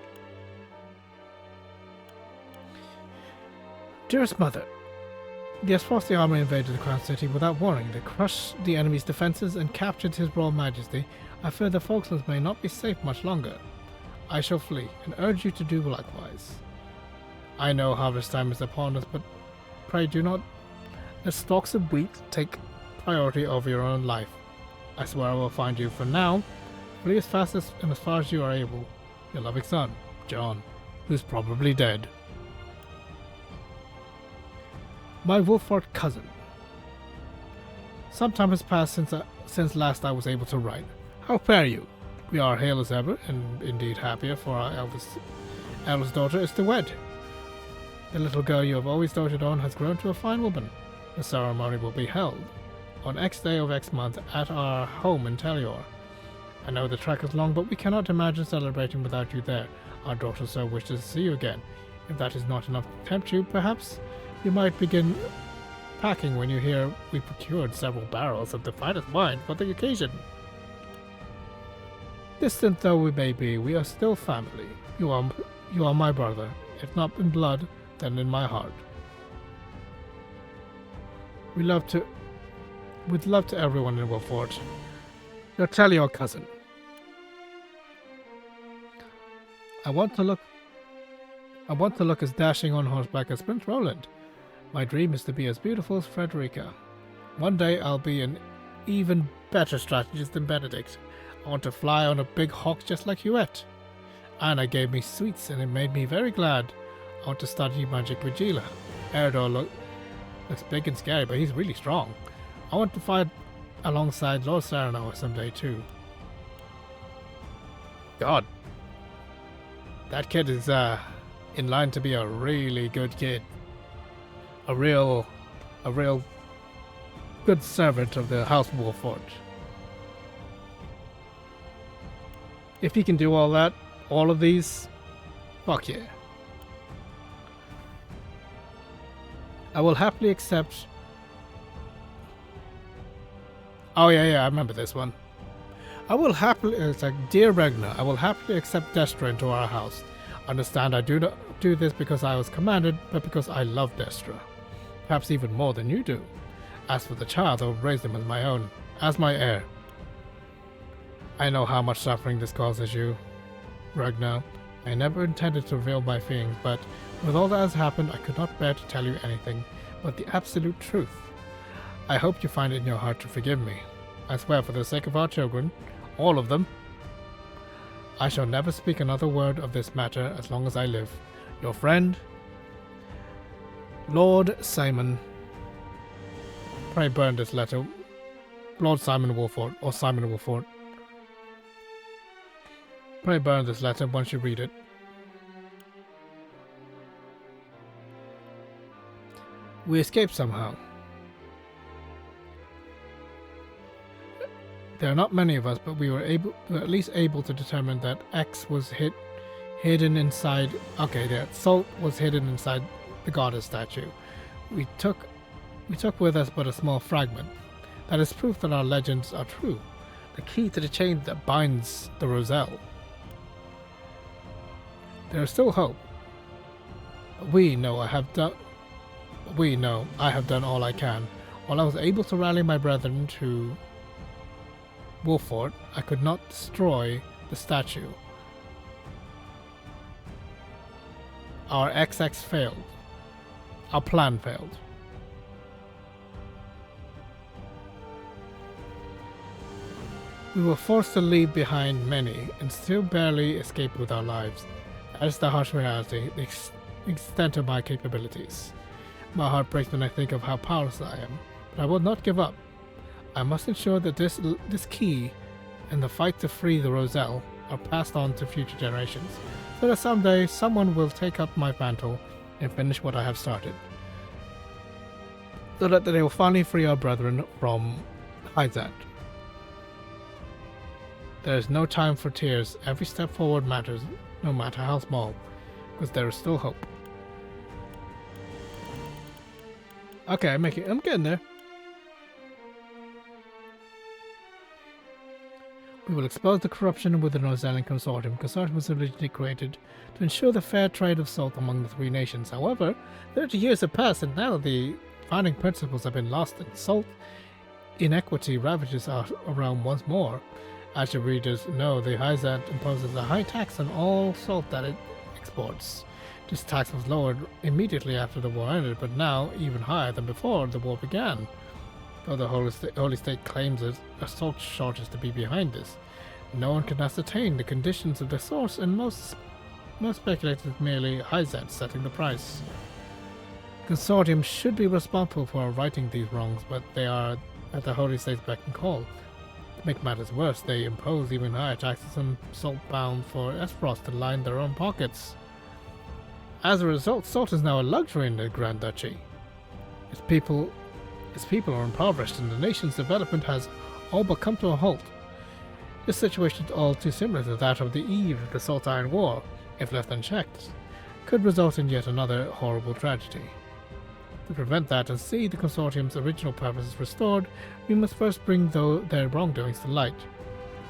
Dearest Mother, the Esforci army invaded the Crown City without warning. They crushed the enemy's defenses and captured His Royal Majesty. I fear the Falklands may not be safe much longer. I shall flee, and urge you to do likewise. I know harvest time is upon us, but pray do not let stalks of wheat take priority over your own life. I swear I will find you. For now, flee as fast and as far as you are able. Your loving son, John, who's probably dead. My Wolford cousin. Some time has passed since last I was able to write. How fare you? We are hale as ever, and indeed happier, for our eldest daughter is to wed. The little girl you have always doted on has grown to a fine woman. The ceremony will be held on X day of X month at our home in Telior. I know the trek is long, but we cannot imagine celebrating without you there. Our daughter so wishes to see you again. If that is not enough to tempt you, perhaps you might begin packing when you hear we procured several barrels of the finest wine for the occasion. Distant though we may be, we are still family. You are my brother, if not in blood, then in my heart. With love to everyone in Wolford. Your Telior cousin. I want to look as dashing on horseback as Prince Roland. My dream is to be as beautiful as Frederica. One day I'll be an even better strategist than Benedict. I want to fly on a big hawk just like Huette. Anna gave me sweets and it made me very glad. I want to study magic with Gila. Eredor looks big and scary, but he's really strong. I want to fight alongside Lord Serenor someday too. God. That kid is in line to be a really good kid. A real good servant of the House Wolford. If he can do all that, all of these, fuck yeah. I will happily accept... Oh yeah, I remember this one. I will happily... It's like, Dear Regna, I will happily accept Destra into our house. Understand I do not do this because I was commanded, but because I love Destra. Perhaps even more than you do. As for the child, I will raise him as my own, as my heir. I know how much suffering this causes you, Ragnar. I never intended to reveal my feelings, but with all that has happened, I could not bear to tell you anything but the absolute truth. I hope you find it in your heart to forgive me. I swear for the sake of our children, all of them, I shall never speak another word of this matter as long as I live. Your friend, Lord Simon. Pray burn this letter. Lord Simon Wolford, or Simon Wolford. Pray burn this letter once you read it. We escaped somehow. There are not many of us, but we were at least able to determine that X was hidden inside. Okay, that Salt was hidden inside the goddess statue. We took with us but a small fragment. That is proof that our legends are true. The key to the chain that binds the Roselle. There is still hope. We know I have done all I can. While I was able to rally my brethren to Wolford, I could not destroy the statue. Our XX failed. Our plan failed. We were forced to leave behind many and still barely escaped with our lives. That is the harsh reality, the extent of my capabilities. My heart breaks when I think of how powerless I am, but I will not give up. I must ensure that this key and the fight to free the Roselle are passed on to future generations, so that someday someone will take up my mantle and finish what I have started. So that they will finally free our brethren from Hyzat. There is no time for tears. Every step forward matters, no matter how small, because there is still hope. Okay, I'm getting there. We will expose the corruption within the Rosellian Consortium. Consortium was originally created to ensure the fair trade of salt among the three nations. However, 30 years have passed and now the founding principles have been lost and salt inequity ravages our realm once more. As your readers know, the Hyzat imposes a high tax on all salt that it exports. This tax was lowered immediately after the war ended, but now even higher than before the war began. Though the Holy State claims a salt shortage to be behind this, no one can ascertain the conditions of the source, and most speculate it's merely Hyzat setting the price. Consortium should be responsible for righting these wrongs, but they are at the Holy State's beck and call. To make matters worse, they impose even higher taxes on salt bound for Aesfrost to line their own pockets. As a result, salt is now a luxury in the Grand Duchy. Its people are impoverished and the nation's development has all but come to a halt. This situation is all too similar to that of the eve of the Salt Iron War. If left unchecked, could result in yet another horrible tragedy. To prevent that and see the Consortium's original purposes restored, we must first bring their wrongdoings to light.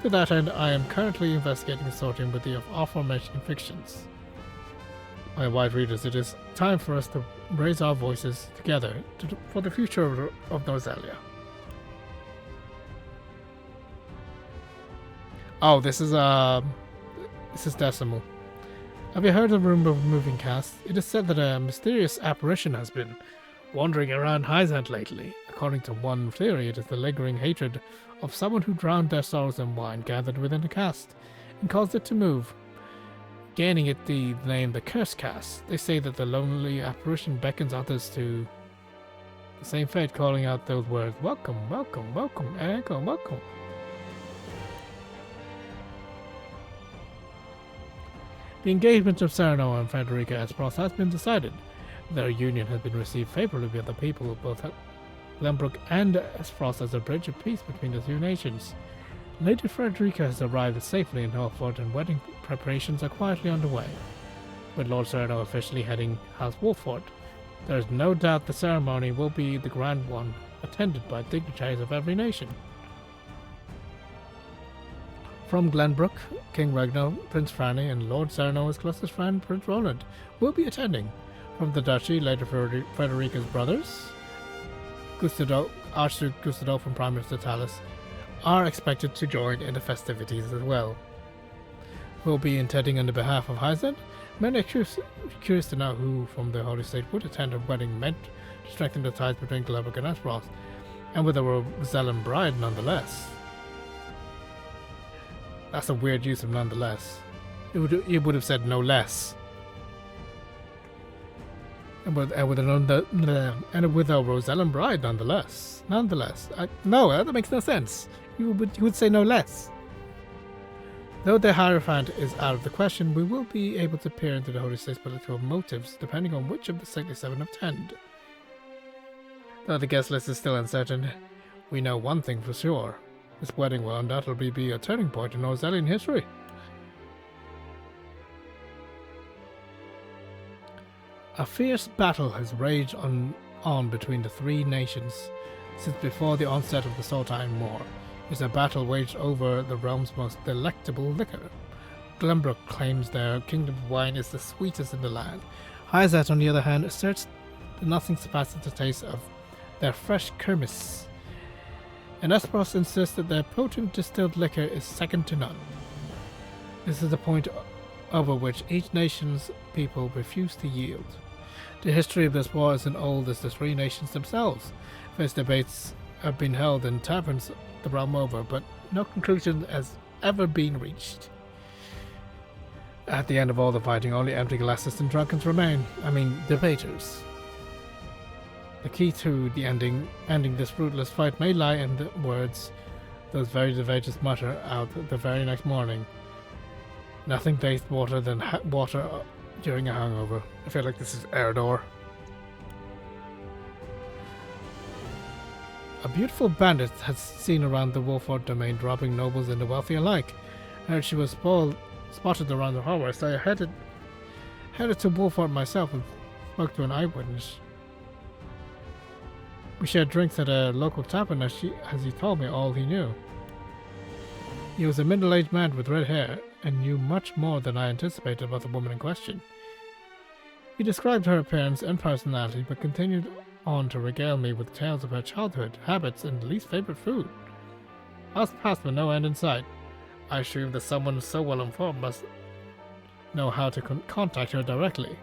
To that end, I am currently investigating the Consortium with the aforementioned fictions. My wide readers, it is time for us to raise our voices together for the future of Noselia. Oh, this is Decimal. Have you heard of the rumor of moving cast? It is said that a mysterious apparition has been wandering around Hyzat lately. According to one theory, it is the lingering hatred of someone who drowned their sorrows in wine gathered within the cast and caused it to move, gaining it the name the Curse Cast. They say that the lonely apparition beckons others to the same fate, calling out those words, "Welcome, welcome, welcome, Echo, welcome." The engagement of Sereno and Frederica Aesfrost has been decided. Their union has been received favorably by the people of both Glenbrook and Aesfrost as a bridge of peace between the two nations. Lady Frederica has arrived safely in Halford and wedding preparations are quietly underway. With Lord Sereno officially heading House Wolford, there is no doubt the ceremony will be the grand one, attended by dignitaries of every nation. From Glenbrook, King Ragnar, Prince Franny, and Lord Sereno's closest friend, Prince Roland, will be attending. From the Duchy, Lady Frederica's brothers, Archduke Gustadolf and Prime Minister Talus, are expected to join in the festivities as well. We'll be intending on the behalf of Hyzet. Many are curious to know who from the Holy State would attend a wedding meant to strengthen the ties between Glenbrook and Azeroth, and with a Rosellan bride nonetheless. That's a weird use of nonetheless. It would have said no less. And with a Rosellan bride nonetheless. No, that makes no sense. You would say no less. Though the Hierophant is out of the question, we will be able to peer into the Holy State's political motives depending on which of the Saintly Seven attend. Though the guest list is still uncertain, we know one thing for sure. This wedding will undoubtedly be a turning point in Rosellian history. A fierce battle has raged on between the three nations since before the onset of the Sultane War. It's a battle waged over the realm's most delectable liquor. Glenbrook claims their kingdom's wine is the sweetest in the land. Hyzet, on the other hand, asserts that nothing surpasses the taste of their fresh kermis. And Azeroth insists that their potent distilled liquor is second to none. This is the point over which each nation's people refuse to yield. The history of this war is as old as the three nations themselves. Fierce debates have been held in taverns the realm over, but no conclusion has ever been reached. At the end of all the fighting, only empty glasses and drunkens remain. Debaters. The key to the ending this fruitless fight may lie in the words those very debaters mutter out the very next morning. Nothing tastes water than water during a hangover. I feel like this is Erdor. A beautiful bandit has seen around the Wolford domain, robbing nobles and the wealthy alike. I heard she was spotted around the harbor, so I headed to Wolford myself and spoke to an eyewitness. We shared drinks at a local tavern as he told me all he knew. He was a middle-aged man with red hair and knew much more than I anticipated about the woman in question. He described her appearance and personality, but continued on to regale me with tales of her childhood, habits, and least favorite food. I was past with no end in sight. I assumed that someone so well informed must know how to contact her directly.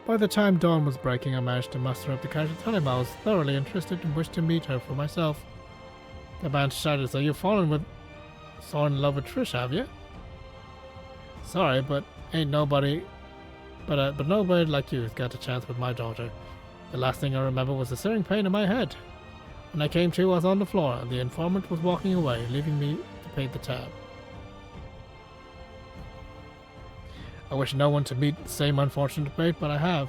By the time dawn was breaking, I managed to muster up the courage to tell him I was thoroughly interested and wished to meet her for myself. The man shouted, "So you've fallen in love with Trish, have you?" "Sorry, but ain't nobody, but nobody like you's got a chance with my daughter. The last thing I remember was a searing pain in my head. When I came to, I was on the floor, and the informant was walking away, leaving me to pay the tab. I wish no one to meet the same unfortunate fate, but I have.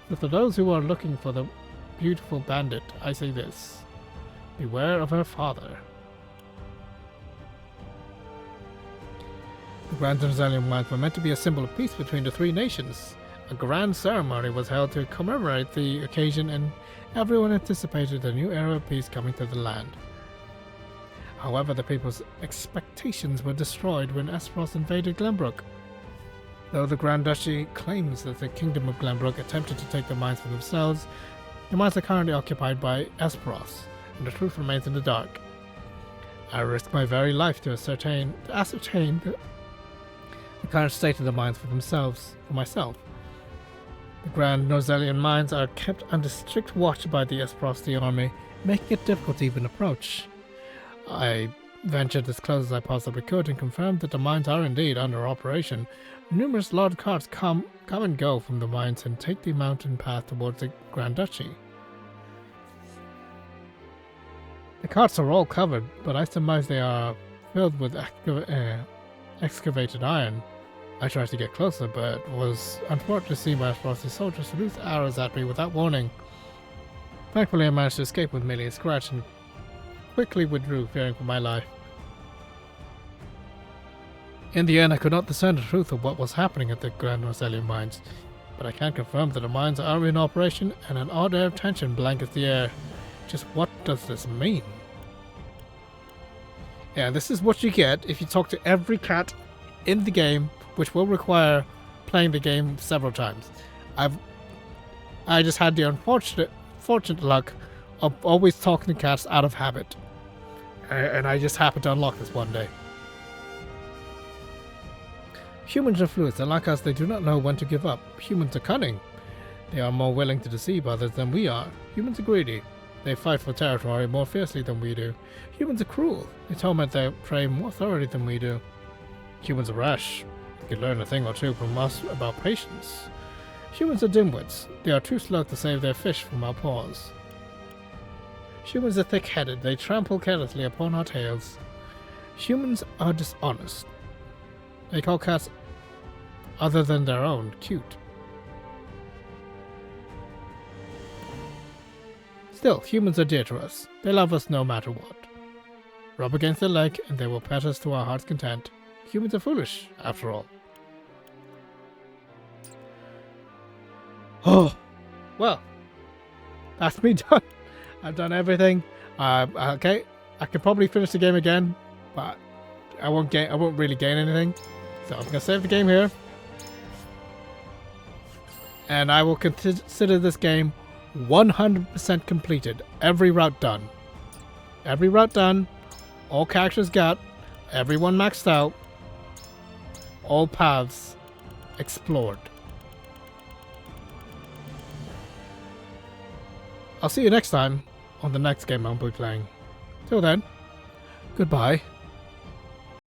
But for those who are looking for the beautiful bandit, I say this: beware of her father." The Grand Rosellian wines were meant to be a symbol of peace between the three nations. A grand ceremony was held to commemorate the occasion, and everyone anticipated a new era of peace coming to the land. However, the people's expectations were destroyed when Azeroth invaded Glenbrook. Though the Grand Duchy claims that the Kingdom of Glenbrook attempted to take the mines for themselves, the mines are currently occupied by Azeroth, and the truth remains in the dark. I risk my very life to ascertain the current state of the mines for myself. The Grand Rosellian mines are kept under strict watch by the Azerothi army, making it difficult to even approach. I ventured as close as I possibly could and confirmed that the mines are indeed under operation. Numerous large carts come and go from the mines and take the mountain path towards the Grand Duchy. The carts are all covered, but I surmise they are filled with excavated iron. I tried to get closer, but was unfortunate to see my frosty soldiers loose arrows at me without warning. Thankfully, I managed to escape with merely a scratch and quickly withdrew, fearing for my life. In the end, I could not discern the truth of what was happening at the Grand Rosellian mines, but I can confirm that the mines are in operation and an odd air of tension blankets the air. Just what does this mean? Yeah, this is what you get if you talk to every cat in the game, which will require playing the game several times. I just had the unfortunate luck of always talking to cats out of habit. And I just happened to unlock this one day. Humans are fluids, and like us, they do not know when to give up. Humans are cunning. They are more willing to deceive others than we are. Humans are greedy. They fight for territory more fiercely than we do. Humans are cruel. They torment their prey more thoroughly than we do. Humans are rash. They could learn a thing or two from us about patience. Humans are dimwits. They are too slow to save their fish from our paws. Humans are thick-headed. They trample carelessly upon our tails. Humans are dishonest. They call cats other than their own cute. Still, humans are dear to us. They love us no matter what. Rub against their leg and they will pet us to our heart's content. Humans are foolish, after all. Oh, well, that's me done. I've done everything. Okay, I could probably finish the game again, but I won't really gain anything. So I'm gonna save the game here, and I will consider this game 100% completed. Every route done. Every route done. All characters got. Everyone maxed out. All paths explored. I'll see you next time on the next game I'll be playing. Till then, goodbye.